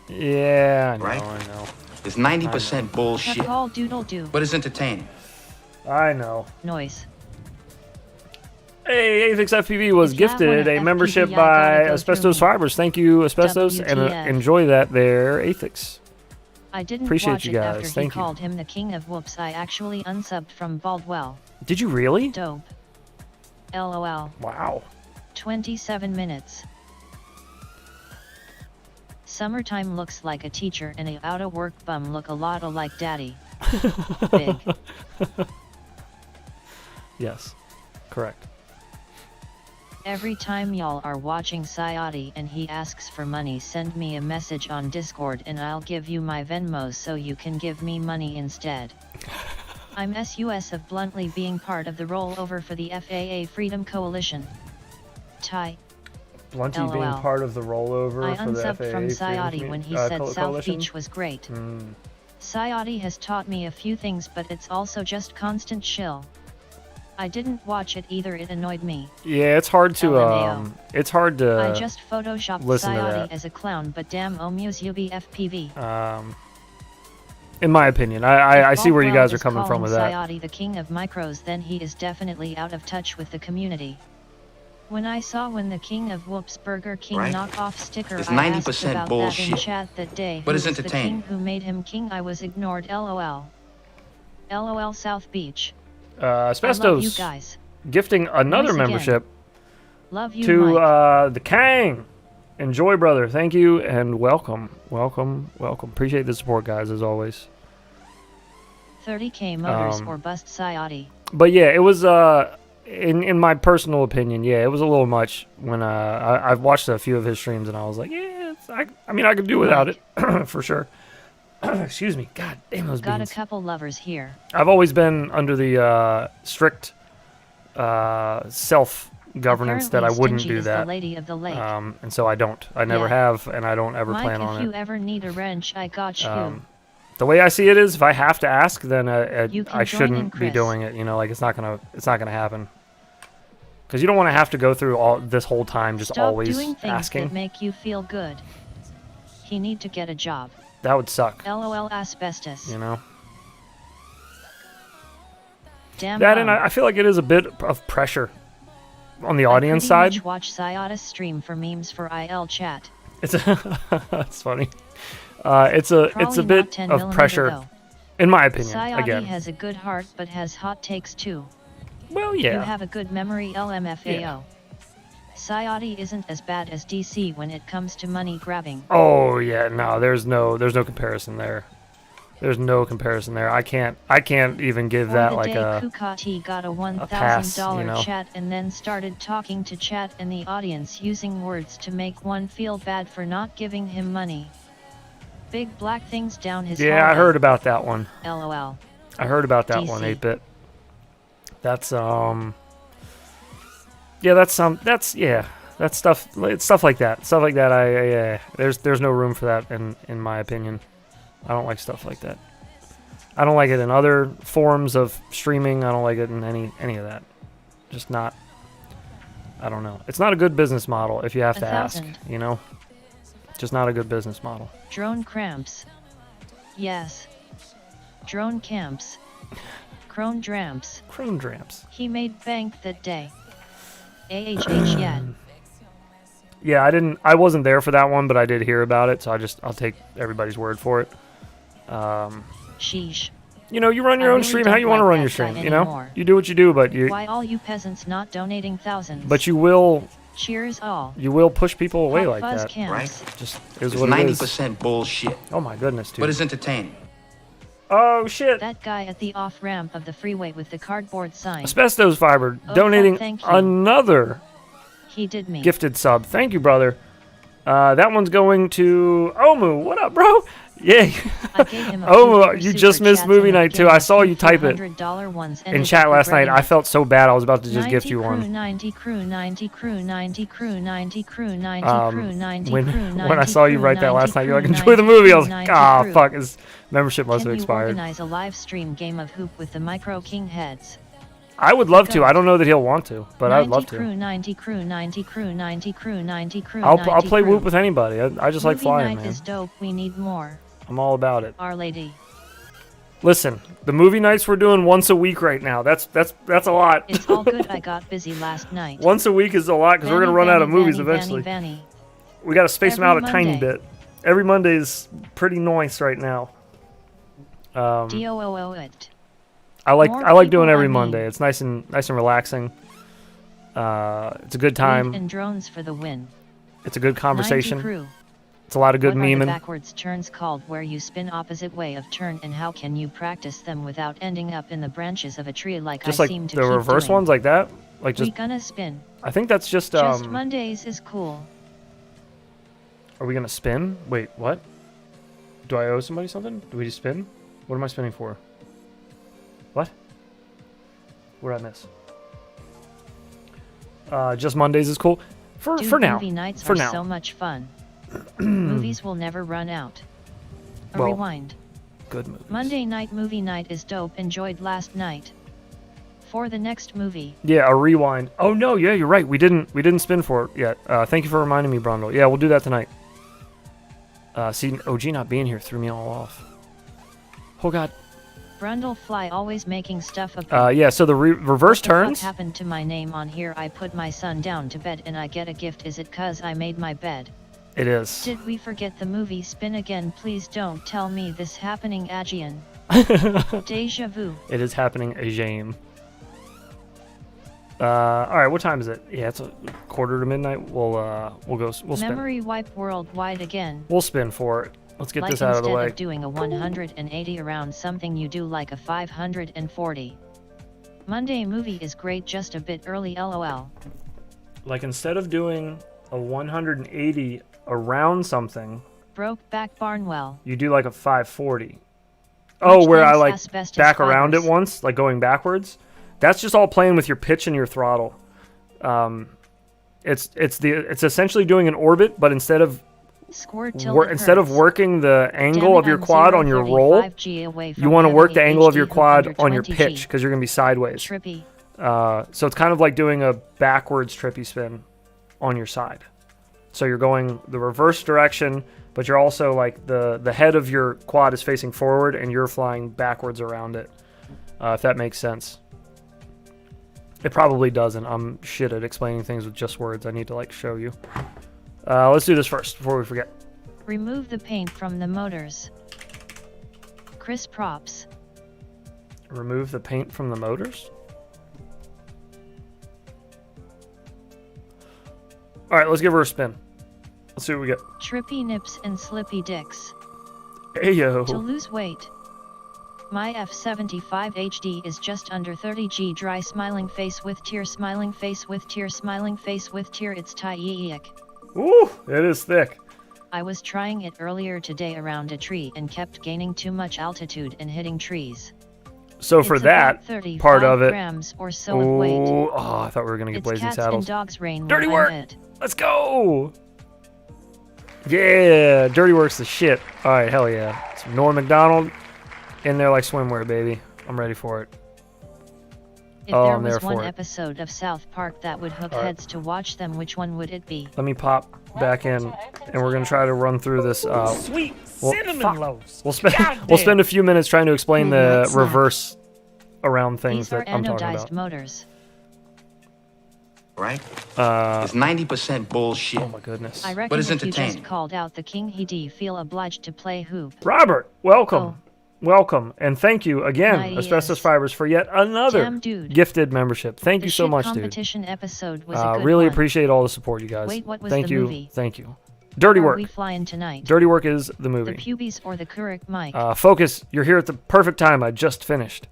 Yeah, I know, Right? I know. It's 90% bullshit, Call doodle doo. but it's entertaining. I know. Noise. Hey, Apex FPV was If you have one gifted of a FPV, membership I by gotta go Asbestos through me. Fibers. Thank you, Asbestos, and WTF. enjoy that there, Apex. I didn't Appreciate watch you it guys, after thank he you. called him the king of whoops. I actually unsubbed from Baldwell. Did you really? Dope. LOL. Wow. 27 minutes. Summertime looks like a teacher and a out of work bum look a lot alike daddy. Big. Yes, correct. Every time y'all are watching Sayati and he asks for money, send me a message on Discord and I'll give you my Venmo so you can give me money instead. I'm SUS of bluntly being part of the rollover for the FAA Freedom Coalition. Ty. Blunty being LOL. part of the rollover I for the unsubbed FAA from Freedom Sayati when he said South Coalition? Beach was great. Hmm. Sayati has taught me a few things, but it's also just constant shill. I didn't watch it either, it annoyed me. Yeah, it's hard to LMAO. it's hard to I just photoshopped listen to Sayati that. as a clown, but damn Omuse UB FPV. in my opinion. I see where you Baldwell guys are is coming from with calling that. Sayati the king of micros, then he is definitely out of touch with the community. When I saw when the King of Whoops Burger King Right. knockoff sticker, It's I asked 90% about that in bullshit. chat that day. But it's Who's the entertaining. king who made him king? I was ignored. LOL. LOL South Beach. I love you Asbestos guys. gifting another Once again. membership Love you, to Mike. the Kang. Enjoy, brother. Thank you and welcome. Welcome. Appreciate the support, guys, as always. 30k motors or bust Sayati. But yeah, it was in my personal opinion, yeah, it was a little much when I've watched a few of his streams and I was like, yeah, I mean I could do without it for sure. Excuse me. God damn those Got beans. a couple lovers here. I've always been under the strict self-governance that I Apparently wouldn't Stingy do is that. the lady of the lake. And so I don't. I never Yeah. have, and I don't ever Mike, plan if on you it. ever need a wrench, I got you. The way I see it is, if I have to ask, then You can I join shouldn't in, be Chris. doing it. You know, like it's not gonna happen. Because you don't want to have to go through all this whole time just Stop always doing things asking. that make you feel good. He need to get a job. That would suck. LOL asbestos. You know. Damn. That and I feel like it is a bit of pressure on the audience I side. pretty much watch Sayata's stream for memes for IL chat. It's that's funny. It's a Probably bit not 10 of millimeter, pressure, though. in my opinion. Sayati Again, has a good heart but has hot takes too. well, You yeah. have a good memory, LMFAO. Yeah. Sayati isn't as bad as DC when it comes to money grabbing. Oh yeah, no, there's no comparison there. There's no comparison there. I can't even give Or that the like day a Kukati got a pass, $1,000 you know? chat and then started talking to chat and the audience using words to make one feel bad for not giving him money. Big black things down his yeah. I hallway. heard about that one. LOL. I heard about that DC. one. 8-bit. That's yeah. That's stuff. It's stuff like that. Stuff like that. There's no room for that in my opinion. I don't like stuff like that. I don't like it in other forms of streaming. I don't like it in any of that. Just not. I don't know. It's not a good business model if you have to ask. 1,000. You know. Just not a good business model. Drone cramps. Yes. Drone camps. Crone dramps. Chrome dramps. He made bank that day. AHH yet. Yeah, I wasn't there for that one, but I did hear about it, so I'll take everybody's word for it. Sheesh. You know, you run your I own really stream how don't you want to like run that your stream, guy you know? anymore. You do what you do, but Why all you peasants not donating thousands? you will Cheers all. push people away Hot like fuzz that. camps. Right? Just is It's what it is. 90% bullshit. Oh my goodness, dude. But it's entertaining. Oh shit. That guy at the off-ramp of the freeway with the cardboard sign. Asbestos Fiber Oh, donating thank you. another He did me. gifted sub. Thank you, brother. That one's going to Omu. What up, bro? Yeah. I gave him a Oh, few you super just missed chats movie and it night too. gave I us saw two you type it $400 ones in ended chat up last night. I regretting felt so bad. I was about to just 90 gift you crew, one. 90 crew, 90 crew, 90 crew, 90 crew, 90 Um, crew, 90 when crew, when I 90 saw you crew, write that 90 last night, you're like, crew, enjoy the 90 movie. I was crew, like, 90 ah, crew. fuck, his membership must Can have you expired. organize a live stream game of hoop with the Micro King heads? I would love to. I don't know that he'll want to, but I'd 90 love crew, to. 90 crew, 90 crew, 90 crew, 90 crew, I'll 90 play crew. Whoop with anybody. I just like Movie flying, night man. is dope. We need more. I'm all about it. Our Lady. Listen, the movie nights we're doing once a week right now. That's a lot. It's all good. I got busy last night. Once a week is a lot because we're gonna run out of movies eventually. Vanny. We gotta space them Every out a tiny Monday. bit. Every Monday is pretty nice right now. DOOO it. I like More doing people, every I mean. Monday. It's nice and relaxing. It's a good time. Lead and drones for the win. It's a good 90 conversation. crew. It's a lot of good What are the memeing. backwards turns called where you spin opposite way of turn, and how can you practice them without ending up in the branches of a tree like Just I like seem to the keep reverse doing? ones like that. Like We just gonna spin. I think that's just Just Mondays is cool. Are we gonna spin? Wait, what? Do I owe somebody something? Do we just spin? What am I spinning for? What? What did I miss? Just Mondays is cool. For Dude, now. movie nights For are now. so much fun. Movies will never run out. A Well, rewind. Good movies. Monday night movie night is dope. Enjoyed last night. For the next movie. Yeah, a rewind. Oh no, yeah, you're right. We didn't spin for it yet. Thank you for reminding me, Brundle. Yeah, we'll do that tonight. See, OG not being here threw me all off. Oh god. Brundlefly always making stuff up. Yeah, so the reverse turns. What happened to my name on here? I put my son down to bed and I get a gift. Is it cause I made my bed? It is. Did we forget the movie Spin Again? Please don't tell me this happening Aegean. Deja vu. It is happening again. Alright, what time is it? Yeah, it's a quarter to midnight. We'll spin. Memory wipe worldwide again. We'll spin for it. Let's get like this out of the way. Instead of doing a 180 around something, you do like a 540. Monday movie is great, just a bit early, lol. Like instead of doing a 180 around something, broke back Barnwell. You do like a 540. Oh, where I like back around it fibers. once, like going backwards. That's just all playing with your pitch and your throttle. It's essentially doing an orbit, but instead of working the angle of your quad on your roll, you want to work the angle of your quad on your pitch because you're going to be sideways. Trippy. So it's kind of like doing a backwards trippy spin on your side. So you're going the reverse direction, but you're also like the head of your quad is facing forward and you're flying backwards around it. If that makes sense. It probably doesn't. I'm shit at explaining things with just words. I need to like show you. Let's do this first before we forget. Remove the paint from the motors. Chris props. Remove the paint from the motors? Alright, let's give her a spin. Let's see what we get. Trippy nips and slippy dicks. Ayo. To lose weight. My F75 HD is just under 30G. Dry smiling face with tear, smiling face with tear, smiling face with tear. It's tie-ick. Ooh, it is thick. I was trying it earlier today around a tree and kept gaining too much altitude and hitting trees. So for that part of it, grams or so of weight. Oh, I thought we were gonna get Blazing Cats Saddles. and dogs rain Dirty where work. I'm at. Let's go. Yeah, Dirty Work's the shit. All right, hell yeah. Some Norm Macdonald in there like swimwear, baby. I'm ready for it. If Oh, there I'm there was one for it. episode of South Park that would hook All right. heads to watch them, which one would it be? Let me pop back in, and we're gonna try to run through this. Sweet well, cinnamon fuck. loaves. We'll spend Goddamn. a few minutes trying to explain the Midnight snack. reverse around things These are that I'm talking anodized about. motors. Right? It's 90% bullshit. Oh my goodness. I reckon is if you just entertaining? called out the king, he'd feel obliged to play hoop. Robert, welcome. Oh. Welcome, and thank you again, Nice. Asbestos Fibers, for yet another Damn, dude. gifted membership. Thank The you so shit much, dude. competition episode was a good Really one. appreciate all the support, you guys. Wait, what was thank the you, movie? thank you. Dirty Are Work. we flying tonight? Dirty Work is the The movie. pubes or the Keurig mic? Focus, you're here at the perfect time. I just finished.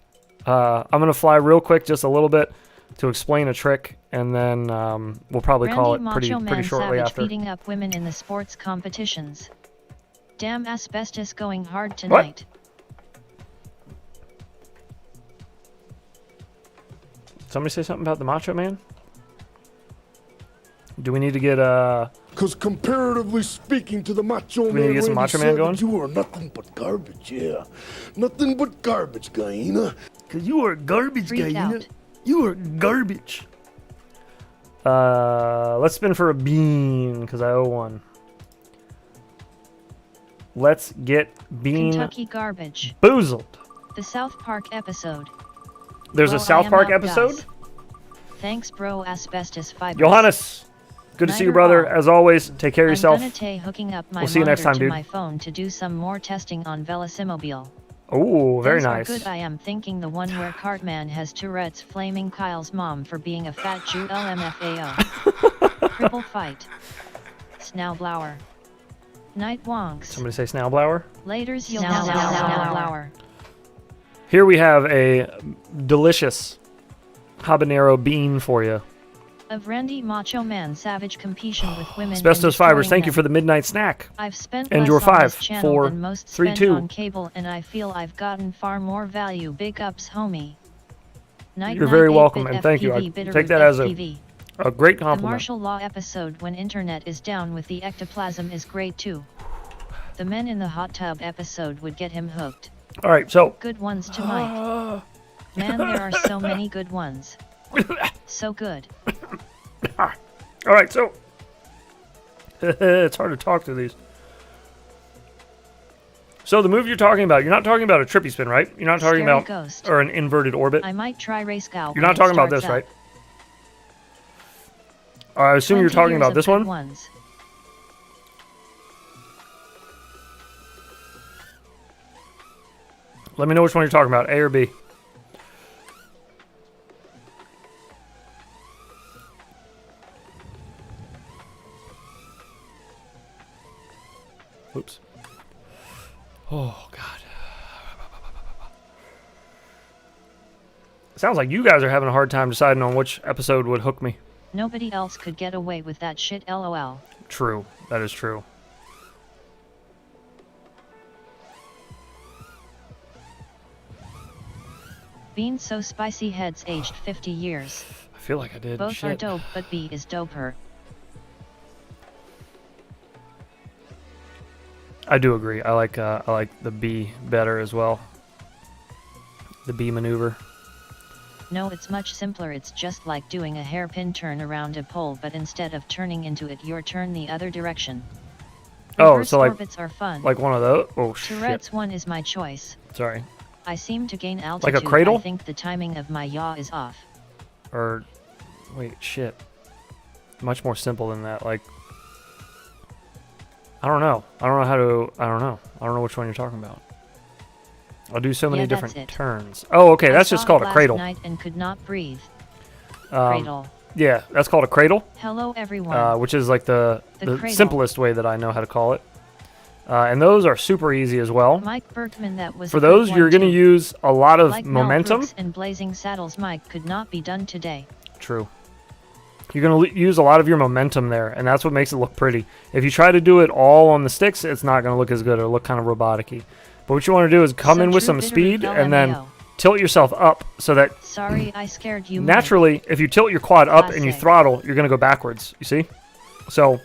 I'm gonna fly real quick, just a little bit, to explain a trick, and then we'll probably call it Randy pretty Macho Man shortly Savage after. beating up women in the sports competitions. Damn, Asbestos going hard tonight. Somebody say something about the Macho Man? Do we need to get Because comparatively speaking to the Macho we need to Man, get some Randy Macho Man Savage, going? you are nothing but garbage, yeah. Nothing but garbage, guy, you know? Cause you are a garbage Freak guy, out. You are garbage. Let's spin for a bean, because I owe one. Let's get bean Kentucky garbage. boozled. The South Park episode. There's Bro, a South I am Park out, episode? guys. Thanks, bro. Asbestos Fibers. Johannes, good to see you, Neither brother. all. As always, take care of yourself. I'm gonna hooking up my We'll see you next monitor time, to dude. my phone to do some more testing on Velosimobile. Oh, very Those are nice. good. I am thinking the one where Cartman has Tourette's, flaming Kyle's mom for being a fat Jew. LMFAO. Cripple fight. Snowblower. Night wonks. Somebody say Snowblower. Laters you'll Snowblower. Here we have a delicious habanero bean for you. Of Randy Macho Man Savage competition with women. Asbestos and Fibers, destroying thank you them. for the midnight snack. I've spent And less your on 5, this channel 4, than most 3, spent 2. on cable, and I feel I've gotten far more value. Big ups, homie. Night You're night, very 8-bit welcome, and thank you. I FPV, take Bitterroot that as FPV. a great The compliment. martial law episode when internet is down with the ectoplasm is great too. The men in the hot tub episode would get him hooked. All right, so Good ones to Mike. Man, there are so many good ones. So good. all right, so it's hard to talk to these. So the move you're talking about, you're not talking about a trippy spin, right? You're not talking Scary about ghost. or an inverted orbit. I might try race gal. You're not talking about this, right? I assume you're talking about this one. Ones. Let me know which one you're talking about, A or B. Oops. Oh, God. Sounds like you guys are having a hard time deciding on which episode would hook me. Nobody else could get away with that shit, lol. True. That is true. Beans so spicy heads aged 50 years. I feel like I did. Both Shit. are dope, but B is doper. I do agree. I like the B better as well. The B maneuver. No, it's much simpler. It's just like doing a hairpin turn around a pole, but instead of turning into it, you're turn the other direction. Oh, Reverse so like orbits are fun. Like one of those. Oh shit. Tourette's one is my choice. Sorry. I seem to gain altitude. Like a cradle? I think the timing of my yaw is off. Or wait, shit. Much more simple than that. Like I don't know. I don't know how to. I don't know. I don't know which one you're talking about. I'll do so many Yeah, different that's it. turns. Oh, okay. I That's just saw called it a last cradle. night and could not breathe. Cradle. Yeah, that's called a cradle. Hello, everyone. Which is like the cradle. simplest way that I know how to call it. And those are super easy as well. Mike Berkman, that was For a good those, one you're going to too. use a lot of Like Mel momentum. Brooks and Blazing Saddles, Mike could not be done today. True. You're going to use a lot of your momentum there, and that's what makes it look pretty. If you try to do it all on the sticks, it's not going to look as good. It'll look kind of robotic-y. But what you want to do is come So in with true, some bittery speed and then LMAO. tilt yourself up so that Sorry, I scared you. naturally, if you tilt your quad up and you Classic. throttle, you're going to go backwards. You see? So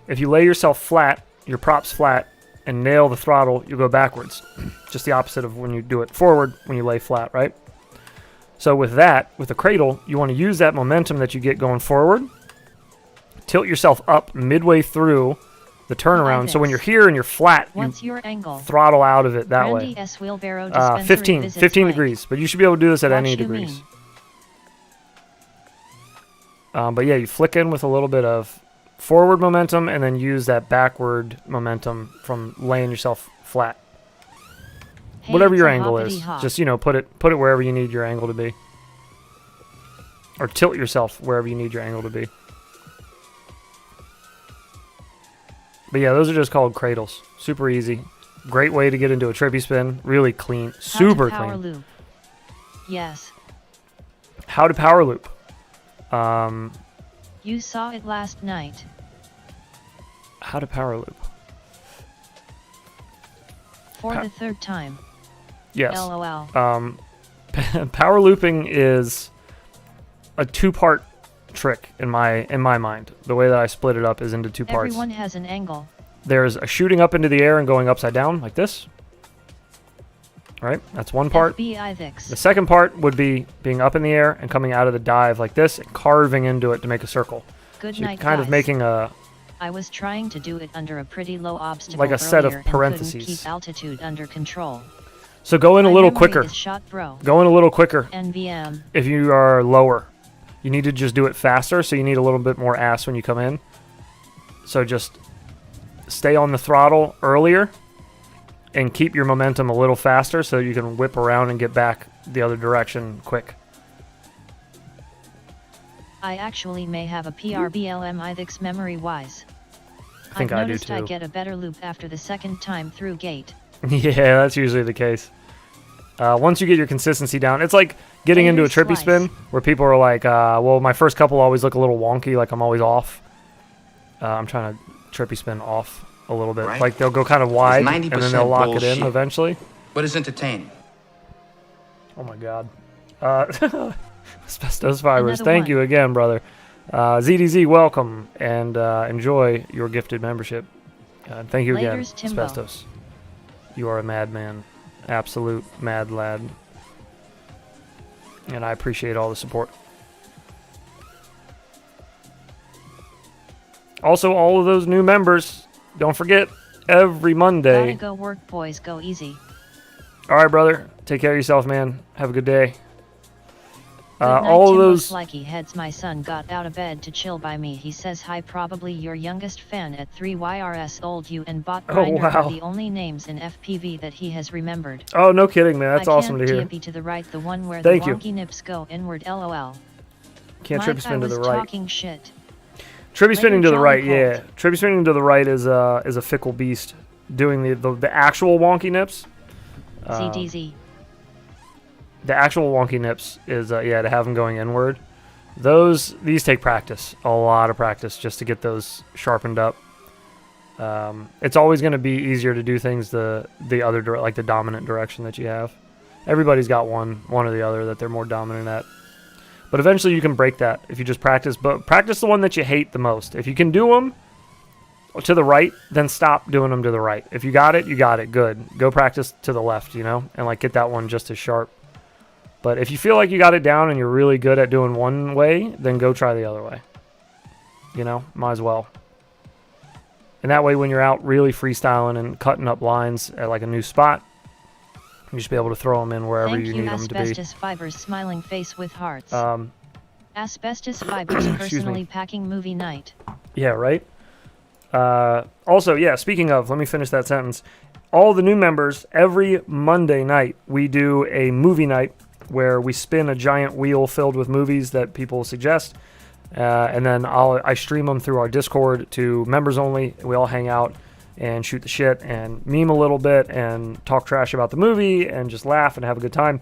if you lay yourself flat, your props flat, and nail the throttle, you'll go backwards. Just the opposite of when you do it forward when you lay flat, right? So with that, with the cradle, you want to use that momentum that you get going forward, tilt yourself up midway through the turnaround. So when you're here and you're flat, you What's your angle? throttle out of it that Randy way. S. Wheelbarrow dispensary 15 visits Mike. degrees. But you should be able to do this at What any you degrees. mean? But yeah, you flick in with a little bit of forward momentum and then use that backward momentum from laying yourself flat. Hey, Whatever it's your a angle hoppity is, hop. just put it wherever you need your angle to be, or tilt yourself wherever you need your angle to be. But yeah, those are just called cradles. Super easy, great way to get into a trippy spin. Really clean, super How to power clean. loop. Yes, How to power loop? you saw it last night. How to power loop? For the third time. Yes. LOL. Power looping is a two-part trick in my mind. The way that I split it up is into two parts. Everyone has an angle. There's a shooting up into the air and going upside down like this. Right? That's one part. FBI Vix. The second part would be being up in the air and coming out of the dive like this and carving into it to make a circle. Good So you're night, kind of guys. making a I was trying to do it under a pretty low obstacle Like a set of earlier and parentheses. couldn't keep altitude under control. so go in a My little memory quicker. is shot, bro. Go in a little quicker NVM. if you are lower. You need to just do it faster, so you need a little bit more ass when you come in. So just stay on the throttle earlier and keep your momentum a little faster so you can whip around and get back the other direction quick. I actually may have a PRBLM IVIX memory-wise. I think I've I do noticed I too. get a better loop after the second time through gate. Yeah, that's usually the case. Once you get your consistency down, it's like getting into a Later trippy slice. spin where people are like, well, my first couple always look a little wonky, like I'm always off. I'm trying to trippy spin off a little bit. Right. Like they'll go kind of wide and then 90% they'll lock it in bullshit. eventually. But it's entertaining. Oh my god. Asbestos Fibers, Another thank one. you again, brother. ZDZ, welcome, and enjoy your gifted membership. Thank you again, Laters, Timbo. Asbestos. You are a madman. Absolute mad lad. And I appreciate all the support. Also, all of those new members, don't forget, every Monday. Gotta go work, boys. Go easy. All right, brother. Take care of yourself, man. Have a good day. Good night, All of Timbo those. Slikey heads. My son got out of bed to chill by me. He says hi. Probably your youngest fan at 3YRS old you and bot grinder wow. are the only names in FPV that he has remembered. Oh, no kidding, man. That's awesome to hear. Trippy to the right, the one where Thank the you. wonky nips go inward. LOL. Can't Mike, trippy spin to the I was right. talking shit. Trippy spinning to the Jolly right, Colt. yeah. Trippy spinning to the right is a fickle beast. Doing the actual wonky nips. ZDZ. The actual wonky nips is to have them going inward. These take practice, a lot of practice, just to get those sharpened up. It's always going to be easier to do things the other like the dominant direction that you have. Everybody's got one or the other that they're more dominant at. But eventually you can break that if you just practice. But practice the one that you hate the most. If you can do them to the right, then stop doing them to the right. If you got it, you got it. Good. Go practice to the left, and like get that one just as sharp. But if you feel like you got it down and you're really good at doing one way, then go try the other way. Might as well. And that way when you're out really freestyling and cutting up lines at like a new spot, you should be able to throw them in wherever you need them to be. Asbestos Fibers smiling face with hearts. Asbestos Fibers personally packing movie night. Yeah, right? Also, yeah, speaking of, let me finish that sentence. All the new members, every Monday night, we do a movie night where we spin a giant wheel filled with movies that people suggest. And then I stream them through our Discord to members only. We all hang out and shoot the shit and meme a little bit and talk trash about the movie and just laugh and have a good time.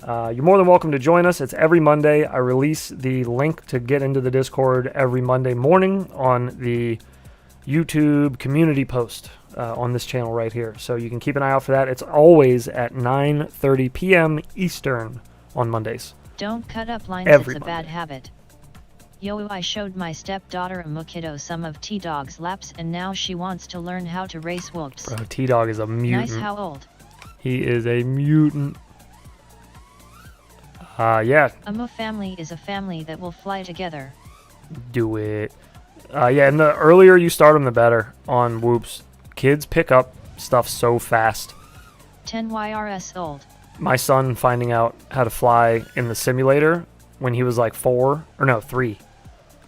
You're more than welcome to join us. It's every Monday. I release the link to get into the Discord every Monday morning on the YouTube community post on this channel right here. So you can keep an eye out for that. It's always at 9:30 p.m. Eastern on Mondays. Don't cut up lines, Every it's a bad habit. Yo, I showed my stepdaughter Mukito some of T-Dog's laps and now she wants to learn how to race whoops. Bro, T-Dog is a mutant. Nice, how old? He is a mutant. Yeah. A family is a family that will fly together. Do it. Yeah, and the earlier you start them, the better on whoops. Kids pick up stuff so fast. 10YRS old. My son finding out how to fly in the simulator when he was like 3.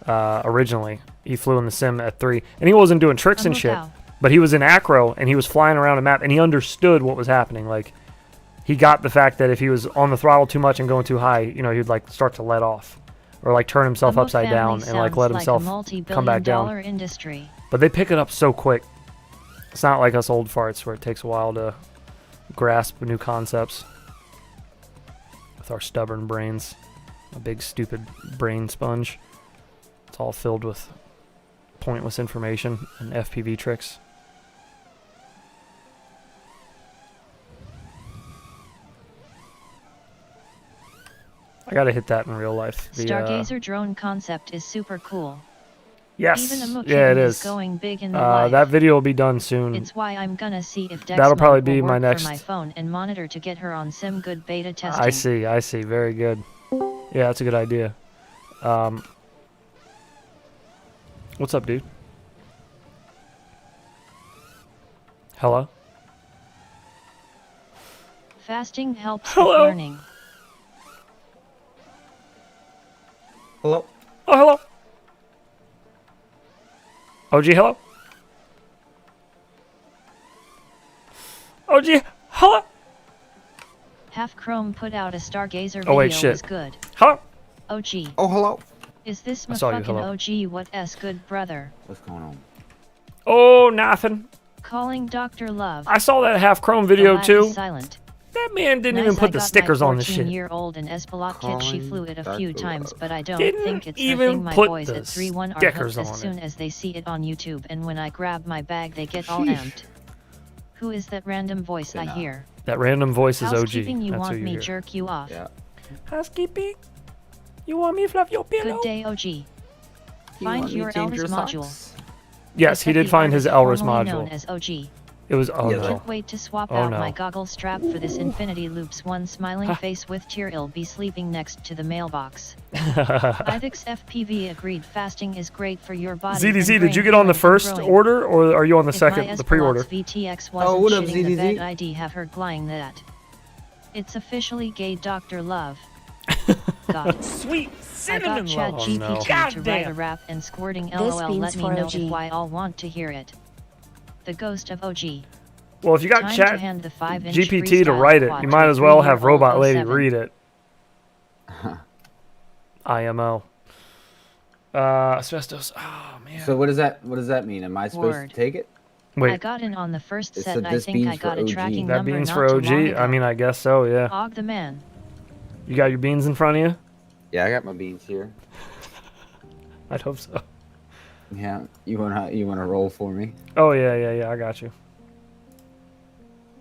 Originally, he flew in the sim at 3, and he wasn't doing tricks and shit. But he was in acro and he was flying around a map, and he understood what was happening. Like, he got the fact that if he was on the throttle too much and going too high, he'd like start to let off, or like turn himself upside down and like let himself come back down. Industry. But they pick it up so quick. It's not like us old farts where it takes a while to grasp new concepts with our stubborn brains. A big stupid brain sponge. It's all filled with pointless information and FPV tricks. I gotta hit that in real life. Stargazer drone concept is super cool. Yes, Even a yeah, it is. Going big in the life. That video will be done soon. It's why I'm gonna see if Dex that'll probably be will my work next. For my phone and monitor to get her on sim good beta testing. I see. Very good. Yeah, that's a good idea. What's up, dude? Hello? Fasting helps Hello? with learning. Hello? Oh, hello. OG, hello? OG, hello? Half Chrome put out a Stargazer video. Oh, wait, shit. Was good. Hello? OG. Oh, hello. Is this I my saw you, fucking hello. OG? What s good brother? What's going on? Oh, nothing. Calling Dr. Love. I saw that half chrome The video lad too. is silent. That man didn't Nice, even put I the got stickers my on the shit. 14-year-old and Espelot kid. She flew it a few times, but I don't Didn't think it's her even thing. My put boys the at 3-1 are stickers hooked on as it. soon as they see it on YouTube, and when I grab my bag they get all Sheesh. amped. Who is that random voice I hear? That random voice is OG. Housekeeping, you That's want who you me hear. jerk you off? Yeah. Housekeeping? You want me fluff your pillow? Good day, OG. Find your Elris module. Yes, he did find his Elris formerly known module. as OG. It was, oh Yeah, no. Can't wait to swap Oh, out no. my goggle strap for this infinity loops. One smiling face with tear. I'll be sleeping next to the mailbox. Ithix FPV agreed. Fasting is great for your body. ZDZ, did you get on the first order, or are you on the second, the pre-order? VTX Oh, wasn't what up, shitting the bed, ZDZ? I'd have her lying that. It's officially gay, Dr. Love. God. Sweet I got cinnamon Chat roll. Oh, no. GPT to write a Goddamn. rap and squirting This LOL. means Let me for know OG. if why I'll want to hear it. The ghost of OG. Well, if you got Time Chat to hand the 5-inch GPT to freestyle write it, you quad might to as well have 3-year-old Robot Lady 07. read it. IMO. Asbestos. Oh, man. So what does that mean? Am I supposed Word. to take it? I Wait, got in on the first It set said and I this think I beans got for a OG. tracking that number beans not for too OG? long ago. I mean, I guess so, yeah. Og the man. You got your beans in front of you? Yeah, I got my beans here. I'd hope so. Yeah, you wanna roll for me? Oh, yeah, I got you.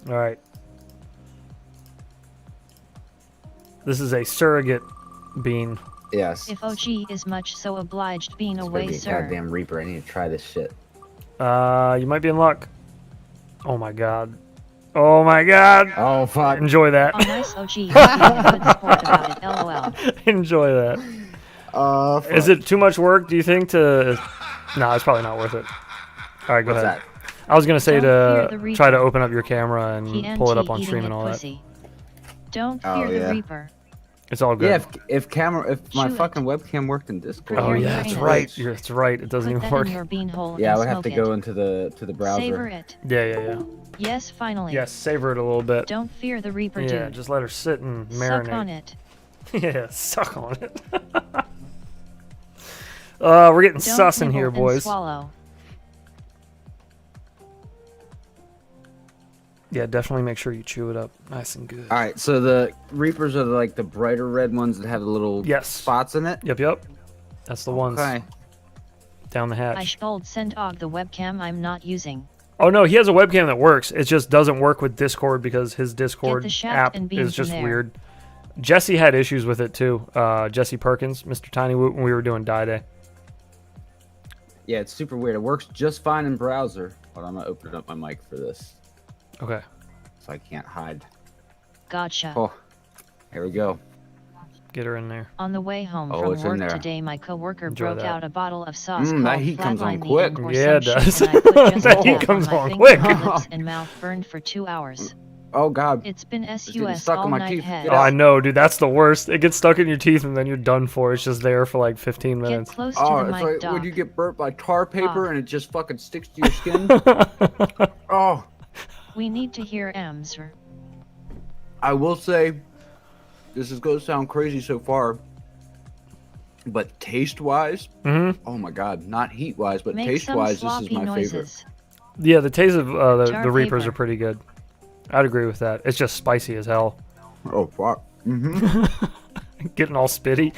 All right. This is a surrogate bean. Yes. If OG is much so obliged being It's away, gonna be a sir. goddamn Reaper. I need to try this shit. You might be in luck. Oh, my God. Oh, my God. Oh fuck. Enjoy that. Oh, nice OG. He's being a good sport about it. LOL. Enjoy that. Fuck. Is it too much work, do you think, to... No, it's probably not worth it. All right, go What's ahead. that? I was going to say Don't fear to the try to Reaper. open up your camera and TNT pull it up on eating stream it and all that. pussy. Don't Oh, fear the yeah. Reaper. It's all good. Yeah, if my Shoot it. fucking webcam worked in Discord. Oh, Your yeah, brain that's is- right. That's right. It doesn't Put even that work. in your beanhole Yeah, I and would have to smoke go it. into the browser. Savor it. Yeah. Yes, finally. Yes, savor it a little bit. Don't fear the Reaper, Yeah, dude. just let her sit and marinate. Suck on it. Yeah, suck on it. We're getting Don't sus in nibble here, and boys. swallow. Yeah, definitely make sure you chew it up nice and good. All right, so the Reapers are like the brighter red ones that have the little Yes. spots in it. Yep. That's the ones Okay. down the hatch. I should send Og the webcam I'm not using. Oh no, he has a webcam that works. It just doesn't work with Discord because his Discord the shaft app and beam is just from there. weird. Jesse had issues with it too. Jesse Perkins, Mr. Tinywhoop, when we were doing Die Day. Yeah, it's super weird. It works just fine in browser. But I'm gonna open up my mic for this, Okay. so I can't hide. Gotcha. Oh, here we go. Get her in there. On the way home Oh, from it's in work there. today, my coworker Enjoy broke that. out a bottle of sauce that called heat comes on Flatline the quick. Ink or Yeah, some it shit, does. and I put just That a heat dab comes on my on finger, quick. lips, and mouth burned for 2 hours. Oh god. It's been getting SUS stuck in all my night teeth. head. Get Oh, out. I know, dude. That's the worst. It gets stuck in your teeth and then you're done for. It's just there for like 15 Get minutes. close Oh, to the it's mic, like doc. when you get burnt by tar paper Ah. and it just fucking sticks to your skin. Oh, We need to hear Amser. I will say, this is gonna sound crazy so far, but taste-wise, oh my god, not heat-wise, but Make some taste-wise, this is sloppy my noises. favorite. Yeah, the taste of the Jar Reapers paper. are pretty good. I'd agree with that. It's just spicy as hell. Oh fuck. Mm-hmm. Getting all spitty.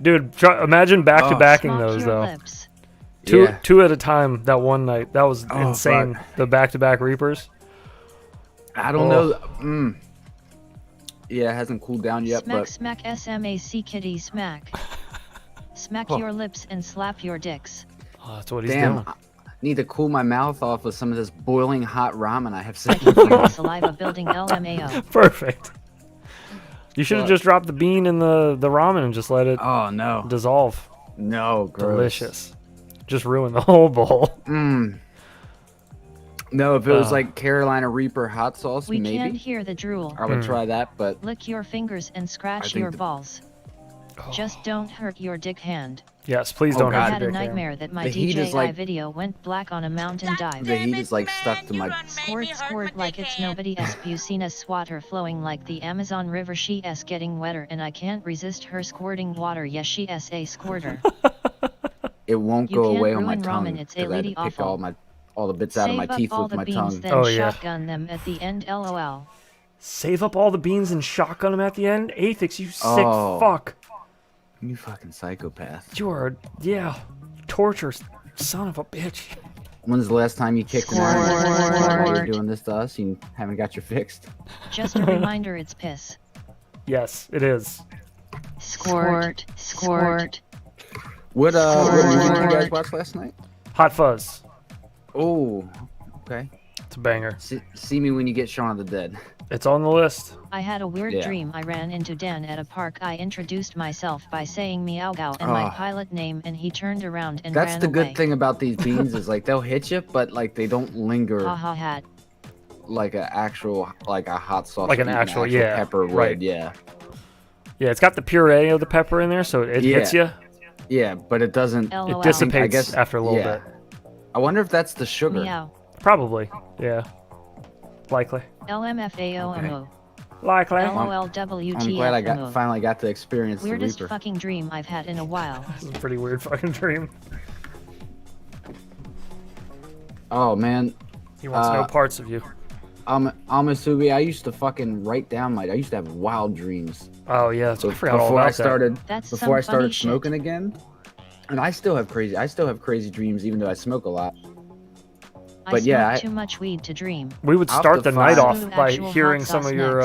Dude, imagine back-to-backing Smock those, your though. lips. Two at a time that one night. That was Oh, insane. fuck. The back-to-back Reapers. I don't Oh. know. Yeah, it hasn't cooled down yet, Smack, but smack, SMAC kitty, smack. Smack Oh. your lips and slap your dicks. Oh, that's what he's damn, doing. I need to cool my mouth off with some of this boiling hot ramen I have I sitting. can hear the saliva building LMAO. Perfect. You should have Fuck. just dropped the bean in the ramen and just let it Oh no, dissolve. no, gross. Delicious. Just ruin the whole bowl. No, if it was like Carolina Reaper hot sauce, We can't maybe hear the drool. I would try that. But Lick your fingers and I scratch think your the- balls. Just don't hurt your dick hand. Yes, please Oh, don't God. I hurt had your a dick hand. nightmare that my The heat is DJI like- video went black on a mountain dive. the heat is like stuck to my. Squirt, squirt like it's nobody else. Bucina's water flowing like the Amazon River. She is getting wetter and I can't resist her squirting water. Yes, she is a squirter. It won't You go can't away on my ruin tongue ramen, it's a because I had to lady pick awful. all the bits out of Save my up teeth all with the my beans, tongue. then Oh, yeah. shotgun them at the end. LOL. Save up all the beans and shotgun them at the end? Aethix, you sick Oh. fuck. You fucking psychopath. You are, torture son of a bitch. When's the last time you kicked an ass? You're doing this to us? You haven't got your fixed. Just a reminder, it's piss. Yes, it is. Squirt, squirt. What music did you guys watch last night? Hot Fuzz. Oh, Okay. It's a banger. See me when you get Shaun of the Dead. It's on the list. I had a weird dream. I ran into Dan at a park. I introduced myself by saying meow gow and my pilot name, and he turned around and ran away. That's the good thing about these beans is like they'll hit you, but like they don't linger. Ha ha hat. Like a hot sauce. Like an actual pepper would. Right. Yeah. Yeah, it's got the puree of the pepper in there, so it hits you. Yeah, but it doesn't. LOL. It dissipates after a little bit. I wonder if that's the sugar. Meow. Probably. Yeah. Likely. LMFAOMO. Likely. LOLWTFMO. I'm glad I finally got to experience Weirdest the Reaper. fucking dream I've had in a while. This is a pretty weird fucking dream. Oh man. He wants no parts of you. Amasubi, I used to fucking write down I used to have wild dreams. Oh yeah, I forgot all before about I started That's before I some funny started smoking again. And I still have crazy dreams even though I smoke a lot. But I smoke too much weed to dream. We would start the night off by hearing some of your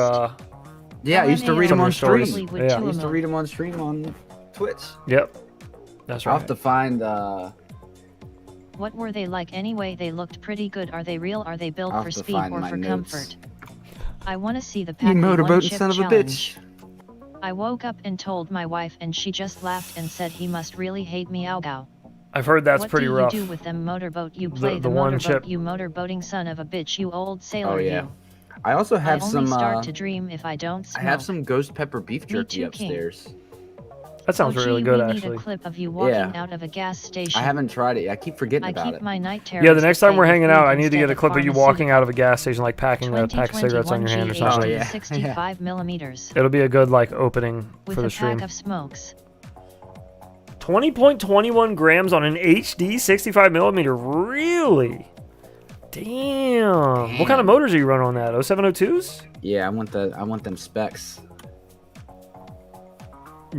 yeah, I used to read them on stream. Yeah. I used to read them on stream on Twitch. Yep. That's right. I'll have to find What were they like anyway? They looked pretty good. Are they real? Are they built for speed or for comfort? I want to see the pack. You motorboating son of a bitch. I woke up and told my wife, and she just laughed and said he must really hate meow gow. I've heard that's pretty rough. What do you do with them motorboat? You play the one motorboat, chip. you motorboating son of a bitch, you old sailor. Oh yeah. You. I also have some. I only start to dream if I don't smoke. I have some ghost pepper beef jerky upstairs. That sounds really good, we actually. Need a clip of you walking out of a gas station. I haven't tried it. I keep forgetting about it. I keep my night terrors. Yeah, the next time we're hanging out, I need to get a clip of you walking out of a gas station, like packing a pack of cigarettes on your hand or something. Oh yeah. 65 millimeters. It'll be a good opening with for the stream. With a pack of smokes. 20.21 grams on an HD 65 millimeter. Really? Damn. What kind of motors are you running on that? 0702s? Yeah, I want them specs.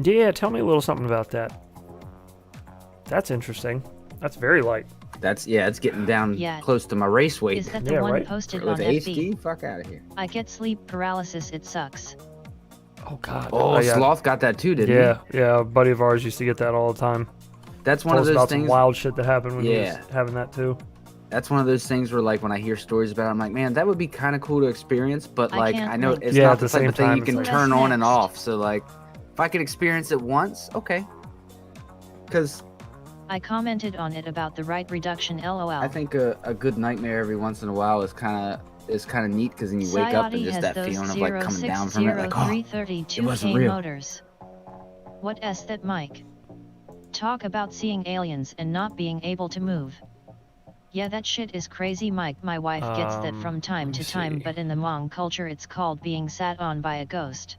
Yeah, tell me a little something about that. That's interesting. That's very light. It's getting down close to my race weight. Is that the one posted on FB? HD? Fuck out of here. I get sleep paralysis. It sucks. Oh God. Oh, Sloth got that too, didn't he? Yeah. A buddy of ours used to get that all the time. That's one of those things. Some wild shit that happened when he was having that too. That's one of those things where, like, when I hear stories about it, I'm like, man, that would be kind of cool to experience, but like, I know it's not the type of thing you can turn on and off. So like, if I could experience it once, okay. Because I commented on it about the right reduction. LOL. I think a good nightmare every once in a while is kind of neat because then you wake up and just that feeling of like coming down from it, like, oh, it wasn't real. Motors. What s that, Mike? Talk about seeing aliens and not being able to move. Yeah, that shit is crazy, Mike. My wife gets that from time to time, but in the Hmong culture it's called being sat on by a ghost.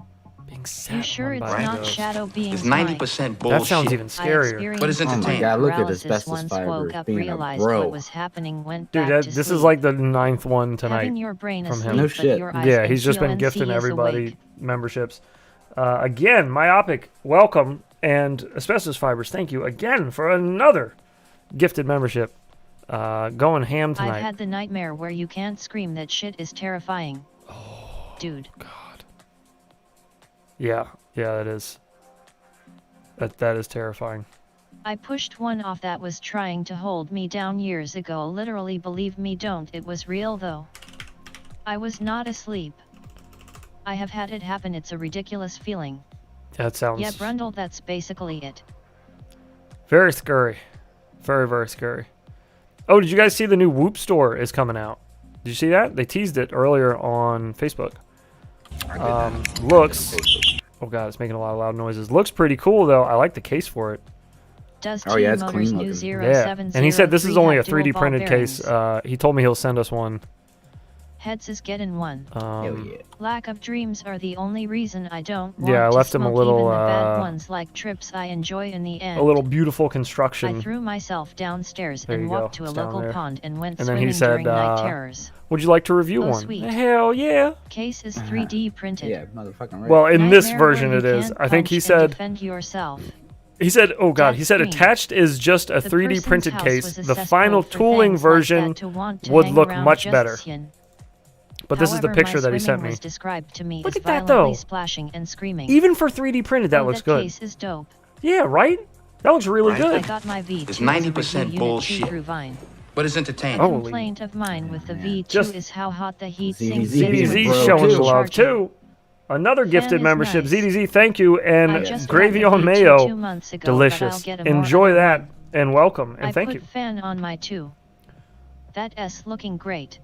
Being sat you sure it's not shadow beings? It's 90% bullshit. That sounds even scarier. But it's entertaining. Oh my God, look at asbestos fibers being a bro. What was happening, went dude, back to this sleep. is like the 9th one tonight your brain from asleep, him. No shit. Yeah, he's just been gifting everybody memberships. Again, Myopic, welcome, and asbestos fibers, thank you again for another gifted membership. Going ham tonight. I've had the nightmare where you can't scream. That shit is terrifying. Oh, dude. God. Yeah, that is. That is terrifying. I pushed one off that was trying to hold me down years ago. Literally, believe me, don't. It was real though. I was not asleep. I have had it happen. It's a ridiculous feeling. That sounds. Yeah, Brundle, that's basically it. Very scary. Very, very scary. Oh, did you guys see the new Whoop store is coming out? Did you see that? They teased it earlier on Facebook. Looks. Oh God, it's making a lot of loud noises. Looks pretty cool though. I like the case for it. Does it's Motors clean new looking. Yeah, and he said this is only a 3D printed case. He told me he'll send us one. Heads is getting one. Hell yeah. Lack of dreams are the only reason I don't want I left to him a smoke. little. Even the bad ones like trips I enjoy in the end. A little beautiful construction. I threw myself downstairs There and you walked go. to a It's down local there. pond and went And then swimming he said, during night terrors. would you like to review one? Sweet. Hell yeah. Case is 3D printed. Yeah, motherfucking right. Well, in this Nightmare version where it you is. can't I think he punch and said. defend yourself. He said, oh God, Dead he said screen. attached is just a The 3D person's printed house case. was a The cesspool final for tooling things like version that to want to would hang look around much just better. sin. But this is the However, picture my that he sent swimming me. was described to me Look as at that, violently though. splashing and screaming. Even for 3D printed, that looks That good. case is dope. Yeah, right? That looks really I good. got my V2 It's as a 90% review unit bullshit. through Vine. but it's entertaining. A complaint of mine with the V2 is how hot the heat sinks. ZDZ showing some love too. Another gifted membership. Nice. ZDZ, thank you. And gravy on mayo. Delicious. Enjoy that and welcome. And thank you. Fan on my 2. That S looking great.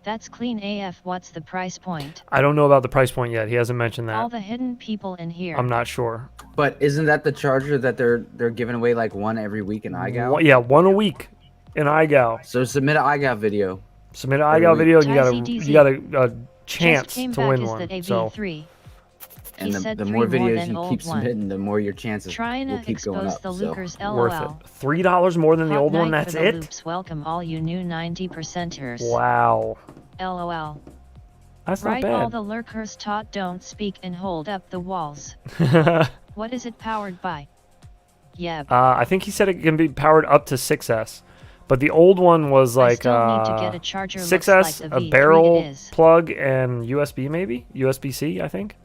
That's clean AF. What's the price point? I don't know about the price point yet. He hasn't mentioned that. All the hidden people in here. I'm not sure. But isn't that the charger that they're giving away like one every week in iGal? Yeah, one a week in iGal. So submit an iGal video. Submit an iGal video, and you got a chance to win one. So. And the more videos you keep submitting, the more your chances will keep going up. The Lucas, LOL. Worth it. $3 more than the old one. That's it. Loops. Welcome all you new 90%ers. Wow. LOL. That's not right, bad. all the lurkers taught don't speak and hold up the walls. What is it powered by? Yeah. I think he said it can be powered up to 6S, but the old one was like 6S, like a barrel plug, and USB maybe USB-C, I think.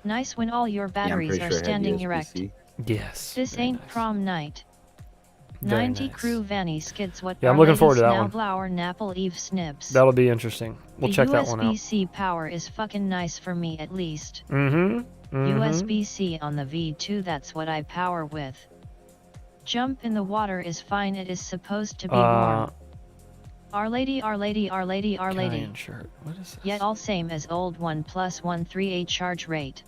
Nice when all your batteries are standing erect. Yes. This ain't prom night. 90 crew Vanny skids. What? Yeah, I'm looking forward to that one. Blower Napple Eve snips. That'll be interesting. We'll check that one out. USB-C power is fucking nice for me at least. Mm-hmm. USB-C on the V2. That's what I power with. Jump in the water is fine. It is supposed to be warm. Our Lady, Our Lady, Our Lady, Our Lady. Shirt. What is this? Yet all same as old 1 + 138 charge rate.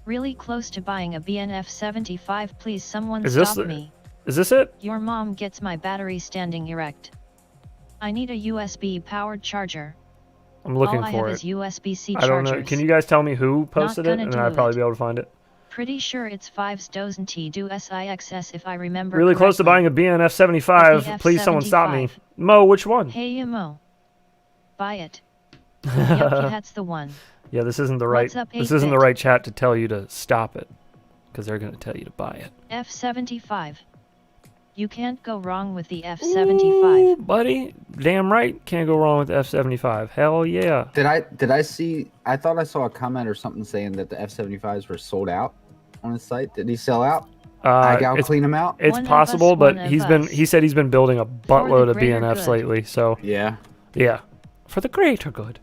Really close to buying a BNF 75. Please someone stop me. Is this it? Your mom gets my battery standing erect. I need a USB powered charger. I'm looking all for I have it. Is USB-C I don't know. chargers. Can you guys tell me who posted it, and then I'd probably be able to find it. Pretty sure it's 5 dozen T do SIXS if I remember. Really correctly. close to buying a BNF 75. Please someone stop me. Mo, which one? Hey Mo. Buy it. Yup, that's the one. Yeah, this isn't the right. This isn't the right chat to tell you to stop it, because they're gonna tell you to buy it. F75. You can't go wrong with the F75. Ooh, buddy, damn right, can't go wrong with the F75. Hell yeah. Did I see? I thought I saw a comment or something saying that the F75s were sold out on his site. Did he sell out? I gotta clean them out. It's possible, but he said he's been building a buttload of BNFs lately. So yeah, for the greater good.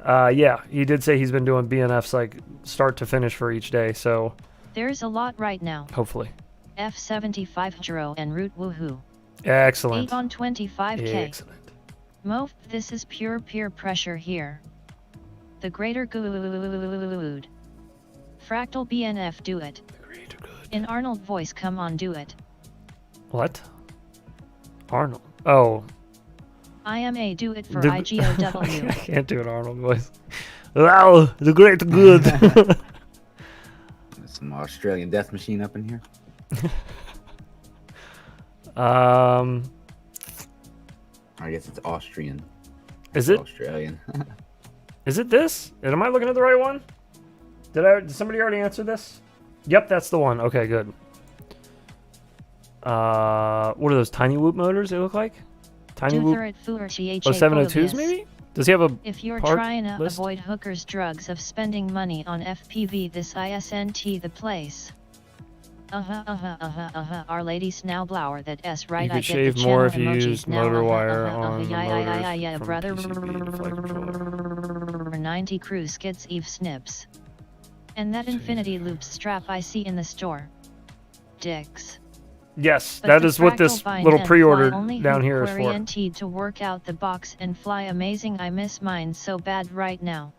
Yeah, he did say he's been doing BNFs like start to finish for each day. So there's a lot right now. Hopefully. F75 Jiro en route woohoo. Excellent. 8 on 25k. Excellent. Mo, this is pure peer pressure here. The greater good. Fractal BNF do it. The greater good. In Arnold voice, come on, do it. What? Arnold. Oh. IMA do it for IGOW. I can't do an Arnold voice. Wow, the great good. Some Australian death machine up in here. I guess it's Austrian. Is it Australian? Is it this? Am I looking at the right one? Did somebody already answer this? Yep, that's the one. Okay, good. What are those tiny whoop motors? They look like tiny whoop. 702s maybe? Does he have a? If you're trying to avoid hookers' drugs of spending money on FPV, this ISNT the place. Our Lady Snowblower that S right. You could shave more if you used motor wire on the motors brother. PCB 90 crew skids Eve snips. And that infinity loops strap I see in the store. Dicks. Yes, that is what this little pre-order down here is for. Oriented to work out the box and fly amazing. I miss mine so bad right now.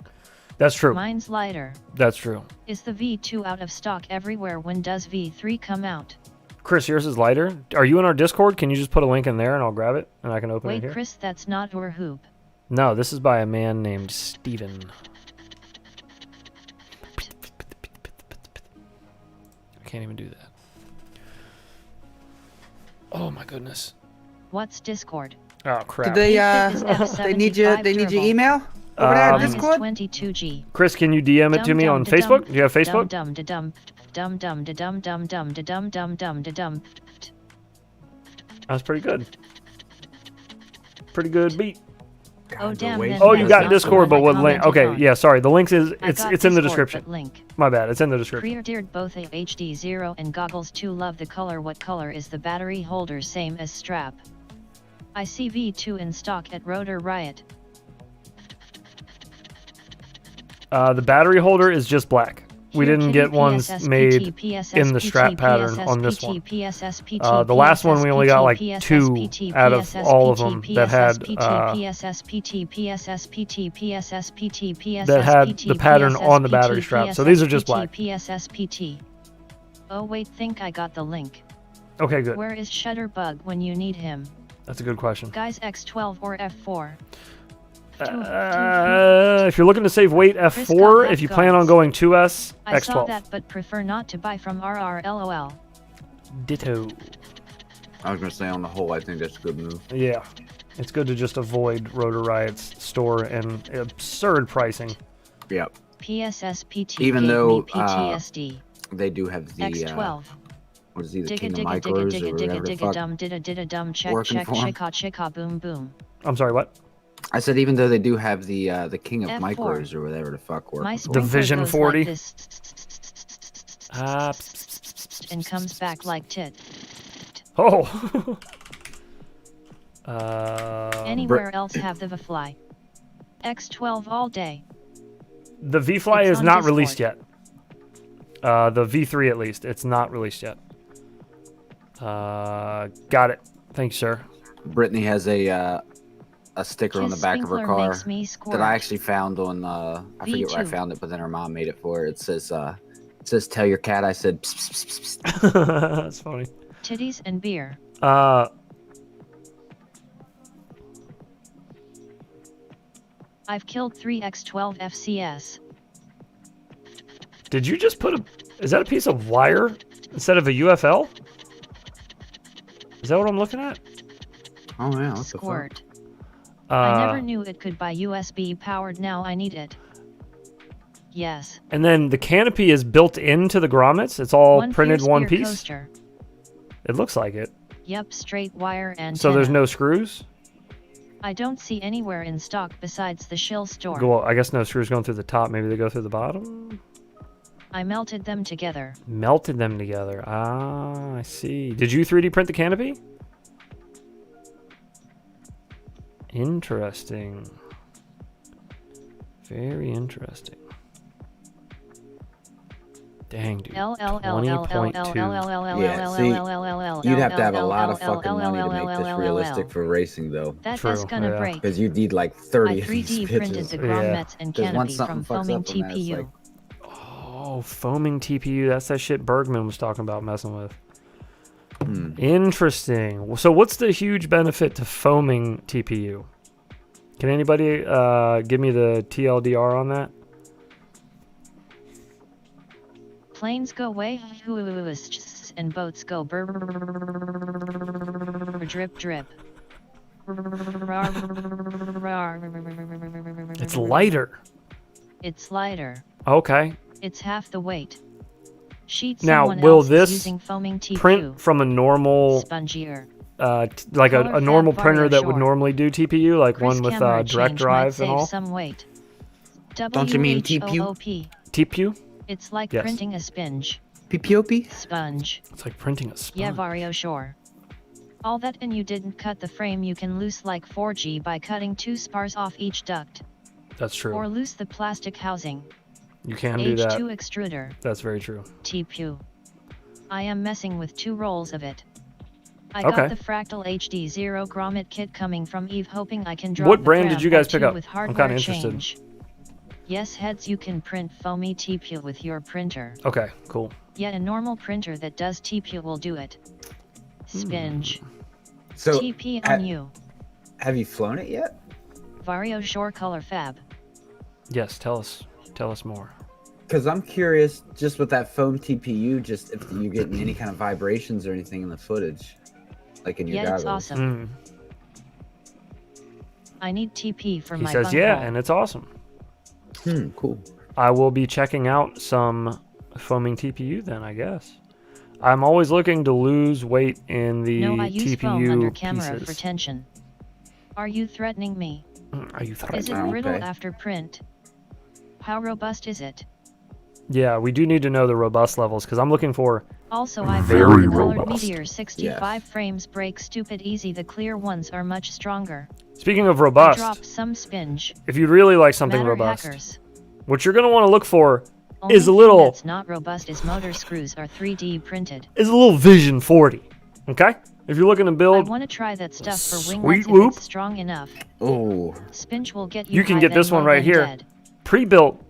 That's true. Mine's lighter. That's true. Is the V2 out of stock everywhere? When does V3 come out? Chris, yours is lighter. Are you in our Discord? Can you just put a link in there and I'll grab it and I can open it here? Wait, Chris, that's not your hoop. No, this is by a man named Steven. I can't even do that. Oh my goodness. What's Discord? Oh crap. Did they need your email? Over there on Discord? 22G. Chris, can you DM it to me on Facebook? Do you have Facebook? That's pretty good. Pretty good beat. Oh damn. Oh, you got Discord, but what link? Okay, yeah, sorry. The links is it's in the description. My bad. It's in the description. Pre-ordered both a HD0 and goggles 2. Love the color. What color is the battery holder? Same as strap. I see V2 in stock at Rotor Riot. The battery holder is just black. We didn't get ones made in the strap pattern on this one. The last one we only got like 2 out of all of them that had the pattern on the battery strap. So these are just black. Oh wait, think I got the link. Okay, good. Where is Shutterbug when you need him? That's a good question. Guys, X12 or F4? If you're looking to save weight, F4. If you plan on going 2S, X12. I saw that, but prefer not to buy from RRLOL. Ditto. I was gonna say, on the whole, I think that's a good move. Yeah, it's good to just avoid Rotor Riot's store and absurd pricing. Yep. PSSPT. Even though PTSD. They do have the X12. What is he? The Digga King of digga Micros digga or digga whatever the digga fuck dum didda dum check working check for him? chicka chicka boom boom. I'm sorry, what? I said even though they do have the King of F4. Micros or whatever the fuck working for The Vision 40. Like and comes back like tit. Oh. Anywhere else have the V-Fly? X12 all day. The V-Fly It's is on not Discord. released yet. The V3 at least. It's not released yet. Got it. Thanks, sir. Brittany has a sticker on the Kiss back of her Sprinkler car makes me that squirt. I actually found on I forget where I V2. found it, but then her mom made it for her. It says tell your cat I said psst, psst, psst, psst. That's funny. Titties and beer. I've killed 3 X12 FCS. Did you just put a... Is that a piece of wire instead of a UFL? Is that what I'm looking at? Oh yeah, what the Squirt. fuck? I never knew it could buy USB powered. Now I need it. Yes. And then the canopy is built into the grommets. It's all printed fierce one beer piece. Coaster. It looks like it. Yep, straight wire and. So there's no screws? I don't see anywhere in stock besides the shill store. Well, I guess no screws going through the top. Maybe they go through the bottom? I melted them together. Melted them together. Ah, I see. Did you 3D print the canopy? Interesting. Very interesting. Dang, dude. 20.2. Yeah, see, you'd have to have a lot of fucking money to make this realistic for racing, though. That's gonna break. Because you need like 30 I of these 3D printed the grommets and canopy from foaming TPU. Oh, foaming TPU. That's that shit Bergman was talking about messing with. Interesting. So what's the huge benefit to foaming TPU? Can anybody give me the TLDR on that? Planes go way and boats go drip drip. It's lighter. It's lighter. Okay. It's half the weight. Sheet Now, someone will else is this using foaming TPU. print from a normal, spongier, like a Color normal fab printer that Vario would Shore. normally do TPU, like Chris one with camera direct change drive might and save all? some weight. Don't you mean TPU? WHOOP. TPU? It's like Yes. printing a sponge. PPOP? Sponge. It's like printing a sponge. Yeah, Vario Shore. All that and you didn't cut the frame. You can loose like 4G by cutting 2 spars off each duct. That's true. Or loose the plastic housing. You can do that. H2 extruder. That's very true. TPU. I am messing with 2 rolls of it. I Okay. got the Fractal HD 0 grommet kit coming from Eve, hoping I can draw What the brand did gram you guys at pick 2 up? with I'm hardware kinda interested. change. Yes, heads, you can print foamy TPU with your printer. Okay, cool. Yet a normal printer that does TPU will do it. Spinge. So, TP on you. have you flown it yet? Vario Shore Color Fab. Yes, tell us more. Because I'm curious, just with that foam TPU, just if you're getting any kind of vibrations or anything in the footage, like in your Yeah, it's goggles. awesome. I need TP for He my says, bunk yeah, roll. and it's awesome. Cool. I will be checking out some foaming TPU then, I guess. I'm always looking to lose weight in the No, I use foam TPU under camera pieces. for tension. Are you threatening me? Are you Is threatening? it brittle Okay. after print? How robust is it? Yeah, we do need to know the robust levels because I'm looking for Also, I Very found the colored robust. Meteor 65 frames break stupid easy. The clear ones are much stronger. Speaking of I robust, dropped some spinge. if you really like something Matter robust, hackers. what you're going to want to look for Only is a thing little that's not robust is motor screws are 3D printed. Vision 40. Okay? If you're looking to I build want to try that stuff for Sweet winglets if whoop. it's strong enough. Oh. Spinch will get you can high get this then one low right then here, dead. pre-built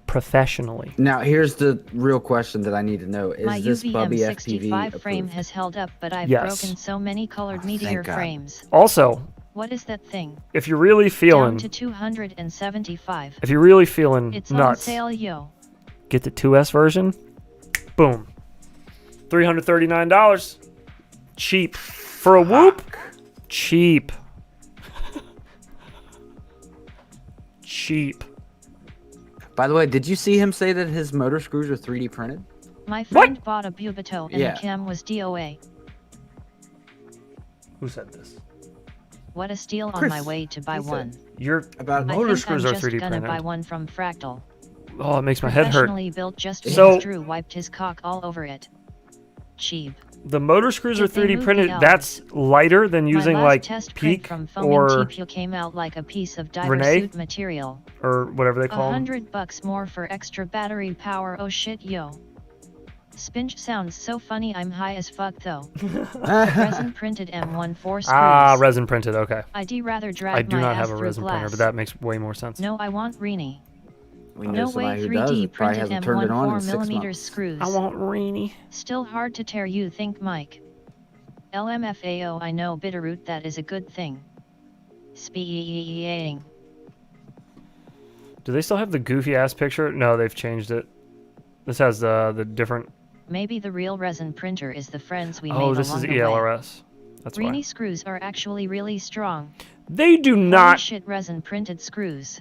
professionally. Now, here's the real question that I need to know. Is My this Bubby UVM FPV 65 frame approved? has held up, but I've Yes. broken so many colored Oh, Meteor thank God. frames. Also, What is that thing? if you're really Down feeling, to 275. if you're really feeling It's on nuts, sale, yo. get the 2S version. Boom. $339. Cheap. For a whoop? Cheap. Cheap. By the way, did you see him say that his motor screws are 3D printed? My friend bought a Bubato and Yeah. the cam was DOA. Who said this? What a steal on Chris, my way to buy he said- one. Your About motor I think screws I'm are just 3D gonna buy printed. one from Fractal. Oh, it makes my head hurt. Professionally built just So- because Drew wiped his cock all over it. Cheap. The motor screws are Did they 3D move printed. the elves? That's lighter than using My last like test print Peak from foam or and TPU came out like a piece of diver Renee? suit material. or whatever they call them. $100 more for extra battery power. Oh shit, yo. Spinch sounds so funny. I'm high as fuck though. Resin printed M14 screws. Ah, resin printed. Okay. I'd rather drag I do my not ass have a through resin printer, glass. but that makes way more sense. No, I want Reenie. We know No way somebody who 3D does. It probably printed hasn't turned it on in 6 M14mm months. screws. I want Rainy. Still hard to tear, you think, Mike? LMFAO, I know Bitterroot, that is a good thing. Speeing. Do they still have the goofy ass picture? No, they've changed it. This has the different. Maybe the real resin printer is the friends we made Oh, this along is the way. ELRS. That's Reenie why. screws are actually really strong. They do Holy not. shit, resin printed screws.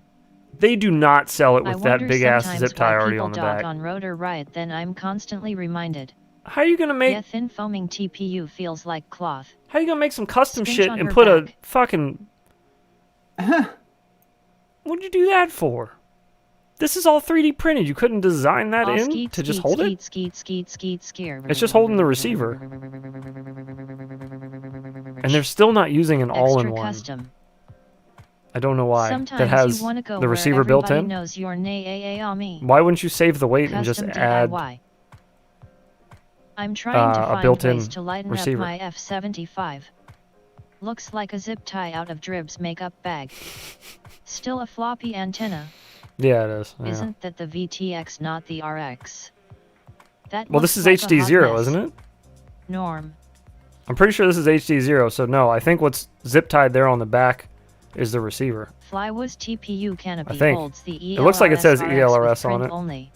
They do not sell it I with that wonder big ass sometimes zip tie why already people on the dog back. on Rotor Riot, then I'm constantly reminded. How are you gonna make? Yeah, thin foaming TPU feels like cloth. How you gonna make some custom Spinch shit on and her put a back. fucking? What'd you do that for? This is all 3D printed. You couldn't design that Aw, in skeet, to just skeet, hold it. skeet, skeet, skeet, skeer. It's just holding the receiver. And they're still not using an Extra all-in-one. custom. I don't know why. Sometimes That has you wanna go the where receiver built everybody in. knows your me. Why wouldn't you save the weight and just Custom add? DIY. I'm trying to a find built-in ways to lighten receiver? up my F75. Looks like a zip tie out of Drib's makeup bag. Still a floppy antenna. Yeah, it is. Yeah. Isn't that the VTX, not the RX? That Well, this is looks like a hot HD0, mess. isn't it? Norm. I'm pretty sure this is HD0, so no, I think what's zip tied there on the back is the receiver. Flywood's TPU canopy I think. holds the It looks like it says RX ELRS with on print it. Only.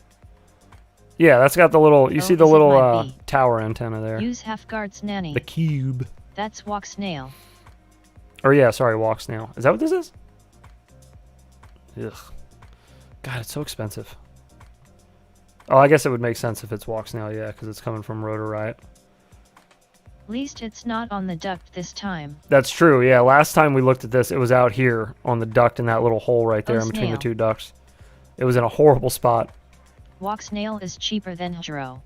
Yeah, that's got the little, you Oh, see the is it little might be. tower antenna there. Use half-guard's nanny. The cube. That's walk snail. Or yeah, sorry, walk snail. Is that what this is? Ugh. God, it's so expensive. Oh, I guess it would make sense if it's walk snail, yeah, because it's coming from Rotor Riot. Least it's not on the duct this time. That's true, yeah. Last time we looked at this, it was out here on the duct in that little hole right there Oh, in between the snail. two ducts. It was in a horrible spot. Walk snail is cheaper than Hydro.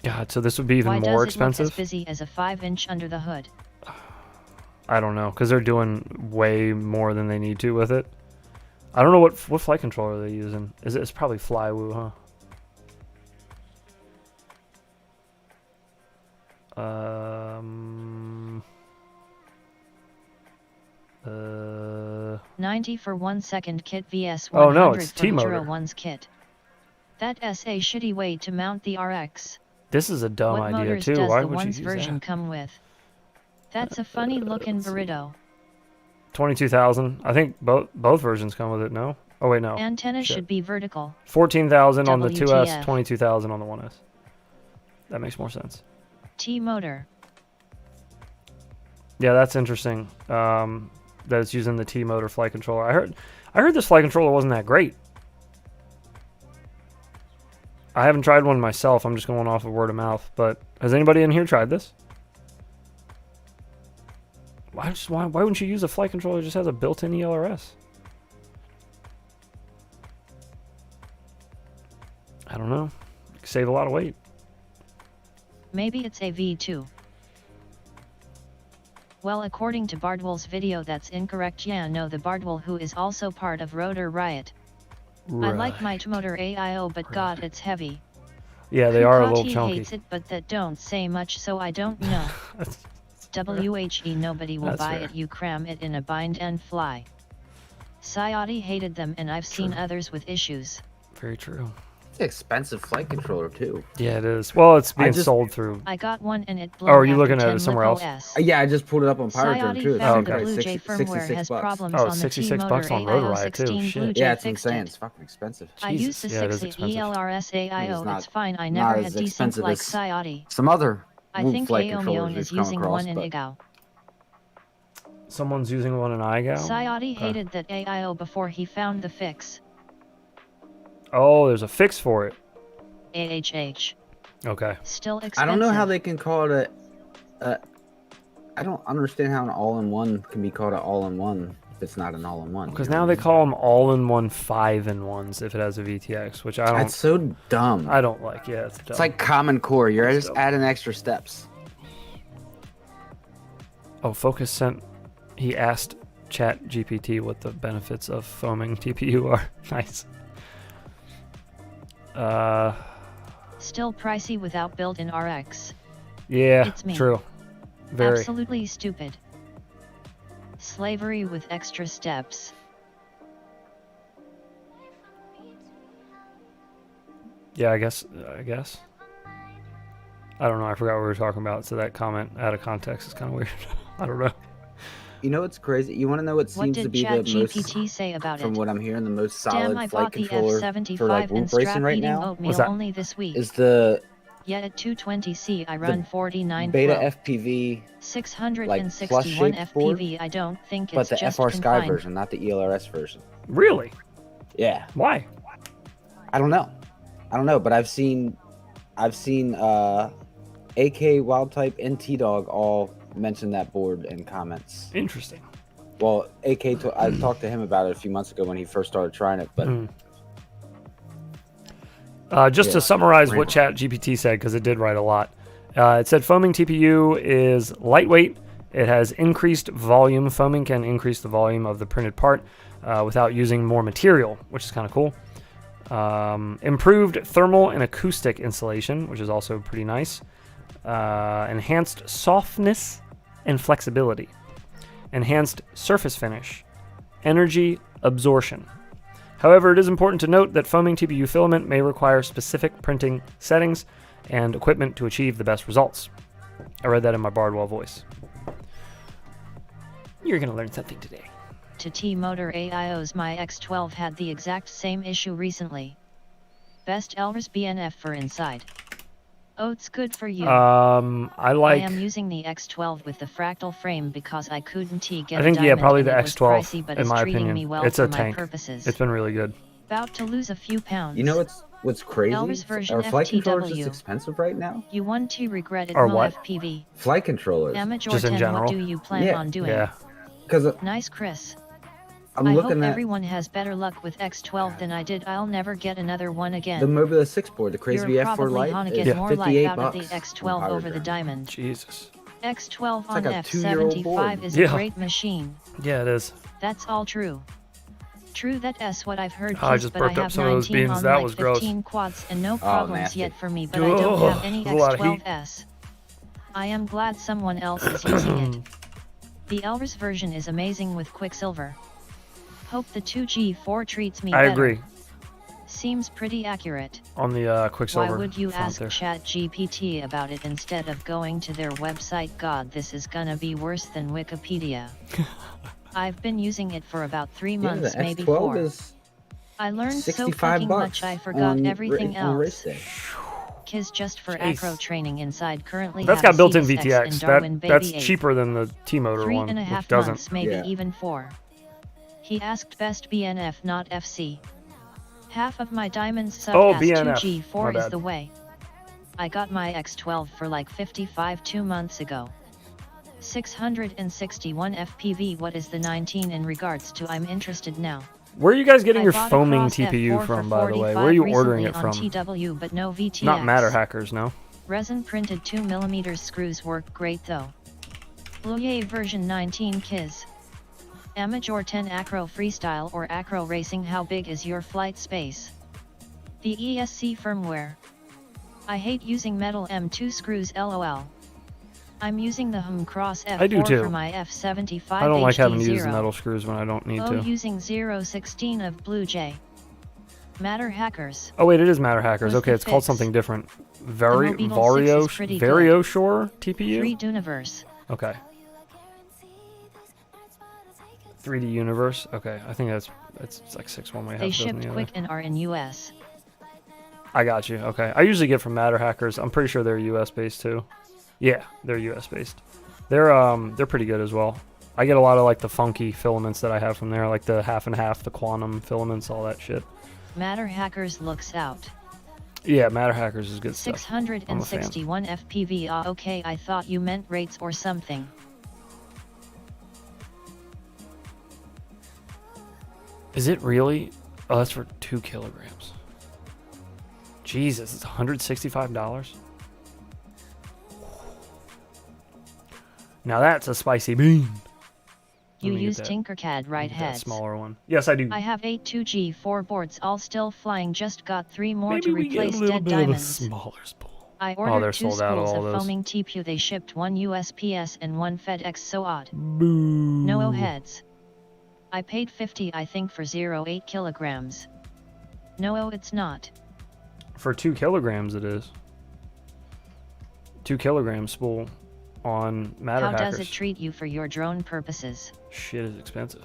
God, so this would be even Why more does it look as expensive? busy as a 5-inch under the hood? I don't know, because they're doing way more than they need to with it. I don't know what flight controller they're using. It's probably Flywoo, huh? 90 for 1 second kit vs Oh, 100 no, it's for T-motor. Hydro 1's kit. That's a shitty way to mount the RX. This is a dumb What idea motors too. does Why the would you one's use version that? come with? That's a funny looking burrito. 22,000. I think both versions come with it. No. Oh wait, no. Antenna Shit. should be vertical. 14,000 on the 2S, WTF. 22,000 on the 1S. That makes more sense. T-motor. Yeah, that's interesting. That it's using the T-motor flight controller. I heard this flight controller wasn't that great. I haven't tried one myself. I'm just going off of word of mouth. But has anybody in here tried this? Why wouldn't you use a flight controller that just has a built-in ELRS? I don't know. You can save a lot of weight. Maybe it's a V2. Well, according to Bardwell's video, that's incorrect. Yeah, no, the Bardwell who is also part of Rotor Riot. Right. I like my motor AIO, but God, it's heavy. Yeah, they are a little chunky. He hates it, but that don't say much, so I don't know. WHE, nobody will buy it. You cram it in a bind and fly. Sayati hated them, and I've seen others with issues. Very true. It's an expensive flight controller too. Yeah, it is. Well, it's being sold through. I got one and it blew. Oh, are you looking at it somewhere else? Yeah, I just pulled it up on PowerDrone too. Oh, okay. The Blue Jay firmware has problems on the $66 on Rotor Riot too. Shit. Yeah, it's insane. It's fucking expensive. I used the 60 ELRS AIO. It's fine. I never had desync like Sayati. Some other. I think Aomion is using one in IGAO. Someone's using one in IGAO? Sayati hated that AIO before he found the fix. Oh, there's a fix for it. AHH. Okay. Still expensive. I don't know how they can call it I don't understand how an all-in-one can be called an all-in-one if it's not an all-in-one. Because now they call them all-in-one 5-in-1s if it has a VTX, which I don't... That's so dumb. I don't like, yeah, it's dumb. It's like Common Core. You're just adding extra steps. Oh, Focus sent... He asked ChatGPT what the benefits of foaming TPU are. Nice. Still pricey without built-in RX. Yeah, it's me. True. Very. Absolutely stupid. Slavery with extra steps. Yeah, I guess. I don't know. I forgot what we were talking about. So that comment out of context is kind of weird. I don't know. You know what's crazy? You want to know what seems to be the most, GPT say about from what I'm hearing, the most solid I flight bought the controller F75 for like whoop racing right now? Oatmeal only this week. Is the Yet at 220C I run 49 Beta flow. FPV 661 FPV. board, I don't think but it's the just FR Sky confined. version, not the ELRS version. Really? Yeah. Why? I don't know, but I've seen AK Wild Type and T-Dog all mention that board in comments. Interesting. Well, I talked to him about it a few months ago when he first started trying it, but just to summarize what ChatGPT said, because it did write a lot. It said foaming TPU is lightweight. It has increased volume. Foaming can increase the volume of the printed part without using more material, which is kind of cool. Improved thermal and acoustic insulation, which is also pretty nice. Enhanced softness and flexibility. Enhanced surface finish. Energy absorption. However, it is important to note that foaming TPU filament may require specific printing settings and equipment to achieve the best results. I read that in my Bardwell voice. You're going to learn something today. To T-Motor AIOs, my X12 had the exact same issue recently. Best Elris BNF for inside. Oh, it's good for you. I am using the X12 with the fractal frame because I couldn't get I think, a diamond, probably the X12, X12, pricey, in my opinion. Well it's a tank. Purposes. It's been really good. About to lose a few pounds. You know what's crazy? Elris version Are flight controllers FTW. just expensive right now? You want to regret it, or what? FPV. Flight controllers. Amateur just in 10, general. what do you plan on doing? Yeah. Nice, Chris. I hope everyone has better luck with X12 than I did. I'll never get another one again. The Mobila 6 board, the Crazy You're F4 probably Lite, get is more $58 life out of the X12 over the Diamond. Jesus. X12 on like a 2-year-old board. F75 is a great machine. Yeah, it is. That's all true. True, that's what I've heard. I just burped up some of those beans. That was gross. 15 quads and no problems yet for me, but I Oh, don't have any there's a lot of heat. X12S. I am glad someone else is using it. The Elris version is amazing with Quicksilver. Hope the 2G4 treats me better. I agree. Seems pretty accurate. On the Quicksilver. Why would you ask there. ChatGPT about it instead of going to their website? God, this is gonna be worse than Wikipedia. I've been using it for about 3 months, the maybe X12 4. Is I learned so 65 fucking bucks much I forgot on everything on race else. day. Kiz just for Jeez. acro training inside currently That's have got built-in CSX VTX. and Darwin That's Baby 8. cheaper than the T-Motor one, 3.5 which doesn't. months, maybe even 4. He asked best BNF, not FC. Half of my diamonds sub BNF. 2G4 is the way. I got my X12 for like 55 2 months ago. 661 FPV. What is the 19 in regards to? I'm interested now. Where are you guys getting I your bought a foaming Cross TPU F4 from, for by the way? Where are you ordering it recently from? on TW, but no VTX. Not Matter Hackers, no. Resin printed 2mm screws work great though. Bluey version 19 Kiz. Amateur 10 Acro Freestyle or Acro Racing. How big is your flight space? The ESC firmware. I hate using metal M2 screws lol. I'm using the Cross F4 I do too. for my F75 I don't like having to use HD0. metal screws when I don't need to. Using 016 of Blue Jay. Matter Hackers. Oh wait, it is Matter Hackers. What's Okay, the it's called fix? something different. Vario Shore TPU? 3D Universe. Okay. 3D Universe. Okay, I think that's like 6-1 way. They shipped quick and are in US. I got you. Okay, I usually get from Matter Hackers. I'm pretty sure they're US based too. Yeah, they're US based. They're pretty good as well. I get a lot of like the funky filaments that I have from there, like the half and half, the quantum filaments, all that shit. Matter Hackers looks out. Yeah, Matter Hackers is good stuff. 661 FPV. Okay, I thought you meant rates or something. Is it really? Oh, that's for 2 kilograms. Jesus, it's $165. Now that's a spicy bean. You use Tinkercad, right? That Heads. smaller one. Yes, I do. I have 8 2G4 boards, all still flying. Just got 3 more Maybe to we get a replace little dead bit diamonds. of a smaller spool. I ordered they're 2 sold out, spools all of those. foaming TPU. They shipped 1 USPS and 1 FedEx. So odd. Boo. No heads. I paid 50, I think, for 0.8 kilograms. No, it's not. For 2 kilograms, it is. 2 kilogram spool on Matter Hackers. How does it treat you for your drone purposes? Shit is expensive.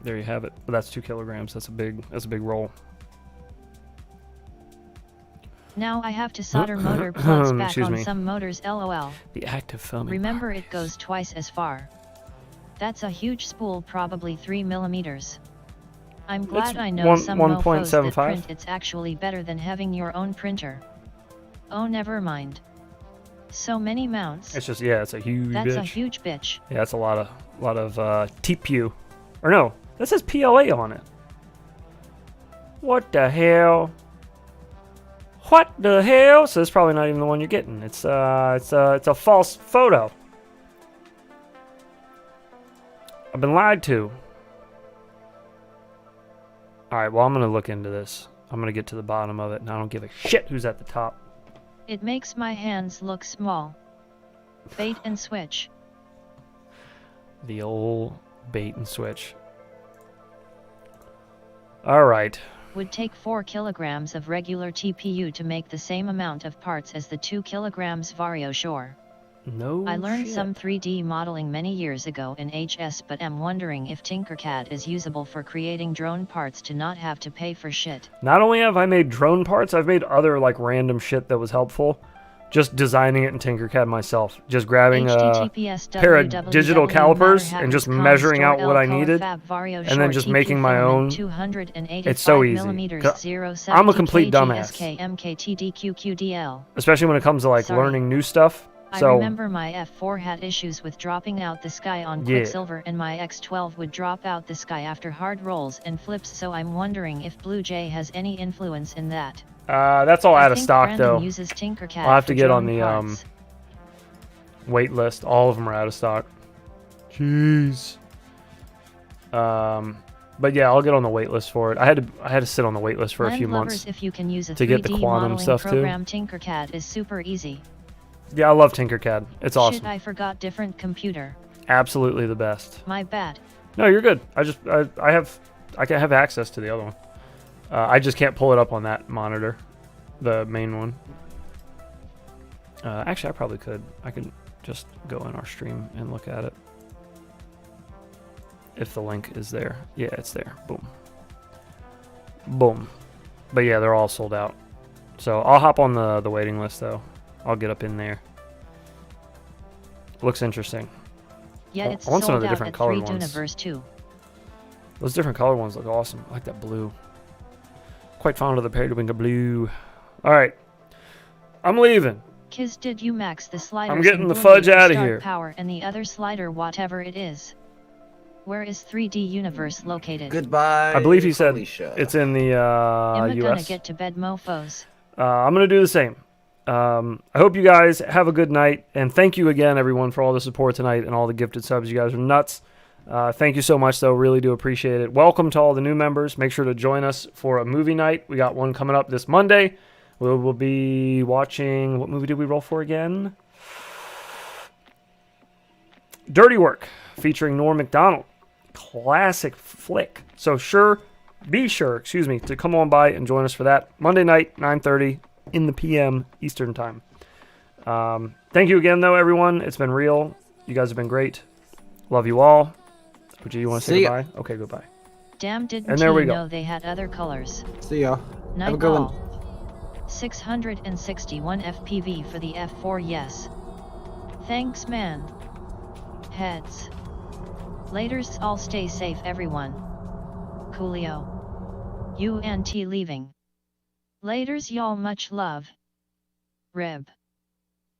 There you have it. But that's 2 kilograms. That's a big roll. Now I have to solder motor plugs back Excuse on me. some motors. LOL. The active foaming. Remember, it goes twice as far. That's a huge spool, probably 3 millimeters. I'm glad I know some mofos that print. It's actually better than having your own printer. Oh, never mind. So many mounts. It's just, yeah, it's a huge That's bitch. a huge bitch. Yeah, that's a lot of TPU. Or no, that says PLA on it. What the hell? What the hell? So it's probably not even the one you're getting. It's a false photo. I've been lied to. Alright, well, I'm going to look into this. I'm going to get to the bottom of it, and I don't give a shit who's at the top. It makes my hands look small. Bait and switch. The old bait and switch. Alright. Would take 4 kilograms of regular TPU to make the same amount of parts as the 2 kilograms Vario Shore. No I learned shit. some 3D modeling many years ago in HS, but am wondering if Tinkercad is usable for creating drone parts to not have to pay for shit. Not only have I made drone parts, I've made other like random shit that was helpful. Just designing it in Tinkercad myself. Just grabbing a pair of digital calipers and just measuring out what I needed. And then just making my own. It's so easy. I'm a complete dumbass. Especially when it comes to like learning new stuff. I remember my F4 had issues with dropping out the sky on Quicksilver, and my X12 would drop out the sky after hard rolls and flips, so I'm wondering if Blue Jay has any influence in that. That's all out of stock though. Uses Tinkercad I'll have to get on the parts. wait list. All of them are out of stock. Jeez. But yeah, I'll get on the wait list for it. I had to sit on the wait list for a few months if you can use a to get the quantum stuff program, too. Tinkercad is super easy. Yeah, I love Tinkercad. It's awesome. Shit, I forgot different computer. Absolutely the best. My bad. No, you're good. I can have access to the other one. I just can't pull it up on that monitor, the main one. Actually, I probably could. I could just go in our stream and look at it. If the link is there. Yeah, it's there. Boom. Boom. But yeah, they're all sold out. So I'll hop on the waiting list though. I'll get up in there. Looks interesting. Yeah, it's I want some of sold the out different at colored 3 ones. Duniverse too. Those different colored ones look awesome. I like that blue. Quite fond of the periwinkle blue. Alright. I'm leaving. Kiz, did you max the slider? I'm getting the fudge out of here. Power and the other slider, whatever it is. Where is 3D Universe located? Goodbye. I believe he said Felicia. it's in the Am I US. gonna get to bed, mofos? I'm gonna do the same. I hope you guys have a good night, and thank you again, everyone, for all the support tonight and all the gifted subs. You guys are nuts. Thank you so much, though. Really do appreciate it. Welcome to all the new members. Make sure to join us for a movie night. We got one coming up this Monday. We'll be watching... What movie did we roll for again? Dirty Work, featuring Norm Macdonald. Classic flick. So be sure to come on by and join us for that. Monday night, 9:30 in the PM Eastern Time. Thank you again, though, everyone. It's been real. You guys have been great. Love you all. OG, you want to say goodbye? Okay, goodbye. Damn, didn't you know they had other colors? See ya. Night Have a good ball. one. 661 FPV for the F4, yes. Thanks, man. Heads. Laters, all stay safe, everyone. Coolio. UNT leaving. Laters, y'all, much love. Rib.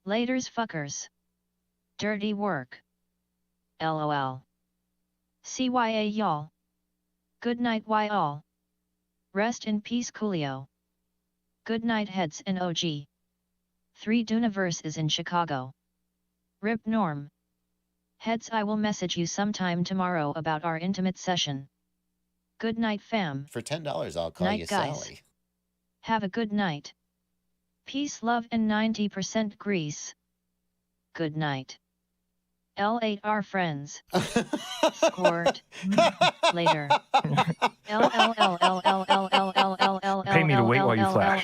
Laters, fuckers. Dirty work. LOL. CYA, y'all. Good night, y'all. Rest in peace, Coolio. Good night, Heads and OG. 3 Duniverse is in Chicago. Rip Norm. Heads, I will message you sometime tomorrow about our intimate session. Good night, fam. For $10, I'll call night, you guys. Sally. Have a good night. Peace, love, and 90% grease. Good night. L8 our friends. Squirt. Later. LLLLLL.